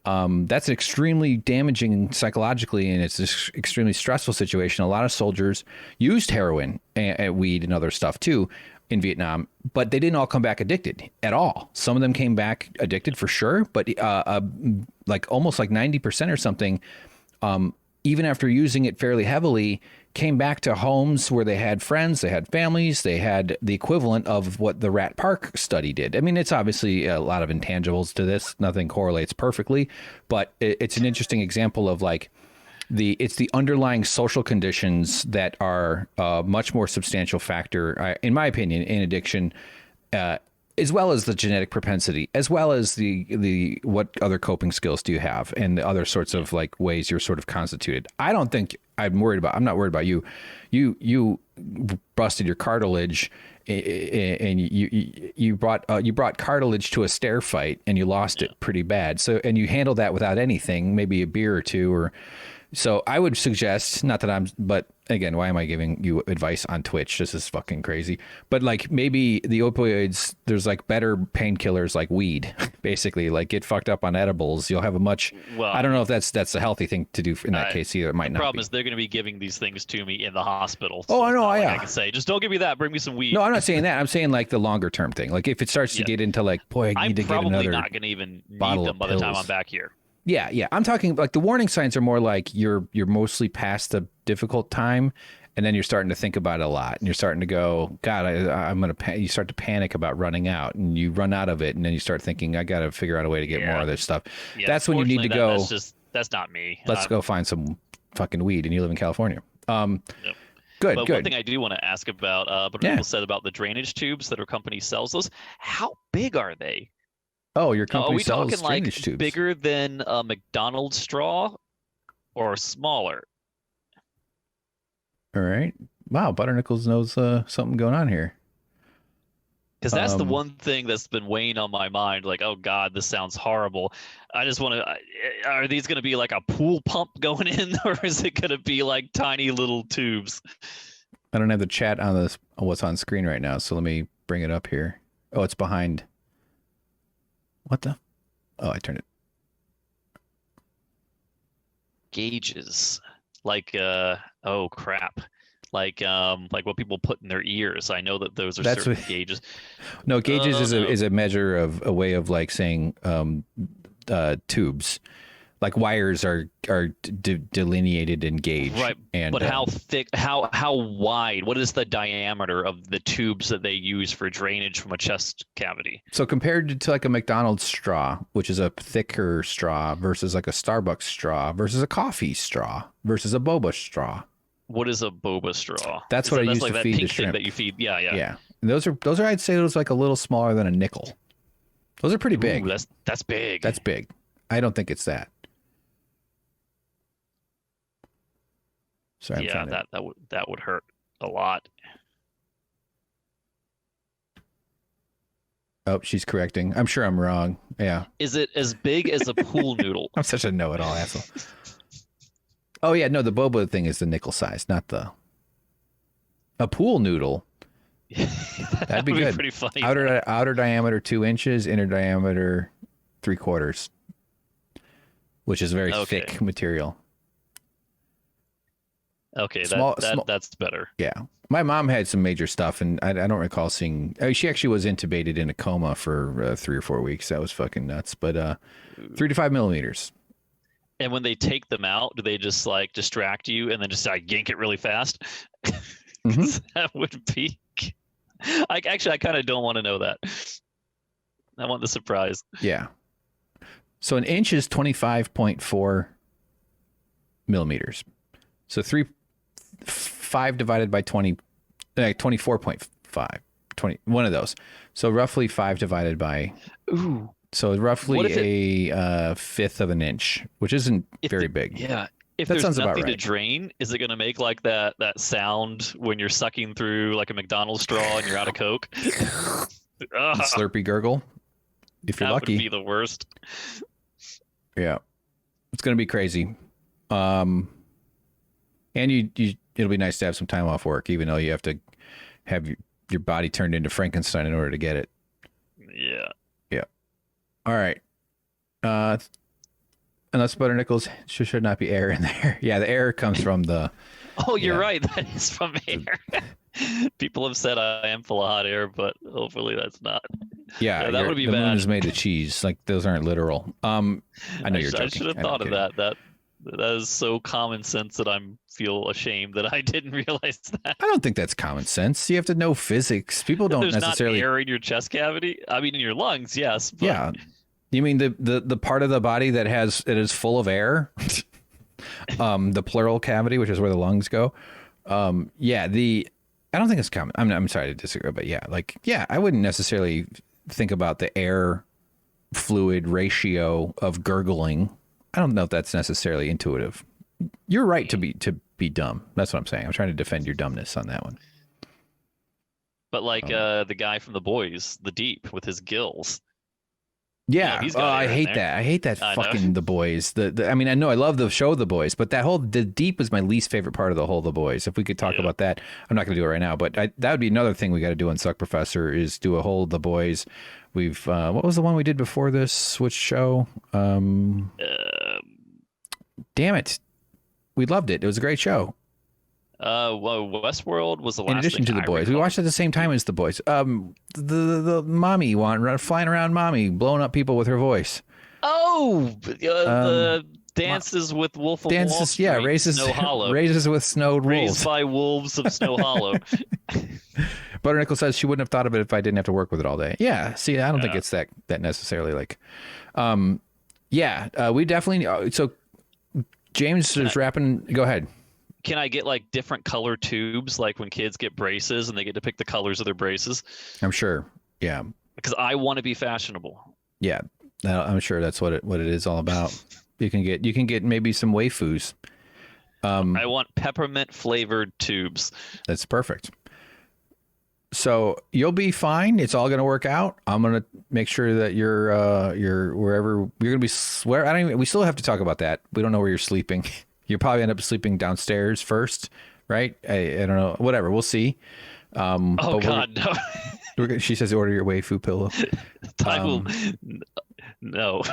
That's extremely damaging psychologically, and it's this extremely stressful situation. A lot of soldiers used heroin and weed and other stuff too in Vietnam, but they didn't all come back addicted at all. Some of them came back addicted for sure, but like almost like 90% or something, even after using it fairly heavily, came back to homes where they had friends, they had families, they had the equivalent of what the Rat Park study did. I mean, it's obviously a lot of intangibles to this. Nothing correlates perfectly, but it's an interesting example of like it's the underlying social conditions that are a much more substantial factor, in my opinion, in addiction, as well as the genetic propensity, as well as the what other coping skills do you have, and the other sorts of like ways you're sort of constituted. I'm not worried about you. You busted your cartilage, and you brought cartilage to a stair fight, and you lost it pretty bad. So, and you handled that without anything, maybe a beer or two, or. So I would suggest, but again, why am I giving you advice on Twitch? This is fucking crazy. But like maybe the opioids, there's like better painkillers like weed, basically. Like get fucked up on edibles. You'll have I don't know if that's a healthy thing to do in that case either. It might not be. The problem is they're going to be giving these things to me in the hospital. So I know. I can say, just don't give me that. Bring me some weed. No, I'm not saying that. I'm saying like the longer term thing. Like if it starts to get into like, boy, I need to get another I'm probably not going to even need them by the time I'm back here. Yeah. I'm talking like the warning signs are more like you're mostly past the difficult time, and then you're starting to think about it a lot, and you're starting to go, God, I'm gonna. You start to panic about running out, and you run out of it, and then you start thinking, I got to figure out a way to get more of this stuff. Yeah, that's when you need to go. That's not me. Let's go find some fucking weed, and you live in California. Yep. Good. One thing I do want to ask about, but people said about the drainage tubes that our company sells those. How big are they? Oh, your company sells drainage tubes. Are we talking like bigger than a McDonald's straw or smaller? All right. Wow, Butternickles knows something going on here. Because that's the one thing that's been weighing on my mind. Like, oh God, this sounds horrible. I just want to. Are these going to be like a pool pump going in, or is it going to be like tiny little tubes? I don't have the chat on what's on screen right now, so let me bring it up here. Oh, it's behind. What the? Oh, I turned it. Gauges. like oh crap, like what people put in their ears. I know that those are certain gauges. No, gauges is a measure of a way of like saying tubes. Like wires are delineated in gauge, right? And but how thick, how wide? What is the diameter of the tubes that they use for drainage from a chest cavity? So compared to like a McDonald's straw, which is a thicker straw, versus like a Starbucks straw, versus a coffee straw, versus a boba straw. What is a boba straw? That's what I use to feed the shrimp. That you feed. Yeah. And those are I'd say those like a little smaller than a nickel. Those are pretty big. Ooh, that's big. That's big. I don't think it's that. Sorry, yeah, that would hurt a lot. Oh, she's correcting. I'm sure I'm wrong. Yeah. Is it as big as a pool noodle? I'm such a know-it-all asshole. Oh yeah, no, the boba thing is the nickel size, not a pool noodle. That'd be good. Pretty funny. Outer diameter 2 inches, inner diameter 3/4, which is very thick material. Okay, that's better. Yeah. My mom had some major stuff, and I don't recall seeing... she actually was intubated in a coma for 3 or 4 weeks. That was fucking nuts. But 3 to 5 millimeters. And when they take them out, do they just like distract you and then just like yank it really fast? Mm-hmm. That would be... I kind of don't want to know that. I want the surprise. Yeah. So an inch is 25.4 millimeters. So 5 divided by 20, 24.5, 20, one of those. So roughly 5 divided by, ooh. So roughly a fifth of an inch, which isn't very big. Yeah. If that there's nothing to drain, is it going to make like that sound when you're sucking through like a McDonald's straw and you're out of Coke? Slurpy gurgle. If you're lucky. That would be the worst. Yeah. It's going to be crazy. And it'll be nice to have some time off work, even though you have to have your body turned into Frankenstein in order to get it. Yeah. Yeah. All right. Unless Butternickels, should not be air in there. Yeah, the air comes from the... Oh, you're right. That is from air. People have said I am full of hot air, but hopefully that's not. Yeah, that would be bad. The moon is made of cheese. Like, those aren't literal. I know you're joking. I should have thought of that. That is so common sense that I feel ashamed that I didn't realize that. I don't think that's common sense. You have to know physics. People don't necessarily... There's not air in your chest cavity? I mean, in your lungs, yes. But... Yeah. You mean the part of the body that is full of air? The pleural cavity, which is where the lungs go. Yeah, I don't think it's common. I'm sorry to disagree, but I wouldn't necessarily think about the air fluid ratio of gurgling. I don't know if that's necessarily intuitive. You're right to be dumb. That's what I'm saying. I'm trying to defend your dumbness on that one. But the guy from The Boys, the Deep, with his gills. Yeah, I hate that. I hate that fucking The Boys. I mean, I know I love the show The Boys, but the Deep is my least favorite part of the whole The Boys. If we could talk about that, I'm not going to do it right now, but that would be another thing we got to do on SuckProfessor is do a whole The Boys. We've what was the one we did before this? Which show? Damn it, we loved it. It was a great show. Westworld was the last. In addition to The Boys, we watched it at the same time as The Boys. The mommy flying around, mommy blowing up people with her voice. Oh, the dances with Wolf of Wall Street. Yeah, raises with snowed wolves. Raised by wolves of Snow Hollow. Butternickel says she wouldn't have thought of it if I didn't have to work with it all day. Yeah, see, I don't think it's that necessarily like. We definitely. So James is wrapping. Go ahead. Can I get like different color tubes, like when kids get braces and they get to pick the colors of their braces? I'm sure. Yeah. Because I want to be fashionable. Yeah, I'm sure that's what it is all about. You can get maybe some waifus. I want peppermint flavored tubes. That's perfect. So you'll be fine. It's all going to work out. I'm going to make sure that you're wherever you're going to be. We still have to talk about that. We don't know where you're sleeping. You'll probably end up sleeping downstairs first, right? I don't know. Whatever. We'll see. God, no. She says order your waifu pillow. I will. No.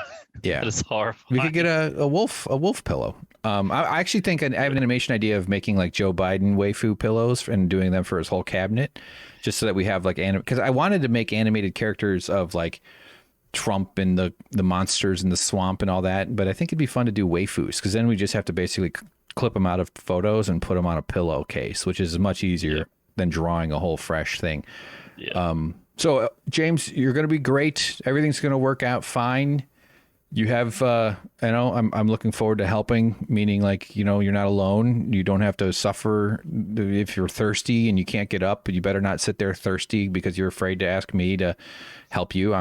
Yeah. That is horrifying. We could get a wolf pillow. I actually think I have an animation idea of making like Joe Biden waifu pillows and doing them for his whole cabinet, just so that we have like because I wanted to make animated characters of like Trump and the monsters in the swamp and all that, but I think it'd be fun to do waifus because then we just have to basically clip them out of photos and put them on a pillowcase, which is much easier than drawing a whole fresh thing. Yeah. So James, you're going to be great. Everything's going to work out fine. You have, I'm looking forward to helping, meaning like, you're not alone. You don't have to suffer if you're thirsty and you can't get up, but you better not sit there thirsty because you're afraid to ask me to help you.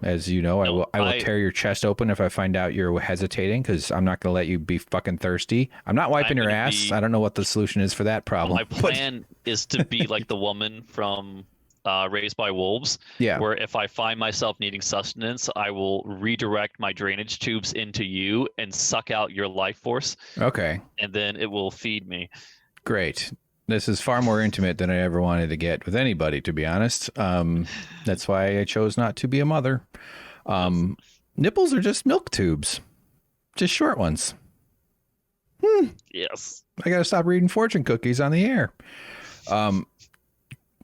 As you know, I will tear your chest open if I find out you're hesitating because I'm not going to let you be fucking thirsty. I'm not wiping your ass. I don't know what the solution is for that problem. My plan is to be like the woman from Raised by Wolves, where if I find myself needing sustenance, I will redirect my drainage tubes into you and suck out your life force. Okay. And then it will feed me. Great. This is far more intimate than I ever wanted to get with anybody, to be honest. That's why I chose not to be a mother. Nipples are just milk tubes, just short ones. Yes. I got to stop reading fortune cookies on the air.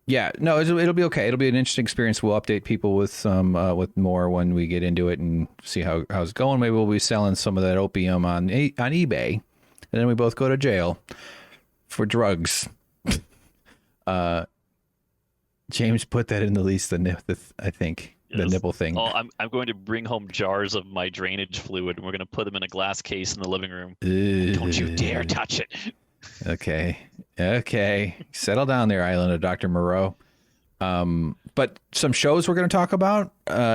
Yeah, no, it'll be okay. It'll be an interesting experience. We'll update people with with more when we get into it and see how it's going. Maybe we'll be selling some of that opium on eBay, and then we both go to jail for drugs. James put that in the least. I think the nipple thing. Oh, I'm going to bring home jars of my drainage fluid, and we're going to put them in a glass case in the living room. Don't you dare touch it. Okay. Settle down there, Island of Dr. Moreau. But some shows we're going to talk about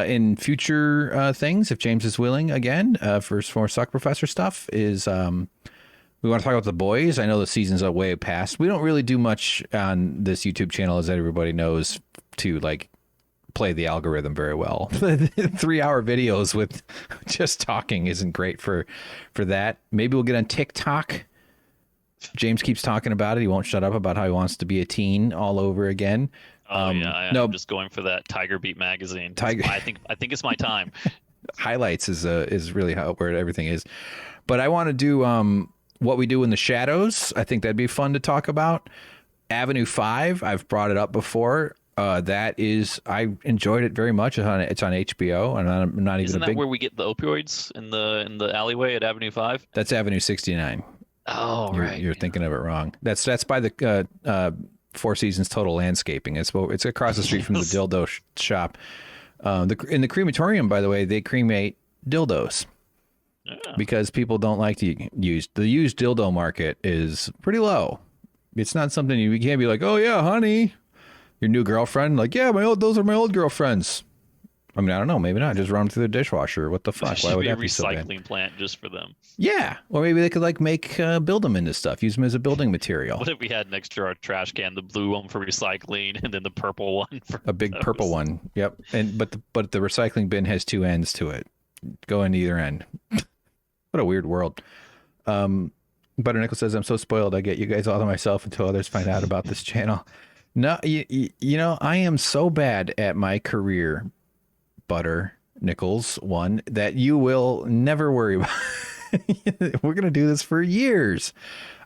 in future things, if James is willing again, for more SuckProfessor stuff, is we want to talk about The Boys. I know the season's way past. We don't really do much on this YouTube channel, as everybody knows, to like play the algorithm very well. 3-hour videos with just talking isn't great for that. Maybe we'll get on TikTok. James keeps talking about it. He won't shut up about how he wants to be a teen all over again. I'm just going for that Tiger Beat magazine. I think it's my time. Highlights is really where everything is. But I want to do what we do in the shadows. I think that'd be fun to talk about. Avenue 5, I've brought it up before. I enjoyed it very much. It's on HBO, and I'm not even Isn't that where we get the opioids in the alleyway at Avenue 5? That's Avenue 69. Oh, right. You're thinking of it wrong. That's by the Four Seasons Total Landscaping. It's across the street from the dildo shop. In the crematorium, by the way, they cremate dildos because people don't like to use the used dildo market is pretty low. It's not something you can't be like, oh yeah, honey, your new girlfriend. Like, yeah, those are my old girlfriends. I mean, I don't know. Maybe not. Just run them through the dishwasher. What the fuck? Why would that be so bad? Recycling plant just for them. Yeah. Or maybe they could like build them into stuff. Use them as a building material. What if we had next to our trash can the blue one for recycling and then the purple one for a big purple one? Yep. And but the recycling bin has 2 ends to it. Go in either end. What a weird world. Butternickel says, I'm so spoiled. I get you guys all to myself until others find out about this channel. No, you know, I am so bad at my career, Butter Nichols one, that you will never worry about. We're gonna do this for years.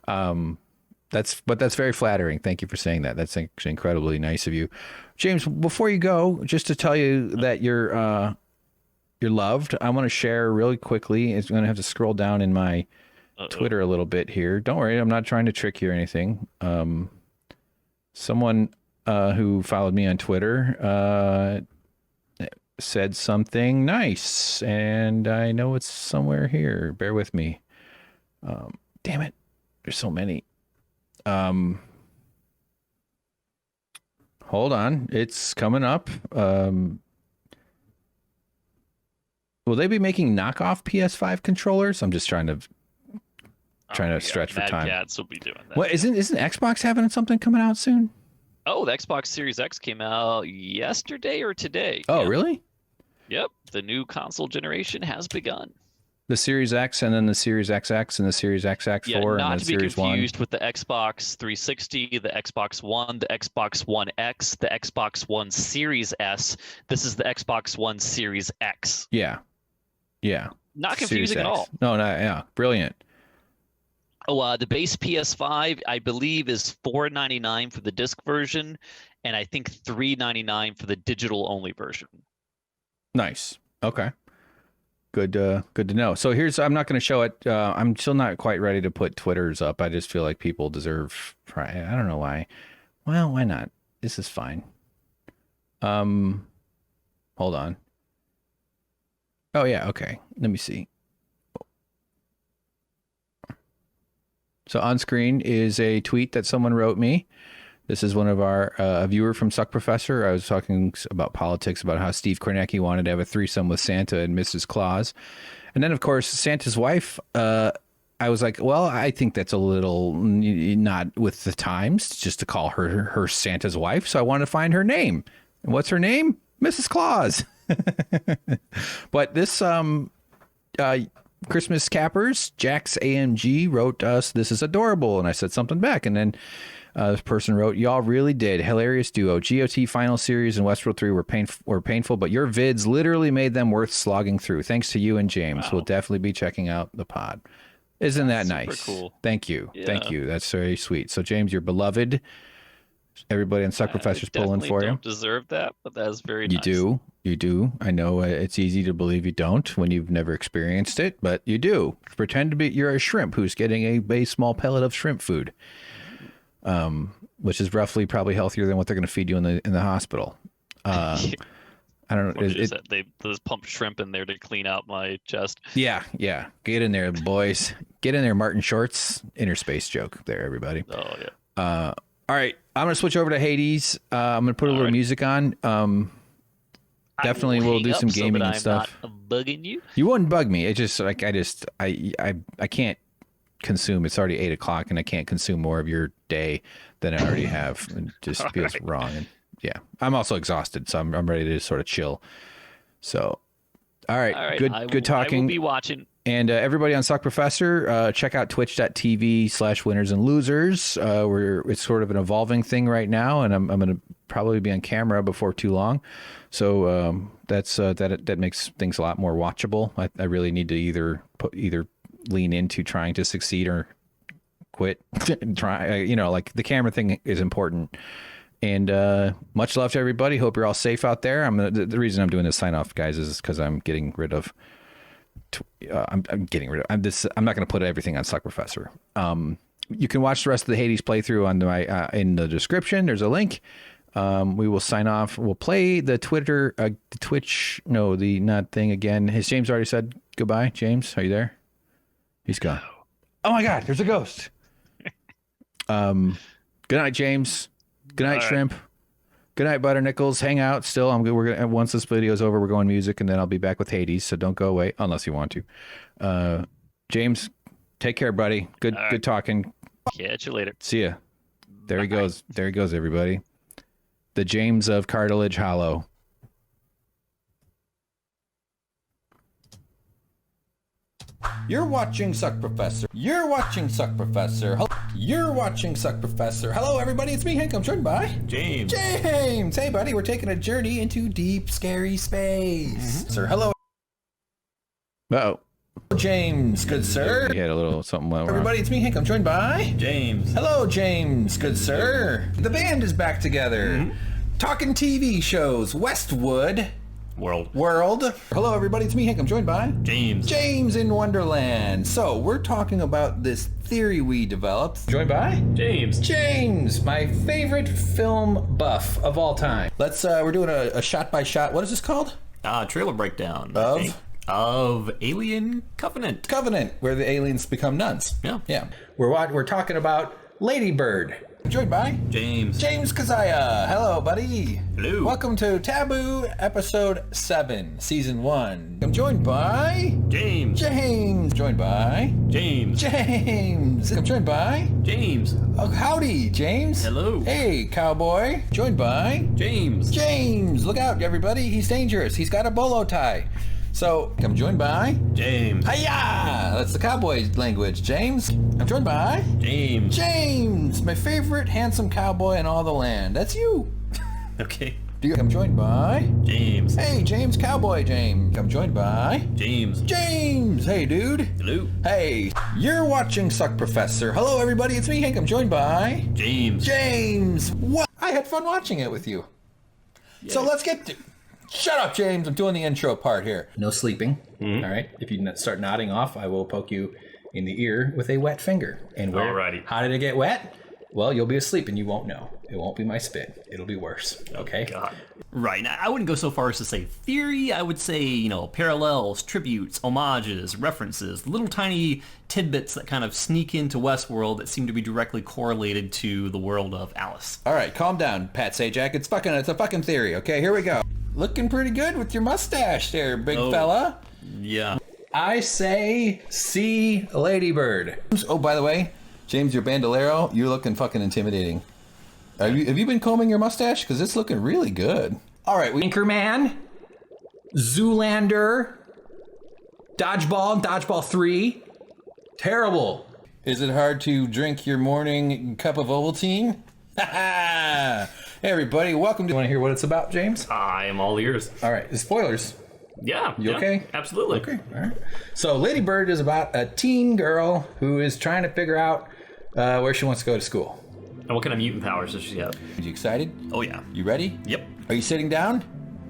That's very flattering. Thank you for saying that. That's actually incredibly nice of you, James. Before you go, just to tell you that you're loved, I want to share really quickly. It's going to have to scroll down in my Twitter a little bit here. Don't worry, I'm not trying to trick you or anything. Someone who followed me on Twitter said something nice, and I know it's somewhere here. Bear with me. Damn it. There's so many. Hold on. It's coming up. Will they be making knockoff PS5 controllers? I'm just trying to stretch for time. Cats will be doing that. What isn't Xbox having something coming out soon? Oh, the Xbox Series X came out yesterday or today. Oh, really? Yep. The new console generation has begun. The Series X and then the Series XX and the Series XX4 Yeah, and not the to be Series One. confused with the Xbox 360, the Xbox One, the Xbox One X, the Xbox One Series S. This is the Xbox One Series X. Yeah. Yeah. Not Series confusing at X. all. No, yeah. Brilliant. Oh, the base PS5, I believe, is $499 for the disc version, and I think $399 for the digital only version. Nice. Okay. Good to know. So I'm not going to show it. I'm still not quite ready to put Twitters up. I just feel like people deserve. I don't know why. Well, why not? This is fine. Hold on. Oh yeah. Okay. Let me see. So on screen is a tweet that someone wrote me. This is one of our a viewer from SuckProfessor. I was talking about politics, about how Steve Kornacki wanted to have a threesome with Santa and Mrs. Claus. And then, of course, Santa's wife, I was like, well, I think that's a little not with the times just to call her Santa's wife. So I wanted to find her name. And what's her name? Mrs. Claus. But this Christmas Cappers, Jax AMG wrote us, "This is adorable." And I said something back. And then this person wrote, "Y'all really did. Hilarious duo. GOT Final Series and Westworld 3 were painful, but your vids literally made them worth slogging through. Thanks to you and James. Wow. We'll definitely be checking out the pod." Isn't that nice? Super cool. Thank you. Yeah. Thank you. That's very sweet. So, James, you're beloved. Everybody on SuckProfessor's pulling for you. I don't deserve that, but that's very nice. You do. I know it's easy to believe you don't when you've never experienced it, but you do. Pretend to be you're a shrimp who's getting a small pellet of shrimp food, which is roughly probably healthier than what they're going to feed you in the hospital. I don't know. They pump shrimp in there to clean out my chest. Yeah. Get in there, boys. Get in there, Martin Short's inner space joke there, everybody. Oh yeah. All right, I'm gonna switch over to Hades. I'm gonna put a little music on. Definitely, we'll do some gaming and stuff. I'm not bugging you. You wouldn't bug me. It's just like I can't consume. It's already 8:00, and I can't consume more of your day than I already have. It just feels wrong. And yeah, I'm also exhausted, so I'm ready to just sort of chill. So, all right. Good talking. I will be watching. And everybody on SuckProfessor, check out twitch.tv/winners and losers. It's sort of an evolving thing right now, and I'm going to probably be on camera before too long. So that makes things a lot more watchable. I really need to either lean into trying to succeed or quit. Try, like the camera thing is important. And much love to everybody. Hope you're all safe out there. The reason I'm doing this sign off, guys, is because I'm getting rid of. I'm not going to put everything on SuckProfessor. You can watch the rest of the Hades playthrough on my in the description. There's a link. We will sign off. We'll play the Twitch. No, the not thing again. Has James already said goodbye? James, are you there? He's gone. Oh my God, there's a ghost. Good night, James. Good night, Shrimp. Good night, Butternickels. Hang out still. Once this video is over, we're going music, and then I'll be back with Hades, so don't go away unless you want to. James, take care, buddy. Good talking. Catch you later. See ya. There he goes. There he goes, everybody. The James of Cartilage Hollow. You're watching SuckProfessor. You're watching SuckProfessor. You're watching SuckProfessor. Hello, everybody. It's me, Hank. I'm joined by James. James. Hey, buddy. We're taking a journey into deep, scary space. Sir, hello. Uh-oh. James, good sir. He had a little something went wrong. Everybody, it's me, Hank. I'm joined by James. Hello, James, good sir. The band is back together. Talking TV shows. Westwood. World. Hello, everybody. It's me, Hank. I'm joined by James. James in Wonderland. So we're talking about this theory we developed. Joined by James, my favorite film buff of all time. We're doing a shot by shot. What is this called? Trailer breakdown. Of Alien Covenant. Where the aliens become nuns. Yeah. We're talking about Lady Bird. Joined by James Kazaya. Hello, buddy. Hello. Welcome to Taboo Episode 7, Season 1. I'm joined by James. Joined by James. I'm joined by James. Oh, howdy, James. Hello. Hey, cowboy. Joined by James. Look out, everybody. He's dangerous. He's got a bolo tie. So, I'm joined by... James. Hiya! That's the cowboy language, James. I'm joined by... James. James! My favorite handsome cowboy in all the land. That's you. Okay. I'm joined by... James. Hey, James, cowboy James. I'm joined by... James. James! Hey, dude. Hello. Hey, you're watching SuckProfessor. Hello, everybody. It's me, Hank. I'm joined by... James. James! What? I had fun watching it with you. Yeah. So let's get to... Shut up, James. I'm doing the intro part here. No sleeping. All right. If you start nodding off, I will poke you in the ear with a wet finger. And where? Alrighty. How did it get wet? Well, you'll be asleep and you won't know. It won't be my spit. It'll be worse. Okay? God. Right. Now, I wouldn't go so far as to say theory. I would say, parallels, tributes, homages, references, little tiny tidbits that kind of sneak into Westworld that seem to be directly correlated to the world of Alice. All right, calm down, Pat Sajak. It's a fucking theory, okay? Here we go. Looking pretty good with your mustache there, big fella. Yeah. I say see Ladybird. Oh, by the way, James, your bandolero, you're looking fucking intimidating. Have you been combing your mustache? Because it's looking really good. All right, Anchorman, Zoolander, Dodgeball 3. Terrible. Is it hard to drink your morning cup of Ovaltine? Hey, everybody, welcome to... You want to hear what it's about, James? I am all ears. All right, spoilers. Yeah. You okay? Absolutely. Okay, all right. So Lady Bird is about a teen girl who is trying to figure out where she wants to go to school. And what kind of mutant powers does she have? Are you excited? Oh, yeah. You ready? Yep. Are you sitting down?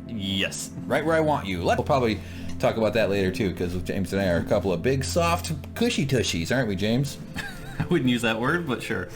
Yes. Right where I want you. We'll probably talk about that later, too, because James and I are a couple of big, soft, cushy tushies, aren't we, James? I wouldn't use that word, but sure.